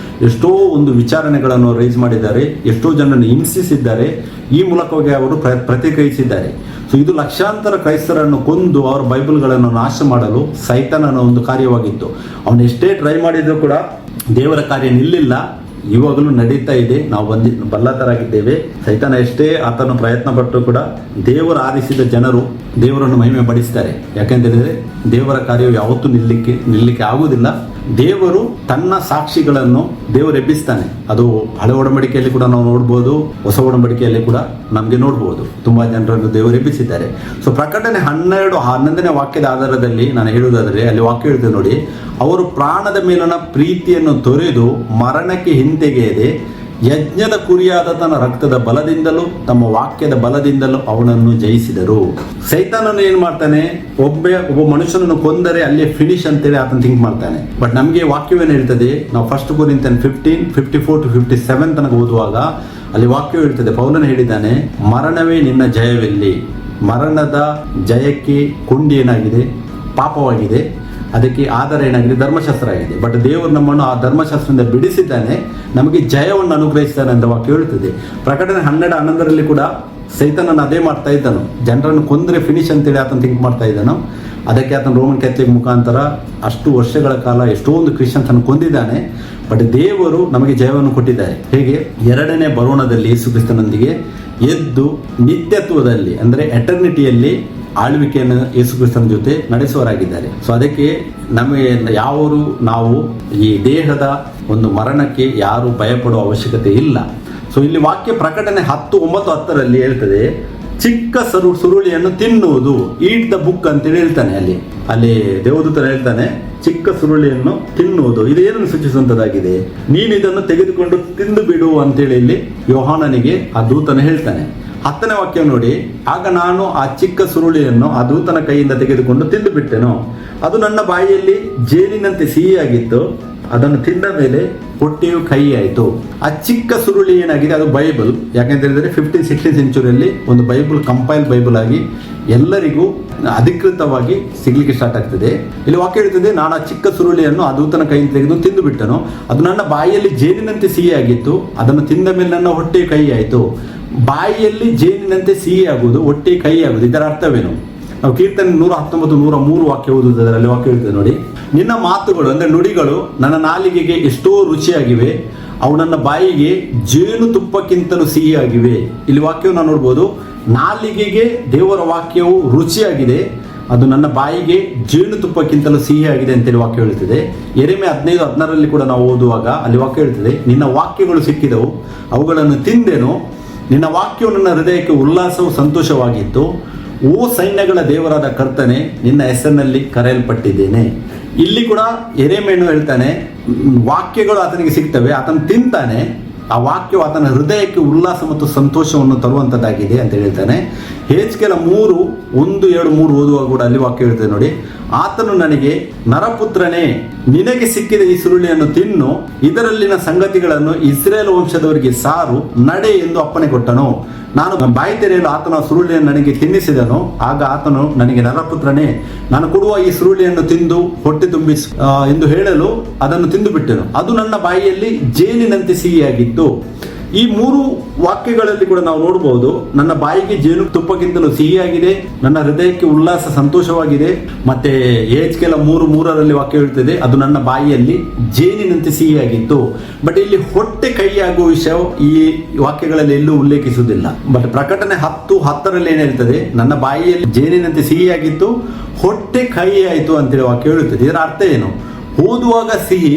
ಎಷ್ಟೋ ಒಂದು ವಿಚಾರಣೆಗಳನ್ನು ರೈಸ್ ಮಾಡಿದ್ದಾರೆ. ಎಷ್ಟೋ ಜನರನ್ನು ಹಿಂಸಿಸಿದ್ದಾರೆ. ಈ ಮೂಲಕವಾಗಿ ಅವರು ಪ್ರತಿಕ್ರಿಯಿಸಿದ್ದಾರೆ. ಸೊ ಇದು ಲಕ್ಷಾಂತರ ಕ್ರೈಸ್ತರನ್ನು ಕೊಂದು ಅವರ ಬೈಬಲ್ಗಳನ್ನು ನಾಶ ಮಾಡಲು ಸೈತಾನನ ಒಂದು ಕಾರ್ಯವಾಗಿತ್ತು. ಅವನು ಎಷ್ಟೇ ಟ್ರೈ ಮಾಡಿದ್ರು ಕೂಡ ದೇವರ ಕಾರ್ಯ ನಿಲ್ಲಿಲ್ಲ. ಇವಾಗಲೂ ನಡೀತಾ ಇದೆ. ನಾವು ಬಲ್ಲತರಾಗಿದ್ದೇವೆ. ಸೈತಾನ ಎಷ್ಟೇ ಆತನು ಪ್ರಯತ್ನ ಪಟ್ಟರು ಕೂಡ ದೇವರು ಆರಿಸಿದ ಜನರು ದೇವರನ್ನು ಮಹಿಮೆ ಪಡಿಸ್ತಾರೆ. ಯಾಕೆಂತಂದ್ರೆ ದೇವರ ಕಾರ್ಯವು ಯಾವತ್ತೂ ನಿಲ್ಲಕ್ಕೆ ಆಗುವುದಿಲ್ಲ. ದೇವರು ತನ್ನ ಸಾಕ್ಷಿಗಳನ್ನು ದೇವರು ಎಬ್ಬಿಸ್ತಾನೆ. ಅದು ಹಳೆ ಒಡಂಬಡಿಕೆಯಲ್ಲಿ ಕೂಡ ನಾವು ನೋಡ್ಬೋದು, ಹೊಸ ಒಡಂಬಡಿಕೆಯಲ್ಲಿ ಕೂಡ ನಮಗೆ ನೋಡ್ಬೋದು. ತುಂಬಾ ಜನರನ್ನು ದೇವರು ಎಬ್ಬಿಸಿದ್ದಾರೆ. ಸೊ ಪ್ರಕಟಣೆ 11ನೇ ವಾಕ್ಯದ ಆಧಾರದಲ್ಲಿ ನಾನು ಹೇಳುವುದಾದರೆ ಅಲ್ಲಿ ವಾಕ್ಯ ಹೇಳ್ತೇವೆ ನೋಡಿ, ಅವರು ಪ್ರಾಣದ ಮೇಲಿನ ಪ್ರೀತಿಯನ್ನು ತೊರೆದು ಮರಣಕ್ಕೆ ಹಿಂತೆಗೆಯದೆ ಯಜ್ಞದ ಕುರಿಯಾದ ತನ್ನ ರಕ್ತದ ಬಲದಿಂದಲೂ ತಮ್ಮ ವಾಕ್ಯದ ಬಲದಿಂದಲೂ ಅವನನ್ನು ಜಯಿಸಿದರು. ಸೈತಾನನು ಏನ್ ಮಾಡ್ತಾನೆ, ಒಬ್ಬ ಮನುಷ್ಯನನ್ನು ಕೊಂದರೆ ಅಲ್ಲೇ ಫಿನಿಶ್ ಅಂತೇಳಿ ಆತನ ಥಿಂಕ್ ಮಾಡ್ತಾನೆ. ಬಟ್ ನಮಗೆ ವಾಕ್ಯವೇನು ಹೇಳ್ತದೆ, ನಾವು 1 Corinthians 15:54-57 ತನಕ ಓದುವಾಗ ಅಲ್ಲಿ ವಾಕ್ಯ ಹೇಳ್ತದೆ, ಪೌಲನು ಹೇಳಿದ್ದಾನೆ, ಮರಣವೇ ನಿನ್ನ ಜಯವೆಲ್ಲಿ, ಮರಣದ ಜಯಕ್ಕೆ ಕೊಂಡಿ ಏನಾಗಿದೆ? ಪಾಪವಾಗಿದೆ. ಅದಕ್ಕೆ ಆಧಾರ ಏನಾಗಿದೆ? ಧರ್ಮಶಾಸ್ತ್ರ ಆಗಿದೆ. ಬಟ್ ದೇವರು ನಮ್ಮನ್ನು ಆ ಧರ್ಮಶಾಸ್ತ್ರದಿಂದ ಬಿಡಿಸಿದ್ದಾನೆ, ನಮಗೆ ಜಯವನ್ನು ಅನುಗ್ರಹಿಸಿದ್ದಾನೆ ಅಂತ ವಾಕ್ಯ ಹೇಳ್ತದೆ. ಪ್ರಕಟಣೆ 12:11 ಕೂಡ ಸೈತಾನನ ಅದೇ ಮಾಡ್ತಾ ಇದ್ದನು. ಜನರನ್ನು ಕೊಂದರೆ ಫಿನಿಶ್ ಅಂತೇಳಿ ಆತನು ಥಿಂಕ್ ಮಾಡ್ತಾ ಇದ್ದನು. ಅದಕ್ಕೆ ಆತನು ರೋಮನ್ ಕ್ಯಾಥಲಿಕ್ ಮುಖಾಂತರ ಅಷ್ಟು ವರ್ಷಗಳ ಕಾಲ ಎಷ್ಟೊಂದು ಕ್ರಿಶ್ಚಿಯನ್ಸ್ ಅನ್ನು ಕೊಂದಿದ್ದಾನೆ. ಬಟ್ ದೇವರು ನಮಗೆ ಜಯವನ್ನು ಕೊಟ್ಟಿದ್ದಾರೆ. ಹೇಗೆ? ಎರಡನೇ ಬರೋಣದಲ್ಲಿ ಯೇಸು ಕ್ರಿಸ್ತನೊಂದಿಗೆ ಎದ್ದು ನಿತ್ಯತ್ವದಲ್ಲಿ ಅಂದರೆ ಎಟರ್ನಿಟಿಯಲ್ಲಿ ಆಳ್ವಿಕೆಯನ್ನು ಯೇಸು ಕ್ರಿಸ್ತನ ಜೊತೆ ನಡೆಸುವರಾಗಿದ್ದಾರೆ. ಸೊ ಅದಕ್ಕೆ ನಮಗೆ ನಾವು ಈ ದೇಹದ ಒಂದು ಮರಣಕ್ಕೆ ಯಾರು ಭಯಪಡುವ ಅವಶ್ಯಕತೆ ಇಲ್ಲ. ಸೊ ಇಲ್ಲಿ ವಾಕ್ಯ ಪ್ರಕಟಣೆ 10:9-10 ಹೇಳ್ತದೆ, ಚಿಕ್ಕ ಸುರುಳಿಯನ್ನು ತಿನ್ನುವುದು, ಈಟ್ ದ ಬುಕ್ ಅಂತೇಳಿ ಹೇಳ್ತಾನೆ. ಅಲ್ಲಿ ದೇವದೂತರು ಹೇಳ್ತಾನೆ, ಚಿಕ್ಕ ಸುರುಳಿಯನ್ನು ತಿನ್ನುವುದು. ಇದು ಏನನ್ನು ಸೂಚಿಸುವಂತದ್ದಾಗಿದೆ? ನೀನು ಇದನ್ನು ತೆಗೆದುಕೊಂಡು ತಿಂದು ಬಿಡು ಅಂತೇಳಿ ಇಲ್ಲಿ ಯೋಹಾನನಿಗೆ ಆ ದೂತನು ಹೇಳ್ತಾನೆ. 10ನೇ ವಾಕ್ಯ ನೋಡಿ, ಆಗ ನಾನು ಆ ಚಿಕ್ಕ ಸುರುಳಿಯನ್ನು ಆ ದೂತನ ಕೈಯಿಂದ ತೆಗೆದುಕೊಂಡು ತಿಂದು ಬಿಟ್ಟೆನು. ಅದು ನನ್ನ ಬಾಯಿಯಲ್ಲಿ ಜೇನಿನಂತೆ ಸಿಹಿಯಾಗಿತ್ತು. ಅದನ್ನು ತಿಂದ ಮೇಲೆ ಹೊಟ್ಟೆಯು ಕಹಿ ಆಯಿತು. ಆ ಚಿಕ್ಕ ಸುರುಳಿ ಏನಾಗಿದೆ? ಅದು ಬೈಬಲ್. ಯಾಕಂತ ಹೇಳಿದರೆ 15th-16th ಸೆಂಚುರಿಯಲ್ಲಿ ಒಂದು ಬೈಬಲ್ ಕಂಪೈಲ್ ಬೈಬಲ್ ಆಗಿ ಎಲ್ಲರಿಗೂ ಅಧಿಕೃತವಾಗಿ ಸಿಗ್ಲಿಕ್ಕೆ ಸ್ಟಾರ್ಟ್ ಆಗ್ತದೆ. ಇಲ್ಲಿ ವಾಕ್ಯ ಹೇಳ್ತದೆ, ನಾನು ಆ ಚಿಕ್ಕ ಸುರುಳಿಯನ್ನು ಆ ದೂತನ ಕೈಯಿಂದ ತೆಗೆದು ತಿಂದು ಬಿಟ್ಟನು. ಅದು ನನ್ನ ಬಾಯಿಯಲ್ಲಿ ಜೇನಿನಂತೆ ಸಿಹಿಯಾಗಿತ್ತು. ಅದನ್ನು ತಿಂದ ಮೇಲೆ ನನ್ನ ಹೊಟ್ಟೆ ಕಹಿ ಆಯಿತು. ಬಾಯಿಯಲ್ಲಿ ಜೇನಿನಂತೆ ಸಿಹಿ ಆಗುವುದು, ಹೊಟ್ಟೆ ಕಹಿ ಆಗುವುದು. ಇದರ ಅರ್ಥವೇನು? ನಾವು ಕೀರ್ತನೆ 119:103 ವಾಕ್ಯ ಓದುವುದಾದರೆ ಅಲ್ಲಿ ವಾಕ್ಯ ಹೇಳ್ತದೆ ನೋಡಿ, ನಿನ್ನ ಮಾತುಗಳು ಅಂದರೆ ನುಡಿಗಳು ನನ್ನ ನಾಲಿಗೆಗೆ ಎಷ್ಟೋ ರುಚಿಯಾಗಿವೆ, ಅವು ನನ್ನ ಬಾಯಿಗೆ ಜೇನು ತುಪ್ಪಕ್ಕಿಂತಲೂ ಸಿಹಿಯಾಗಿವೆ. ಇಲ್ಲಿ ವಾಕ್ಯವನ್ನು ನೋಡ್ಬೋದು, ನಾಲಿಗೆಗೆ ದೇವರ ವಾಕ್ಯವು ರುಚಿಯಾಗಿದೆ, ಅದು ನನ್ನ ಬಾಯಿಗೆ ಜೇನು ತುಪ್ಪಕ್ಕಿಂತಲೂ ಸಿಹಿಯಾಗಿದೆ ಅಂತೇಳಿ ವಾಕ್ಯ ಹೇಳ್ತದೆ. ಯೆರೆಮೀಯ 15:16 ಕೂಡ ನಾವು ಓದುವಾಗ ಅಲ್ಲಿ ವಾಕ್ಯ ಹೇಳ್ತದೆ, ನಿನ್ನ ವಾಕ್ಯಗಳು ಸಿಕ್ಕಿದವು, ಅವುಗಳನ್ನು ತಿಂದೆನು, ನಿನ್ನ ವಾಕ್ಯವು ನನ್ನ ಹೃದಯಕ್ಕೆ ಉಲ್ಲಾಸವು ಸಂತೋಷವಾಗಿತ್ತು. ಓ ಸೈನ್ಯಗಳ ದೇವರಾದ ಕರ್ತನೆ, ನಿನ್ನ ಹೆಸರಿನಲ್ಲಿ ಕರೆಯಲ್ಪಟ್ಟಿದ್ದೇನೆ. ಇಲ್ಲಿ ಕೂಡ ಯೆರೆಮೀಯನು ಹೇಳ್ತಾನೆ, ವಾಕ್ಯಗಳು ಆತನಿಗೆ ಸಿಗ್ತವೆ, ಆತನು ತಿಂತಾನೆ, ಆ ವಾಕ್ಯವು ಆತನ ಹೃದಯಕ್ಕೆ ಉಲ್ಲಾಸ ಮತ್ತು ಸಂತೋಷವನ್ನು ತರುವಂಥದ್ದಾಗಿದೆ ಅಂತ ಹೇಳ್ತಾನೆ. ಹೆಜ್ಕೇಲ 3:1-2-3 ಓದುವಾಗ ಕೂಡ ಅಲ್ಲಿ ವಾಕ್ಯ ಹೇಳ್ತದೆ ನೋಡಿ, ಆತನು ನನಗೆ, ನರಪುತ್ರನೇ, ನಿನಗೆ ಸಿಕ್ಕಿದ ಈ ಸುರುಳಿಯನ್ನು ತಿನ್ನು, ಇದರಲ್ಲಿನ ಸಂಗತಿಗಳನ್ನು ಇಸ್ರೇಲ್ ವಂಶದವರಿಗೆ ಸಾರು, ನಡೆ ಎಂದು ಅಪ್ಪಣೆ ಕೊಟ್ಟನು. ನಾನು ಬಾಯಿ ತೆರೆಯಲು ಆತನ ಸುರುಳಿಯನ್ನು ನನಗೆ ತಿನ್ನಿಸಿದನು. ಆಗ ಆತನು ನನಗೆ, ನರಪುತ್ರನೇ, ನಾನು ಕೊಡುವ ಈ ಸುರುಳಿಯನ್ನು ತಿಂದು ಹೊಟ್ಟೆ ತುಂಬಿಸು ಎಂದು ಹೇಳಲು ಅದನ್ನು ತಿಂದು ಬಿಟ್ಟೆನು. ಅದು ನನ್ನ ಬಾಯಿಯಲ್ಲಿ ಜೇನಿನಂತೆ ಸಿಹಿಯಾಗಿತ್ತು. ಈ 3 ವಾಕ್ಯಗಳಲ್ಲಿ ಕೂಡ ನಾವು ನೋಡಬಹುದು, ನನ್ನ ಬಾಯಿಗೆ ಜೇನು ತುಪ್ಪಕ್ಕಿಂತಲೂ ಸಿಹಿಯಾಗಿದೆ, ನನ್ನ ಹೃದಯಕ್ಕೆ ಉಲ್ಲಾಸ ಸಂತೋಷವಾಗಿದೆ. ಮತ್ತೆ ಹೆಜ್ಕೇಲ 3:3 ವಾಕ್ಯ ಹೇಳ್ತದೆ, ಅದು ನನ್ನ ಬಾಯಿಯಲ್ಲಿ ಜೇನಿನಂತೆ ಸಿಹಿಯಾಗಿತ್ತು. ಬಟ್ ಇಲ್ಲಿ ಹೊಟ್ಟೆ ಕಹಿಯಾಗುವ ವಿಷಯ ಈ ವಾಕ್ಯಗಳಲ್ಲಿ ಎಲ್ಲೂ ಉಲ್ಲೇಖಿಸುವುದಿಲ್ಲ. ಬಟ್ ಪ್ರಕಟಣೆ 10:10 ಏನ್ ಹೇಳ್ತದೆ, ನನ್ನ ಬಾಯಿಯಲ್ಲಿ ಜೇನಿನಂತೆ ಸಿಹಿಯಾಗಿತ್ತು, ಹೊಟ್ಟೆ ಕಹಿ ಆಯಿತು ಅಂತೇಳಿ ವಾಕ್ಯ ಹೇಳುತ್ತದೆ. ಇದರ ಅರ್ಥ ಏನು? ಓದುವಾಗ ಸಿಹಿ,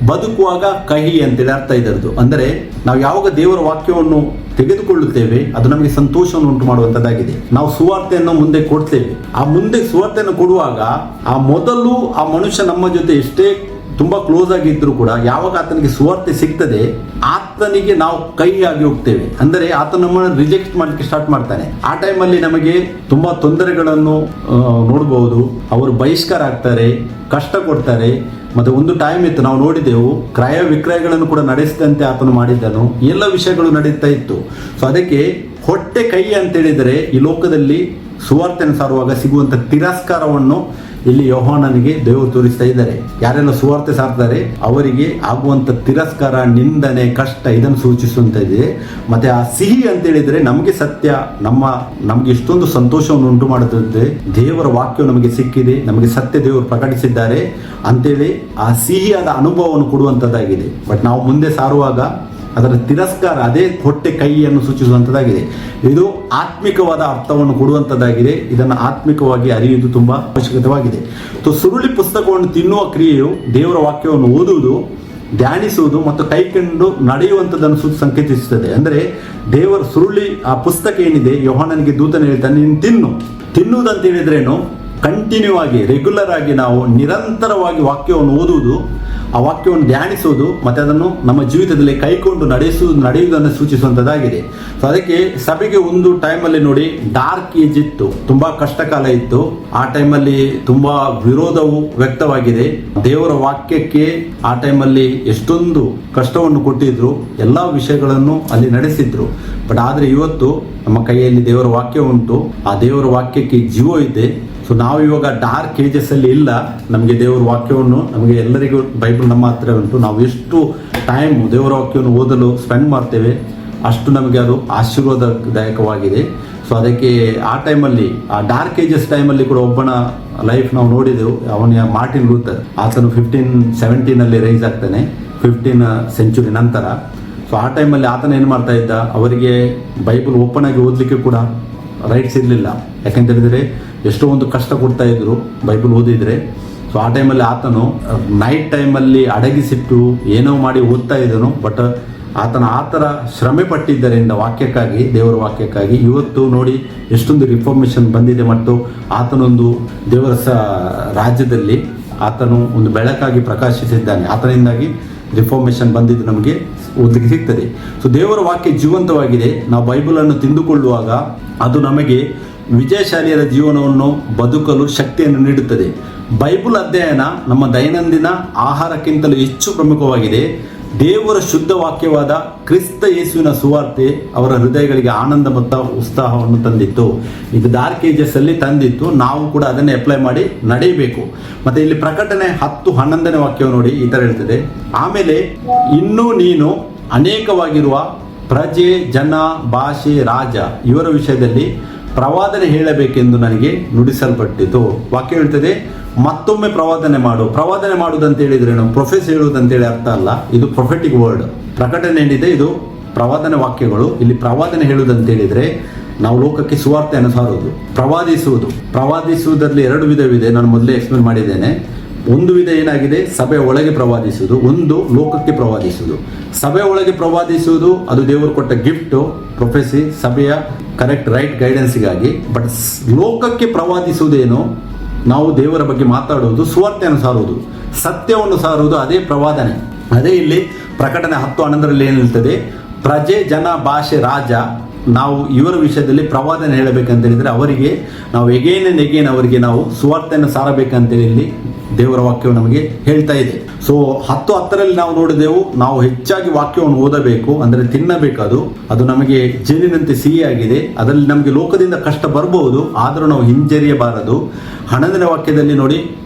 ಬದುಕುವಾಗ ಕಹಿ ಅಂತೇಳಿ ಅರ್ಥ ಇದರದು. ಅಂದರೆ ನಾವು ಯಾವಾಗ ದೇವರ ವಾಕ್ಯವನ್ನು ತೆಗೆದುಕೊಳ್ಳುತ್ತೇವೆ ಅದು ನಮಗೆ ಸಂತೋಷವನ್ನು ಉಂಟು ಮಾಡುವಂಥದ್ದಾಗಿದೆ. ನಾವು ಸುವಾರ್ತೆಯನ್ನು ಮುಂದೆ ಕೊಡ್ತೇವೆ. ಆ ಮುಂದೆ ಸುವಾರ್ತೆಯನ್ನು ಕೊಡುವಾಗ ಆ ಮೊದಲು ಆ ಮನುಷ್ಯ ನಮ್ಮ ಜೊತೆ ಎಷ್ಟೇ ತುಂಬಾ ಕ್ಲೋಸ್ ಆಗಿದ್ರು ಕೂಡ ಯಾವಾಗ ಆತನಿಗೆ ಸುವಾರ್ತೆ ಸಿಗ್ತದೆ ಆತನಿಗೆ ನಾವು ಕೈ ಆಗಿ ಹೋಗ್ತೇವೆ. ಅಂದರೆ ಆತ ನಮ್ಮನ್ನು ರಿಜೆಕ್ಟ್ ಮಾಡಲಿಕ್ಕೆ ಸ್ಟಾರ್ಟ್ ಮಾಡ್ತಾನೆ. ಆ ಟೈಮಲ್ಲಿ ನಮಗೆ ತುಂಬಾ ತೊಂದರೆಗಳನ್ನು ನೋಡಬಹುದು. ಅವರು ಬಹಿಷ್ಕಾರ ಆಗ್ತಾರೆ, ಕಷ್ಟ ಕೊಡ್ತಾರೆ. ಮತ್ತೆ ಒಂದು ಟೈಮ್ ಇತ್ತು, ನಾವು ನೋಡಿದೆವು, ಕ್ರಯ ವಿಕ್ರಯಗಳನ್ನು ಕೂಡ ನಡೆಸಿದಂತೆ ಆತನು ಮಾಡಿದ್ದನು. ಎಲ್ಲ ವಿಷಯಗಳು ನಡೀತಾ ಇತ್ತು. ಸೊ ಅದಕ್ಕೆ ಹೊಟ್ಟೆ ಕೈ ಅಂತೇಳಿದರೆ ಈ ಲೋಕದಲ್ಲಿ ಸುವಾರ್ತೆಯನ್ನು ಸಾರುವಾಗ ಸಿಗುವಂಥ ತಿರಸ್ಕಾರವನ್ನು ಇಲ್ಲಿ ಯೋಹಾನನಿಗೆ ದೇವರು ತೋರಿಸ್ತಾ ಇದ್ದಾರೆ. ಯಾರೆಲ್ಲ ಸುವಾರ್ತೆ ಸಾರ್ತಾರೆ ಅವರಿಗೆ ಆಗುವಂಥ ತಿರಸ್ಕಾರ, ನಿಂದನೆ, ಕಷ್ಟ ಇದನ್ನು ಸೂಚಿಸುವಂಥದ್ದಿದೆ. ಮತ್ತೆ ಆ ಸಿಹಿ ಅಂತೇಳಿದರೆ ನಮಗೆ ಸತ್ಯ, ನಮಗೆ ಇಷ್ಟೊಂದು ಸಂತೋಷವನ್ನು ಉಂಟು ಮಾಡುತ್ತದೆ. ದೇವರ ವಾಕ್ಯವು ನಮಗೆ ಸಿಕ್ಕಿದೆ, ನಮಗೆ ಸತ್ಯ ದೇವರು ಪ್ರಕಟಿಸಿದ್ದಾರೆ ಅಂತೇಳಿ ಆ ಸಿಹಿಯಾದ ಅನುಭವವನ್ನು ಕೊಡುವಂಥದ್ದಾಗಿದೆ. ಬಟ್ ನಾವು ಮುಂದೆ ಸಾರುವಾಗ ಅದರ ತಿರಸ್ಕಾರ ಅದೇ ಹೊಟ್ಟೆ ಕೈಯನ್ನು ಸೂಚಿಸುವಂಥದ್ದಾಗಿದೆ. ಇದು ಆತ್ಮಿಕವಾದ ಅರ್ಥವನ್ನು ಕೊಡುವಂಥದ್ದಾಗಿದೆ. ಇದನ್ನು ಆತ್ಮಿಕವಾಗಿ ಅರಿಯುವುದು ತುಂಬ ಅವಶ್ಯಕವಾಗಿದೆ. ಸುರುಳಿ ಪುಸ್ತಕವನ್ನು ತಿನ್ನುವ ಕ್ರಿಯೆಯು ದೇವರ ವಾಕ್ಯವನ್ನು ಓದುವುದು, ಧ್ಯಾನಿಸುವುದು ಮತ್ತು ಕೈಕೊಂಡು ನಡೆಯುವಂಥದ್ದನ್ನು ಸಂಕೇತಿಸುತ್ತದೆ. ಅಂದರೆ ದೇವರ ಸುರುಳಿ ಆ ಪುಸ್ತಕ ಏನಿದೆ, ಯೋಹಾನನಿಗೆ ದೂತನು ಹೇಳ್ತಾನೆ, ನೀನು ತಿನ್ನುವುದಂತ ಹೇಳಿದ್ರೇನು? ಕಂಟಿನ್ಯೂ ಆಗಿ ರೆಗ್ಯುಲರ್ ಆಗಿ ನಾವು ನಿರಂತರವಾಗಿ ವಾಕ್ಯವನ್ನು ಓದುವುದು, ಆ ವಾಕ್ಯವನ್ನು ಧ್ಯಾನಿಸುವುದು ಮತ್ತು ಅದನ್ನು ನಮ್ಮ ಜೀವಿತದಲ್ಲಿ ಕೈಕೊಂಡು ನಡೆಯುವುದನ್ನು ಸೂಚಿಸುವಂಥದ್ದಾಗಿದೆ. ಸೊ ಅದಕ್ಕೆ ಸಭೆಗೆ ಒಂದು ಟೈಮಲ್ಲಿ ನೋಡಿ ಡಾರ್ಕ್ ಏಜ್ ಇತ್ತು, ತುಂಬ ಕಷ್ಟಕಾಲ ಇತ್ತು. ಆ ಟೈಮಲ್ಲಿ ತುಂಬ ವಿರೋಧವು ವ್ಯಕ್ತವಾಗಿದೆ. ದೇವರ ವಾಕ್ಯಕ್ಕೆ ಆ ಟೈಮಲ್ಲಿ ಎಷ್ಟೊಂದು ಕಷ್ಟವನ್ನು ಕೊಟ್ಟಿದ್ರು, ಎಲ್ಲ ವಿಷಯಗಳನ್ನು ಅಲ್ಲಿ ನಡೆಸಿದ್ರು. ಬಟ್ ಆದರೆ ಇವತ್ತು ನಮ್ಮ ಕೈಯಲ್ಲಿ ದೇವರ ವಾಕ್ಯ ಉಂಟು, ಆ ದೇವರ ವಾಕ್ಯಕ್ಕೆ ಜೀವ ಇದೆ. ಸೊ ನಾವು ಇವಾಗ ಡಾರ್ಕ್ ಏಜಸ್ ಅಲ್ಲಿ ಇಲ್ಲ. ನಮಗೆ ದೇವರ ವಾಕ್ಯವನ್ನು, ನಮಗೆ ಎಲ್ಲರಿಗೂ ಬೈಬಲ್ ನಮ್ಮ ಹತ್ರ ಉಂಟು. ನಾವು ಎಷ್ಟು ಟೈಮ್ ದೇವರ ವಾಕ್ಯವನ್ನು ಓದಲು ಸ್ಪೆಂಡ್ ಮಾಡ್ತೇವೆ ಅಷ್ಟು ನಮಗೆ ಅದು ಆಶೀರ್ವಾದದಾಯಕವಾಗಿದೆ. ಸೊ ಅದಕ್ಕೆ ಆ ಟೈಮಲ್ಲಿ, ಆ ಡಾರ್ಕ್ ಏಜಸ್ ಟೈಮಲ್ಲಿ ಕೂಡ ಒಬ್ಬನ ಲೈಫ್ ನಾವು ನೋಡಿದೆವು. ಅವನ ಮಾರ್ಟಿನ್ ಲೂಥರ್, ಆತನು 1517 ರೈಸ್ ಆಗ್ತಾನೆ, 15th ಸೆಂಚುರಿ ನಂತರ. ಸೊ ಆ ಟೈಮಲ್ಲಿ ಆತನ ಏನು ಮಾಡ್ತಾ ಇದ್ದ, ಅವರಿಗೆ ಬೈಬಲ್ ಓಪನ್ ಆಗಿ ಓದಲಿಕ್ಕೆ ಕೂಡ ರೈಟ್ಸ್ ಇರಲಿಲ್ಲ. ಯಾಕೆಂತ ಹೇಳಿದರೆ ಎಷ್ಟೋ ಒಂದು ಕಷ್ಟ ಕೊಡ್ತಾ ಇದ್ರು ಬೈಬಲ್ ಓದಿದ್ರೆ. ಸೊ ಆ ಟೈಮಲ್ಲಿ ಆತನು ನೈಟ್ ಟೈಮಲ್ಲಿ ಅಡಗಿಸಿಟ್ಟು ಏನೋ ಮಾಡಿ ಓದ್ತಾ ಇದ್ದನು. ಬಟ್ ಆತನ ಆ ಥರ ಶ್ರಮೆ ಪಟ್ಟಿದ್ದರಿಂದ ವಾಕ್ಯಕ್ಕಾಗಿ, ದೇವರ ವಾಕ್ಯಕ್ಕಾಗಿ ಇವತ್ತು ನೋಡಿ ಎಷ್ಟೊಂದು ರಿಫಾರ್ಮೇಷನ್ ಬಂದಿದೆ. ಮತ್ತು ಆತನೊಂದು ದೇವರ ರಾಜ್ಯದಲ್ಲಿ ಆತನು ಒಂದು ಬೆಳಕಾಗಿ ಪ್ರಕಾಶಿಸಿದ್ದಾನೆ. ಆತನಿಂದಾಗಿ ರಿಫಾರ್ಮೇಷನ್ ಬಂದಿದ್ದು ನಮಗೆ ಓದಲಿಕ್ಕೆ ಸಿಗ್ತದೆ. ಸೊ ದೇವರ ವಾಕ್ಯ ಜೀವಂತವಾಗಿದೆ. ನಾವು ಬೈಬಲನ್ನು ತಿಂದುಕೊಳ್ಳುವಾಗ ಅದು ನಮಗೆ ವಿಜಯಶಾಲಿಯರ ಜೀವನವನ್ನು ಬದುಕಲು ಶಕ್ತಿಯನ್ನು ನೀಡುತ್ತದೆ. ಬೈಬಲ್ ಅಧ್ಯಯನ ನಮ್ಮ ದೈನಂದಿನ ಆಹಾರಕ್ಕಿಂತಲೂ ಹೆಚ್ಚು ಪ್ರಮುಖವಾಗಿದೆ. ದೇವರ ಶುದ್ಧ ವಾಕ್ಯವಾದ ಕ್ರಿಸ್ತ ಯೇಸುವಿನ ಸುವಾರ್ತೆ ಅವರ ಹೃದಯಗಳಿಗೆ ಆನಂದ ಮತ್ತು ಉತ್ಸಾಹವನ್ನು ತಂದಿತ್ತು. ಇದು ಡಾರ್ಕ್ ಏಜಸ್ ಅಲ್ಲಿ ತಂದಿತ್ತು. ನಾವು ಕೂಡ ಅದನ್ನೇ ಅಪ್ಲೈ ಮಾಡಿ ನಡೆಯಬೇಕು. ಮತ್ತೆ ಇಲ್ಲಿ ಪ್ರಕಟಣೆ 10:11 ವಾಕ್ಯವು ನೋಡಿ ಈ ತರ ಹೇಳ್ತದೆ, ಆಮೇಲೆ ಇನ್ನೂ ನೀನು ಅನೇಕವಾಗಿರುವ ಪ್ರಜೆ, ಜನ, ಭಾಷೆ, ರಾಜ ಇವರ ವಿಷಯದಲ್ಲಿ ಪ್ರವಾದನೆ ಹೇಳಬೇಕೆಂದು ನನಗೆ ನುಡಿಸಲ್ಪಟ್ಟಿತು. ವಾಕ್ಯ ಹೇಳ್ತದೆ, ಮತ್ತೊಮ್ಮೆ ಪ್ರವಾದನೆ ಮಾಡು. ಪ್ರವಾದನೆ ಮಾಡುವುದಂತ ಹೇಳಿದ್ರೇನು? ಪ್ರೊಫೆಸ್ ಹೇಳುವುದಂತೇಳಿ ಅರ್ಥ ಅಲ್ಲ. ಇದು ಪ್ರೊಫೆಟಿಕ್ ವರ್ಡ್. ಪ್ರಕಟಣೆ ಏನಿದೆ ಇದು ಪ್ರವಾದನೆ ವಾಕ್ಯಗಳು. ಇಲ್ಲಿ ಪ್ರವಾದನೆ ಹೇಳುವುದಂತ ಹೇಳಿದ್ರೆ ನಾವು ಲೋಕಕ್ಕೆ ಸುವಾರ್ತೆಯನ್ನು ಸಾರುವುದು, ಪ್ರವಾದಿಸುವುದರಲ್ಲಿ 2 ವಿಧವಿದೆ. ನಾನು ಮೊದಲೇ ಎಕ್ಸ್ಪ್ಲೇನ್ ಮಾಡಿದ್ದೇನೆ. ಒಂದು ವಿಧ ಏನಾಗಿದೆ, ಸಭೆಯ ಒಳಗೆ ಪ್ರವಾದಿಸುವುದು, ಒಂದು ಲೋಕಕ್ಕೆ ಪ್ರವಾದಿಸುವುದು. ಸಭೆಯ ಒಳಗೆ ಪ್ರವಾದಿಸುವುದು ಅದು ದೇವರು ಕೊಟ್ಟ ಗಿಫ್ಟು, ಪ್ರೊಫೆಸಿ, ಸಭೆಯ ಕರೆಕ್ಟ್ ರೈಟ್ ಗೈಡೆನ್ಸ್ಗಾಗಿ. ಬಟ್ ಲೋಕಕ್ಕೆ ಪ್ರವಾದಿಸುವುದೇನು, ನಾವು ದೇವರ ಬಗ್ಗೆ ಮಾತಾಡುವುದು, ಸುವಾರ್ತೆಯನ್ನು ಸಾರುವುದು, ಸತ್ಯವನ್ನು ಸಾರುವುದು, ಅದೇ ಪ್ರವಾದನೆ. ಅದೇ ಇಲ್ಲಿ ಪ್ರಕಟಣೆ 10:11 ಏನು ಹೇಳ್ತದೆ, ಪ್ರಜೆ, ಜನ, ಭಾಷೆ, ರಾಜ ನಾವು ಇವರ ವಿಷಯದಲ್ಲಿ ಪ್ರವಾದನೆ ಹೇಳಬೇಕಂತ ಹೇಳಿದ್ರೆ ಅವರಿಗೆ ನಾವು ಎಗೇನ್ ಅಂಡ್ ಎಗೇನ್ ಅವರಿಗೆ ನಾವು ಸುವಾರ್ತೆಯನ್ನು ಸಾರಬೇಕಂತೇಳಿ ಇಲ್ಲಿ ದೇವರ ವಾಕ್ಯವು ನಮಗೆ ಹೇಳ್ತಾ ಇದೆ. ಸೊ 10:10 ನಾವು ನೋಡಿದೆವು, ನಾವು ಹೆಚ್ಚಾಗಿ ವಾಕ್ಯವನ್ನು ಓದಬೇಕು, ಅಂದರೆ ತಿನ್ನಬೇಕು. ಅದು ನಮಗೆ ಜೇನಿನಂತೆ ಸಿಹಿಯಾಗಿದೆ. ಅದರಲ್ಲಿ ನಮಗೆ ಲೋಕದಿಂದ ಕಷ್ಟ ಬರಬಹುದು, ಆದರೂ ನಾವು ಹಿಂಜರಿಯಬಾರದು. 11ನೇ ವಾಕ್ಯದಲ್ಲಿ ನೋಡಿ,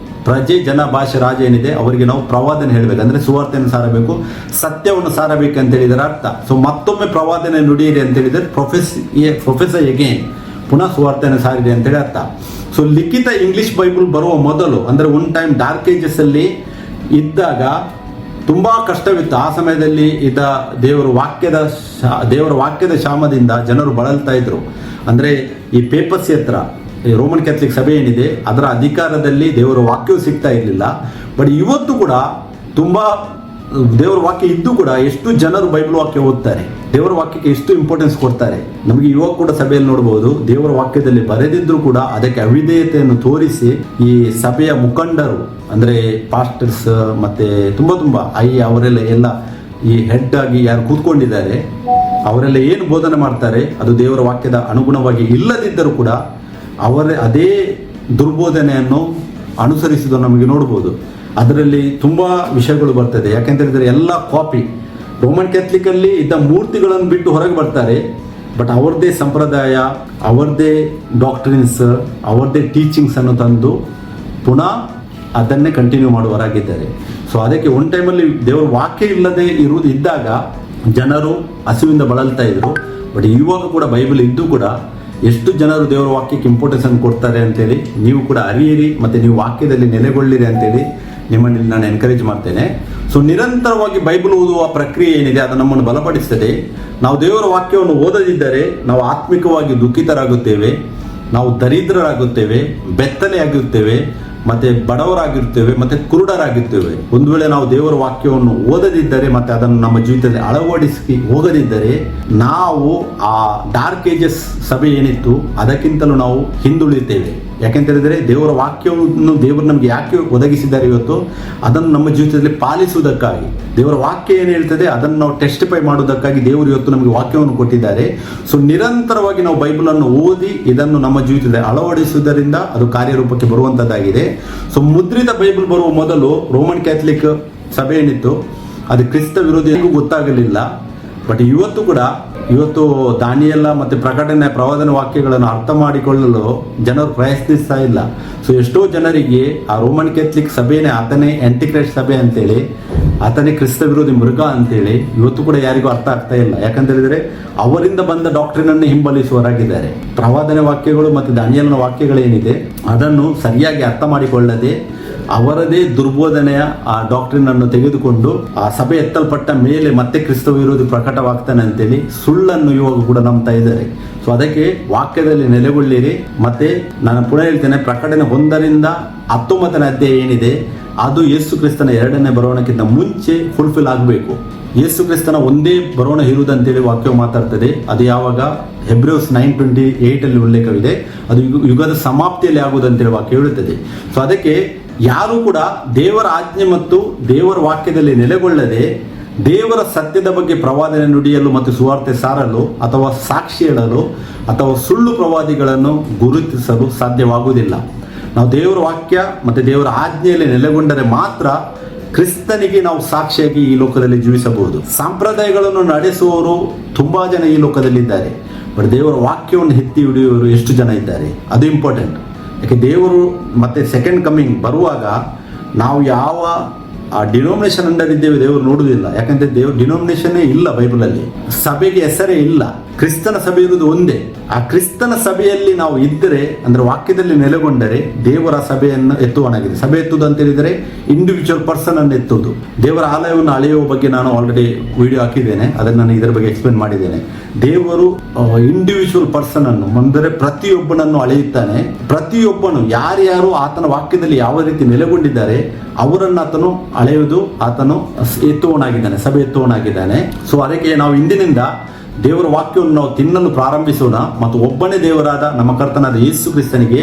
ಪ್ರಜೆ, ಜನ, ಭಾಷೆ, ರಾಜ ಏನಿದೆ ಅವರಿಗೆ ನಾವು ಪ್ರವಾದನೆ ಹೇಳಬೇಕು, ಅಂದರೆ ಸುವಾರ್ತೆಯನ್ನು ಸಾರಬೇಕು, ಸತ್ಯವನ್ನು ಸಾರಬೇಕಂತ ಹೇಳಿದರೆ ಅರ್ಥ. ಸೊ ಮತ್ತೊಮ್ಮೆ ಪ್ರವಾದನೆ ನುಡಿಯಿರಿ ಅಂತ ಹೇಳಿದರೆ ಪ್ರೊಫೆಸ್ ಎಗೇನ್, ಪುನಃ ಸುವಾರ್ತೆಯನ್ನು ಸಾರಿದೆ ಅಂತೇಳಿ ಅರ್ಥ. ಸೊ ಲಿಖಿತ ಇಂಗ್ಲಿಷ್ ಬೈಬಲ್ ಬರುವ ಮೊದಲು, ಅಂದರೆ ಒಂದು ಟೈಮ್ ಡಾರ್ಕ್ ಏಜಸ್ ಅಲ್ಲಿ ಇದ್ದಾಗ ತುಂಬ ಕಷ್ಟವಿತ್ತು. ಆ ಸಮಯದಲ್ಲಿ ಇದ್ದ ದೇವರ ವಾಕ್ಯದ ಶಾಮದಿಂದ ಜನರು ಬಳಲ್ತಾ ಇದ್ರು. ಅಂದರೆ ಈ ಪೇಪರ್ಸಿ ಹತ್ರ, ಈ ರೋಮನ್ ಕ್ಯಾಥಲಿಕ್ ಸಭೆ ಏನಿದೆ ಅದರ ಅಧಿಕಾರದಲ್ಲಿ ದೇವರ ವಾಕ್ಯವು ಸಿಗ್ತಾ ಇರಲಿಲ್ಲ. ಬಟ್ ಇವತ್ತು ಕೂಡ ತುಂಬ ದೇವರ ವಾಕ್ಯ ಇದ್ದು ಕೂಡ ಎಷ್ಟು ಜನರು ಬೈಬಲ್ ವಾಕ್ಯ ಓದ್ತಾರೆ, ದೇವರ ವಾಕ್ಯಕ್ಕೆ ಎಷ್ಟು ಇಂಪಾರ್ಟೆನ್ಸ್ ಕೊಡ್ತಾರೆ. ನಮಗೆ ಇವಾಗ ಕೂಡ ಸಭೆಯಲ್ಲಿ ನೋಡಬಹುದು, ದೇವರ ವಾಕ್ಯದಲ್ಲಿ ಬರೆದಿದ್ರು ಕೂಡ ಅದಕ್ಕೆ ಅವಿಧೇಯತೆಯನ್ನು ತೋರಿಸಿ ಈ ಸಭೆಯ ಮುಖಂಡರು, ಅಂದರೆ ಪಾಸ್ಟರ್ಸ್ ಮತ್ತೆ ತುಂಬ ಅವರೆಲ್ಲ ಈ ಹೆಡ್ ಆಗಿ ಯಾರು ಕೂತ್ಕೊಂಡಿದ್ದಾರೆ ಅವರೆಲ್ಲ ಏನು ಬೋಧನೆ ಮಾಡ್ತಾರೆ ಅದು ದೇವರ ವಾಕ್ಯದ ಅನುಗುಣವಾಗಿ ಇಲ್ಲದಿದ್ದರೂ ಕೂಡ ಅದೇ ದುರ್ಬೋಧನೆಯನ್ನು ಅನುಸರಿಸುವುದನ್ನು ನಮಗೆ ನೋಡ್ಬೋದು. ಅದರಲ್ಲಿ ತುಂಬ ವಿಷಯಗಳು ಬರ್ತದೆ. ಯಾಕೆಂತ ಹೇಳಿದರೆ ಎಲ್ಲ ಕಾಪಿ. ರೋಮನ್ ಕ್ಯಾಥಲಿಕಲ್ಲಿ ಇದ್ದ ಮೂರ್ತಿಗಳನ್ನು ಬಿಟ್ಟು ಹೊರಗೆ ಬರ್ತಾರೆ, ಬಟ್ ಅವ್ರದ್ದೇ ಸಂಪ್ರದಾಯ, ಅವ್ರದ್ದೇ ಡಾಕ್ಟ್ರಿನ್ಸ್, ಅವ್ರದ್ದೇ ಟೀಚಿಂಗ್ಸ್ ಅನ್ನು ತಂದು ಪುನಃ ಅದನ್ನೇ ಕಂಟಿನ್ಯೂ ಮಾಡುವವರಾಗಿದ್ದಾರೆ. ಸೊ ಅದಕ್ಕೆ ಒಂದು ಟೈಮಲ್ಲಿ ದೇವರ ವಾಕ್ಯ ಇಲ್ಲದೆ ಇದ್ದಾಗ ಜನರು ಹಸಿವಿಂದ ಬಳಲ್ತಾ ಇದ್ರು. ಬಟ್ ಇವಾಗ ಕೂಡ ಬೈಬಲ್ ಇದ್ದು ಕೂಡ ಎಷ್ಟು ಜನರು ದೇವರ ವಾಕ್ಯಕ್ಕೆ ಇಂಪಾರ್ಟೆನ್ಸ್ ಅನ್ನು ಕೊಡ್ತಾರೆ ಅಂತೇಳಿ ನೀವು ಕೂಡ ಅರಿಯಿರಿ, ಮತ್ತು ನೀವು ವಾಕ್ಯದಲ್ಲಿ ನೆಲೆಗೊಳ್ಳಿರಿ ಅಂತೇಳಿ ನಿಮ್ಮಲ್ಲಿ ನಾನು ಎನ್ಕರೇಜ್ ಮಾಡ್ತೇನೆ. ಸೊ ನಿರಂತರವಾಗಿ ಬೈಬಲ್ ಓದುವ ಪ್ರಕ್ರಿಯೆ ಏನಿದೆ ಅದು ನಮ್ಮನ್ನು ಬಲಪಡಿಸ್ತದೆ. ನಾವು ದೇವರ ವಾಕ್ಯವನ್ನು ಓದದಿದ್ದರೆ ನಾವು ಆತ್ಮಿಕವಾಗಿ ದುಃಖಿತರಾಗುತ್ತೇವೆ, ನಾವು ದರಿದ್ರರಾಗುತ್ತೇವೆ, ಬೆತ್ತಲೆಯಾಗಿರುತ್ತೇವೆ, ಮತ್ತು ಬಡವರಾಗಿರ್ತೇವೆ, ಮತ್ತು ಕುರುಡರಾಗಿರ್ತೇವೆ. ಒಂದು ವೇಳೆ ನಾವು ದೇವರ ವಾಕ್ಯವನ್ನು ಓದದಿದ್ದರೆ ಮತ್ತು ಅದನ್ನು ನಮ್ಮ ಜೀವಿತದಲ್ಲಿ ಅಳವಡಿಸಿ ಹೋಗದಿದ್ದರೆ ನಾವು ಆ ಡಾರ್ಕ್ ಏಜಸ್ ಸಭೆ ಏನಿತ್ತು ಅದಕ್ಕಿಂತಲೂ ನಾವು ಹಿಂದುಳಿತೇವೆ. ಯಾಕೆಂತ ಹೇಳಿದರೆ ದೇವರ ವಾಕ್ಯವನ್ನು ದೇವರು ನಮಗೆ ಯಾಕೆ ಒದಗಿಸಿದ್ದಾರೆ ಇವತ್ತು, ಅದನ್ನು ನಮ್ಮ ಜೀವಿತದಲ್ಲಿ ಪಾಲಿಸುವುದಕ್ಕಾಗಿ. ದೇವರ ವಾಕ್ಯ ಏನು ಹೇಳ್ತದೆ ಅದನ್ನು ನಾವು ಟೆಸ್ಟಿಫೈ ಮಾಡುವುದಕ್ಕಾಗಿ ದೇವರು ಇವತ್ತು ನಮಗೆ ವಾಕ್ಯವನ್ನು ಕೊಟ್ಟಿದ್ದಾರೆ. ಸೊ ನಿರಂತರವಾಗಿ ನಾವು ಬೈಬಲನ್ನು ಓದಿ ಇದನ್ನು ನಮ್ಮ ಜೀವಿತದಲ್ಲಿ ಅಳವಡಿಸುವುದರಿಂದ ಅದು ಕಾರ್ಯರೂಪಕ್ಕೆ ಬರುವಂಥದ್ದಾಗಿದೆ. ಸೊ ಮುದ್ರಿತ ಬೈಬಲ್ ಬರುವ ಮೊದಲು ರೋಮನ್ ಕ್ಯಾಥಲಿಕ್ ಸಭೆ ಏನಿತ್ತು ಅದು ಕ್ರಿಸ್ತ ವಿರೋಧಿಗೂ ಗೊತ್ತಾಗಲಿಲ್ಲ. ಬಟ್ ಇವತ್ತು ದಾನಿಯೆಲ್ಲ ಮತ್ತು ಪ್ರಕಟಣೆ ಪ್ರವಾದನ ವಾಕ್ಯಗಳನ್ನು ಅರ್ಥ ಮಾಡಿಕೊಳ್ಳಲು ಜನರು ಪ್ರಯತ್ನಿಸ್ತಾ ಇಲ್ಲ. ಸೊ ಎಷ್ಟೋ ಜನರಿಗೆ ಆ ರೋಮನ್ ಕ್ಯಾಥಲಿಕ್ ಸಭೆನೇ ಆತನೇ ಆಂಟಿಕ್ರೈಸ್ಟ್ ಸಭೆ ಅಂತೇಳಿ, ಆತನೇ ಕ್ರಿಸ್ತ ವಿರೋಧಿ ಮೃಗ ಅಂತೇಳಿ ಇವತ್ತು ಕೂಡ ಯಾರಿಗೂ ಅರ್ಥ ಆಗ್ತಾ ಇಲ್ಲ. ಯಾಕಂತ ಹೇಳಿದರೆ ಅವರಿಂದ ಬಂದ ಡಾಕ್ಟ್ರಿನನ್ನು ಹಿಂಬಲಿಸುವವರಾಗಿದ್ದಾರೆ. ಪ್ರವಾದನ ವಾಕ್ಯಗಳು ಮತ್ತು ದಾನಿಯೇಲನ ವಾಕ್ಯಗಳೇನಿದೆ ಅದನ್ನು ಸರಿಯಾಗಿ ಅರ್ಥ ಮಾಡಿಕೊಳ್ಳದೆ ಅವರದೇ ದುರ್ಬೋಧನೆಯ ಆ ಡಾಕ್ಟ್ರಿನನ್ನು ತೆಗೆದುಕೊಂಡು ಆ ಸಭೆ ಎತ್ತಲ್ಪಟ್ಟ ಮೇಲೆ ಮತ್ತೆ ಕ್ರಿಸ್ತ ವಿರೋಧಿ ಪ್ರಕಟವಾಗ್ತಾನೆ ಅಂತೇಳಿ ಸುಳ್ಳನ್ನು ಇವಾಗ ಕೂಡ ನಂಬ್ತಾ ಇದ್ದಾರೆ. ಸೊ ಅದಕ್ಕೆ ವಾಕ್ಯದಲ್ಲಿ ನೆಲೆಗೊಳ್ಳಿರಿ. ಮತ್ತೆ ನಾನು ಪುನಃ ಹೇಳ್ತೇನೆ, ಪ್ರಕಟಣೆ 1-19 ಅಧ್ಯಾಯ ಏನಿದೆ ಅದು ಯೇಸು ಕ್ರಿಸ್ತನ 2ನೇ ಬರೋಣಕ್ಕಿಂತ ಮುಂಚೆ ಫುಲ್ಫಿಲ್ ಆಗಬೇಕು. ಯೇಸು ಕ್ರಿಸ್ತನ ಒಂದೇ ಬರೋಣ ಇರುವುದಂತೇಳಿ ವಾಕ್ಯವು ಮಾತಾಡ್ತದೆ. ಅದು ಯಾವಾಗ ಹೆಬ್ರೂಸ್ 9:28 ಉಲ್ಲೇಖವಿದೆ. ಅದು ಯುಗದ ಸಮಾಪ್ತಿಯಲ್ಲಿ ಆಗುವುದಂತೇಳಿ ವಾಕ್ಯ ಹೇಳುತ್ತದೆ. ಸೊ ಅದಕ್ಕೆ ಯಾರು ಕೂಡ ದೇವರ ಆಜ್ಞೆ ಮತ್ತು ದೇವರ ವಾಕ್ಯದಲ್ಲಿ ನೆಲೆಗೊಳ್ಳದೆ ದೇವರ ಸತ್ಯದ ಬಗ್ಗೆ ಪ್ರವಾದನೆ ನುಡಿಯಲು ಮತ್ತು ಸುವಾರ್ತೆ ಸಾರಲು ಅಥವಾ ಸಾಕ್ಷಿ ಹೇಳಲು ಅಥವಾ ಸುಳ್ಳು ಪ್ರವಾದಿಗಳನ್ನು ಗುರುತಿಸಲು ಸಾಧ್ಯವಾಗುವುದಿಲ್ಲ. ನಾವು ದೇವರ ವಾಕ್ಯ ಮತ್ತು ದೇವರ ಆಜ್ಞೆಯಲ್ಲಿ ನೆಲೆಗೊಂಡರೆ ಮಾತ್ರ ಕ್ರಿಸ್ತನಿಗೆ ನಾವು ಸಾಕ್ಷಿಯಾಗಿ ಈ ಲೋಕದಲ್ಲಿ ಜೀವಿಸಬಹುದು. ಸಂಪ್ರದಾಯಗಳನ್ನು ನಡೆಸುವವರು ತುಂಬಾ ಜನ ಈ ಲೋಕದಲ್ಲಿದ್ದಾರೆ. ಬಟ್ ದೇವರ ವಾಕ್ಯವನ್ನು ಎತ್ತಿ ಹಿಡಿಯುವವರು ಎಷ್ಟು ಜನ ಇದ್ದಾರೆ, ಅದು ಇಂಪಾರ್ಟೆಂಟ್. ಯಾಕೆ ದೇವರು ಮತ್ತೆ ಸೆಕೆಂಡ್ ಕಮ್ಮಿಂಗ್ ಬರುವಾಗ ನಾವು ಯಾವ ಡಿನೋಮಿನೇಷನ್ ಅಂಡರ್ ಇದ್ದೇವೆ ದೇವರು ನೋಡುವುದಿಲ್ಲ. ಯಾಕಂದ್ರೆ ದೇವ್ರ ಡಿನೋಮಿನೇಷನ್ನೇ ಇಲ್ಲ ಬೈಬಲಲ್ಲಿ, ಸಭೆಗೆ ಹೆಸರೇ ಇಲ್ಲ. ಕ್ರಿಸ್ತನ ಸಭೆ ಇರುವುದು ಒಂದೇ. ಆ ಕ್ರಿಸ್ತನ ಸಭೆಯಲ್ಲಿ ನಾವು ಇದ್ದರೆ ಅಂದ್ರೆ ವಾಕ್ಯದಲ್ಲಿ ನೆಲೆಗೊಂಡರೆ ದೇವರ ಸಭೆಯನ್ನು ಎತ್ತುವನಾಗಿದೆ. ಸಭೆ ಎತ್ತುವುದು ಅಂತ ಹೇಳಿದರೆ ಇಂಡಿವಿಜುವಲ್ ಪರ್ಸನ್ ಅನ್ನು ಎತ್ತುವುದು. ದೇವರ ಆಲಯವನ್ನು ಅಳೆಯುವ ಬಗ್ಗೆ ನಾನು ಆಲ್ರೆಡಿ ವಿಡಿಯೋ ಹಾಕಿದ್ದೇನೆ, ಅದನ್ನು ನಾನು ಇದರ ಬಗ್ಗೆ ಎಕ್ಸ್ಪ್ಲೇನ್ ಮಾಡಿದ್ದೇನೆ. ದೇವರು ಇಂಡಿವಿಜುವಲ್ ಪರ್ಸನ್ ಅನ್ನು ಅಂದರೆ ಪ್ರತಿಯೊಬ್ಬನನ್ನು ಅಳೆಯುತ್ತಾನೆ. ಪ್ರತಿಯೊಬ್ಬನು ಯಾರ್ಯಾರು ಆತನ ವಾಕ್ಯದಲ್ಲಿ ಯಾವ ರೀತಿ ನೆಲೆಗೊಂಡಿದ್ದಾರೆ ಅವರನ್ನು ಆತನು ಅಳೆಯುವುದು, ಆತನು ಎತ್ತುವನಾಗಿದ್ದಾನೆ, ಸಭೆ ಎತ್ತುವನಾಗಿದ್ದಾನೆ. ಸೊ ಅದಕ್ಕೆ ನಾವು ಇಂದಿನಿಂದ ದೇವರ ವಾಕ್ಯವನ್ನು ನಾವು ತಿನ್ನಲು ಪ್ರಾರಂಭಿಸೋಣ ಮತ್ತು ಒಬ್ಬನೇ ದೇವರಾದ ನಮ್ಮ ಕರ್ತನಾದ ಯೇಸು ಕ್ರಿಸ್ತನಿಗೆ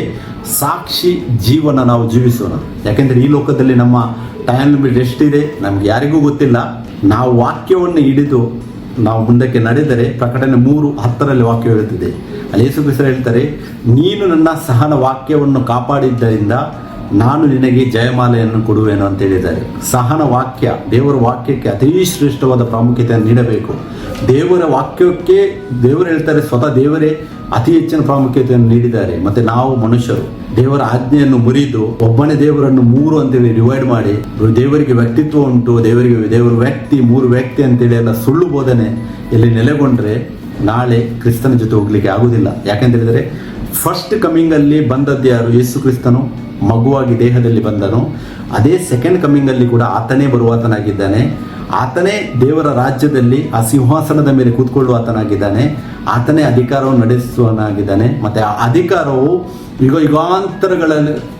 ಸಾಕ್ಷಿ ಜೀವನ ನಾವು ಜೀವಿಸೋಣ. ಯಾಕೆಂದರೆ ಈ ಲೋಕದಲ್ಲಿ ನಮ್ಮ ಟೈಮ್ ಲಿಮಿಟ್ ಎಷ್ಟಿದೆ ನಮ್ಗೆ ಯಾರಿಗೂ ಗೊತ್ತಿಲ್ಲ. ನಾವು ವಾಕ್ಯವನ್ನು ಹಿಡಿದು ನಾವು ಮುಂದಕ್ಕೆ ನಡೆದರೆ ಪ್ರಕಟಣೆ 3:10 ವಾಕ್ಯ ಹೇಳುತ್ತಿದೆ. ಅಲ್ಲಿ ಯೇಸು ಕ್ರಿಸ್ತ ಹೇಳ್ತಾರೆ, ನೀನು ನನ್ನ ಸಹನ ವಾಕ್ಯವನ್ನು ಕಾಪಾಡಿದ್ದರಿಂದ ನಾನು ನಿನಗೆ ಜಯಮಾಲೆಯನ್ನು ಕೊಡುವೆನು ಅಂತ ಹೇಳಿದ್ದಾರೆ. ಸಹನ ವಾಕ್ಯ, ದೇವರ ವಾಕ್ಯಕ್ಕೆ ಅತಿ ಶ್ರೇಷ್ಠವಾದ ಪ್ರಾಮುಖ್ಯತೆಯನ್ನು ನೀಡಬೇಕು. ದೇವರ ವಾಕ್ಯಕ್ಕೆ ದೇವರು ಹೇಳ್ತಾರೆ, ಸ್ವತಃ ದೇವರೇ ಅತಿ ಹೆಚ್ಚಿನ ಪ್ರಾಮುಖ್ಯತೆಯನ್ನು ನೀಡಿದ್ದಾರೆ. ಮತ್ತೆ ನಾವು ಮನುಷ್ಯರು ದೇವರ ಆಜ್ಞೆಯನ್ನು ಮುರಿದು ಒಬ್ಬನೇ ದೇವರನ್ನು 3 ಅಂತೇಳಿ ಡಿವೈಡ್ ಮಾಡಿ, ದೇವರಿಗೆ ವ್ಯಕ್ತಿತ್ವ ಉಂಟು, ದೇವರ ವ್ಯಕ್ತಿ 3 ವ್ಯಕ್ತಿ ಅಂತೇಳಿ ಎಲ್ಲ ಸುಳ್ಳು ಬೋಧನೆ ಇಲ್ಲಿ ನೆಲೆಗೊಂಡ್ರೆ ನಾಳೆ ಕ್ರಿಸ್ತನ ಜೊತೆ ಹೋಗ್ಲಿಕ್ಕೆ ಆಗುವುದಿಲ್ಲ. ಯಾಕೆಂತ ಹೇಳಿದರೆ ಫಸ್ಟ್ ಕಮಿಂಗ್ ಅಲ್ಲಿ ಬಂದದ್ದು ಯಾರು? ಯೇಸು ಕ್ರಿಸ್ತನು ಮಗುವಾಗಿ ದೇಹದಲ್ಲಿ ಬಂದನು. ಅದೇ ಸೆಕೆಂಡ್ ಕಮಿಂಗ್ ಅಲ್ಲಿ ಕೂಡ ಆತನೇ ಬರುವಾತನಾಗಿದ್ದಾನೆ. ಆತನೇ ದೇವರ ರಾಜ್ಯದಲ್ಲಿ ಆ ಸಿಂಹಾಸನದ ಮೇಲೆ ಕೂತ್ಕೊಳ್ಳುವಾತನಾಗಿದ್ದಾನೆ. ಆತನೇ ಅಧಿಕಾರವನ್ನು ನಡೆಸುವನಾಗಿದ್ದಾನೆ. ಮತ್ತೆ ಆ ಅಧಿಕಾರವು ಯುಗಾಂತರಗಳ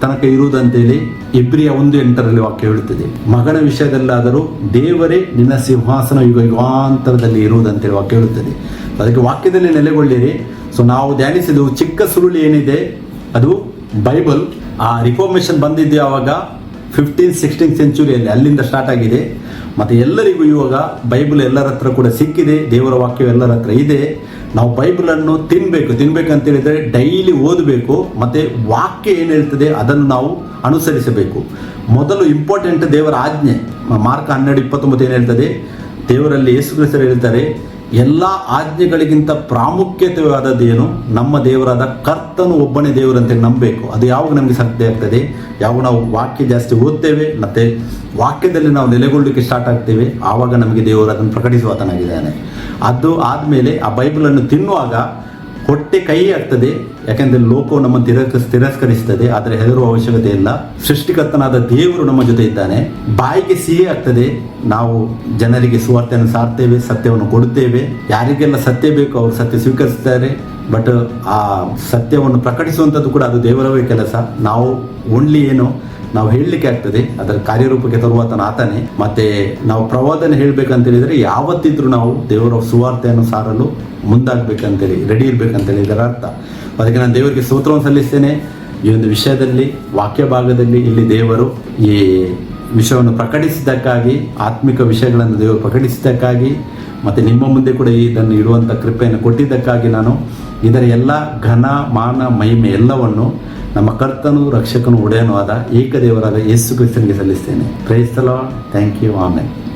ತನಕ ಇರುವುದಂತೇಳಿ ಇಬ್ರಿಯ 1:8 ವಾಕ್ಯ ಹೇಳುತ್ತದೆ. ಮಗನ ವಿಷಯದಲ್ಲಾದರೂ ದೇವರೇ ನಿನ್ನ ಸಿಂಹಾಸನ ಯುಗಾಂತರದಲ್ಲಿ ಇರುವುದಂತೇಳಿ ವಾಕ್ಯ ಹೇಳುತ್ತದೆ. ಅದಕ್ಕೆ ವಾಕ್ಯದಲ್ಲಿ ನೆಲೆಗೊಳ್ಳಿರಿ. ಸೊ ನಾವು ಧ್ಯಾನಿಸಿದ ಚಿಕ್ಕ ಸುರುಳಿ ಏನಿದೆ ಅದು ಬೈಬಲ್. ಆ ರಿಫಾರ್ಮೇಷನ್ ಬಂದಿದ್ದು ಯಾವಾಗ 15th-16th ಸೆಂಚುರಿಯಲ್ಲಿ, ಅಲ್ಲಿಂದ ಸ್ಟಾರ್ಟ್ ಆಗಿದೆ. ಮತ್ತು ಎಲ್ಲರಿಗೂ ಇವಾಗ ಬೈಬಲ್ ಎಲ್ಲರ ಹತ್ರ ಕೂಡ ಸಿಕ್ಕಿದೆ, ದೇವರ ವಾಕ್ಯ ಎಲ್ಲರ ಹತ್ರ ಇದೆ. ನಾವು ಬೈಬಲನ್ನು ತಿನ್ಬೇಕಂತ ಹೇಳಿದರೆ ಡೈಲಿ ಓದಬೇಕು. ಮತ್ತು ವಾಕ್ಯ ಏನು ಹೇಳ್ತದೆ ಅದನ್ನು ನಾವು ಅನುಸರಿಸಬೇಕು. ಮೊದಲು ಇಂಪಾರ್ಟೆಂಟ್ ದೇವರ ಆಜ್ಞೆ. ಮಾರ್ಕ 12:29 ಏನು ಹೇಳ್ತದೆ? ದೇವರಲ್ಲಿ ಯೇಸು ಕ್ರಿಸ್ತರು ಹೇಳ್ತಾರೆ, ಎಲ್ಲ ಆಜ್ಞೆಗಳಿಗಿಂತ ಪ್ರಾಮುಖ್ಯತೆಯಾದದ್ದೇನು? ನಮ್ಮ ದೇವರಾದ ಕರ್ತನು ಒಬ್ಬನೇ ದೇವರಂತೆ ನಂಬಬೇಕು. ಅದು ಯಾವಾಗ ನಮಗೆ ಸಾಧ್ಯ ಆಗ್ತದೆ? ಯಾವಾಗ ನಾವು ವಾಕ್ಯ ಜಾಸ್ತಿ ಓದ್ತೇವೆ ಮತ್ತು ವಾಕ್ಯದಲ್ಲಿ ನಾವು ನೆಲೆಗೊಳ್ಳಲಿಕ್ಕೆ ಸ್ಟಾರ್ಟ್ ಆಗ್ತೇವೆ, ಆವಾಗ ನಮಗೆ ದೇವರು ಅದನ್ನು ಪ್ರಕಟಿಸುವಾತನಾಗಿದ್ದಾನೆ. ಅದು ಆದಮೇಲೆ ಆ ಬೈಬಲನ್ನು ತಿನ್ನುವಾಗ ಹೊಟ್ಟೆ ಕೈ ಆಗ್ತದೆ. ಯಾಕೆಂದರೆ ಲೋಕವು ನಮ್ಮನ್ನು ತಿರಸ್ಕರಿಸ್ತದೆ, ಆದರೆ ಹೆದರುವ ಅವಶ್ಯಕತೆ ಇಲ್ಲ. ಸೃಷ್ಟಿಕರ್ತನಾದ ದೇವರು ನಮ್ಮ ಜೊತೆ ಇದ್ದಾನೆ. ಬಾಯಿಗೆ ಸಿಹಿ ಆಗ್ತದೆ, ನಾವು ಜನರಿಗೆ ಸುವಾರ್ತೆಯನ್ನು ಸಾರ್ತೇವೆ, ಸತ್ಯವನ್ನು ಕೊಡುತ್ತೇವೆ. ಯಾರಿಗೆಲ್ಲ ಸತ್ಯ ಬೇಕು ಅವರು ಸತ್ಯ ಸ್ವೀಕರಿಸ್ತಾರೆ. ಬಟ್ ಆ ಸತ್ಯವನ್ನು ಪ್ರಕಟಿಸುವಂಥದ್ದು ಕೂಡ ಅದು ದೇವರವೇ ಕೆಲಸ. ನಾವು ಓನ್ಲಿ ಏನು ನಾವು ಹೇಳಲಿಕ್ಕೆ ಆಗ್ತದೆ, ಅದರ ಕಾರ್ಯರೂಪಕ್ಕೆ ತರುವಾತನ ಆತನೇ. ಮತ್ತೆ ನಾವು ಪ್ರವಾದನೆ ಹೇಳಬೇಕಂತ ಹೇಳಿದರೆ ಯಾವತ್ತಿದ್ರೂ ನಾವು ದೇವರ ಸುವಾರ್ತೆಯನ್ನು ಸಾರಲು ಮುಂದಾಗಬೇಕಂತೇಳಿ ರೆಡಿ ಇರಬೇಕಂತೇಳಿ ಇದರ ಅರ್ಥ. ಅದಕ್ಕೆ ನಾನು ದೇವರಿಗೆ ಸ್ತೋತ್ರವನ್ನು ಸಲ್ಲಿಸ್ತೇನೆ. ಈ ಒಂದು ವಿಷಯದಲ್ಲಿ ವಾಕ್ಯ ಭಾಗದಲ್ಲಿ ಇಲ್ಲಿ ದೇವರು ಈ ವಿಷಯವನ್ನು ಪ್ರಕಟಿಸಿದ್ದಕ್ಕಾಗಿ, ಆತ್ಮಿಕ ವಿಷಯಗಳನ್ನು ದೇವರು ಪ್ರಕಟಿಸಿದ್ದಕ್ಕಾಗಿ ಮತ್ತು ನಿಮ್ಮ ಮುಂದೆ ಕೂಡ ಇದನ್ನು ಇಡುವಂಥ ಕೃಪೆಯನ್ನು ಕೊಟ್ಟಿದ್ದಕ್ಕಾಗಿ ನಾನು ಇದರ ಎಲ್ಲ ಘನ ಮಾನ ಮಹಿಮೆ ಎಲ್ಲವನ್ನು ನಮ್ಮ ಕರ್ತನು ರಕ್ಷಕನು ಒಡೆಯನೂ ಆದ ಏಕದೇವರಾದ ಯೇಸು ಕ್ರಿಸ್ತನಿಗೆ ಸಲ್ಲಿಸ್ತೇನೆ. Praise the lord. Thank you. Amen.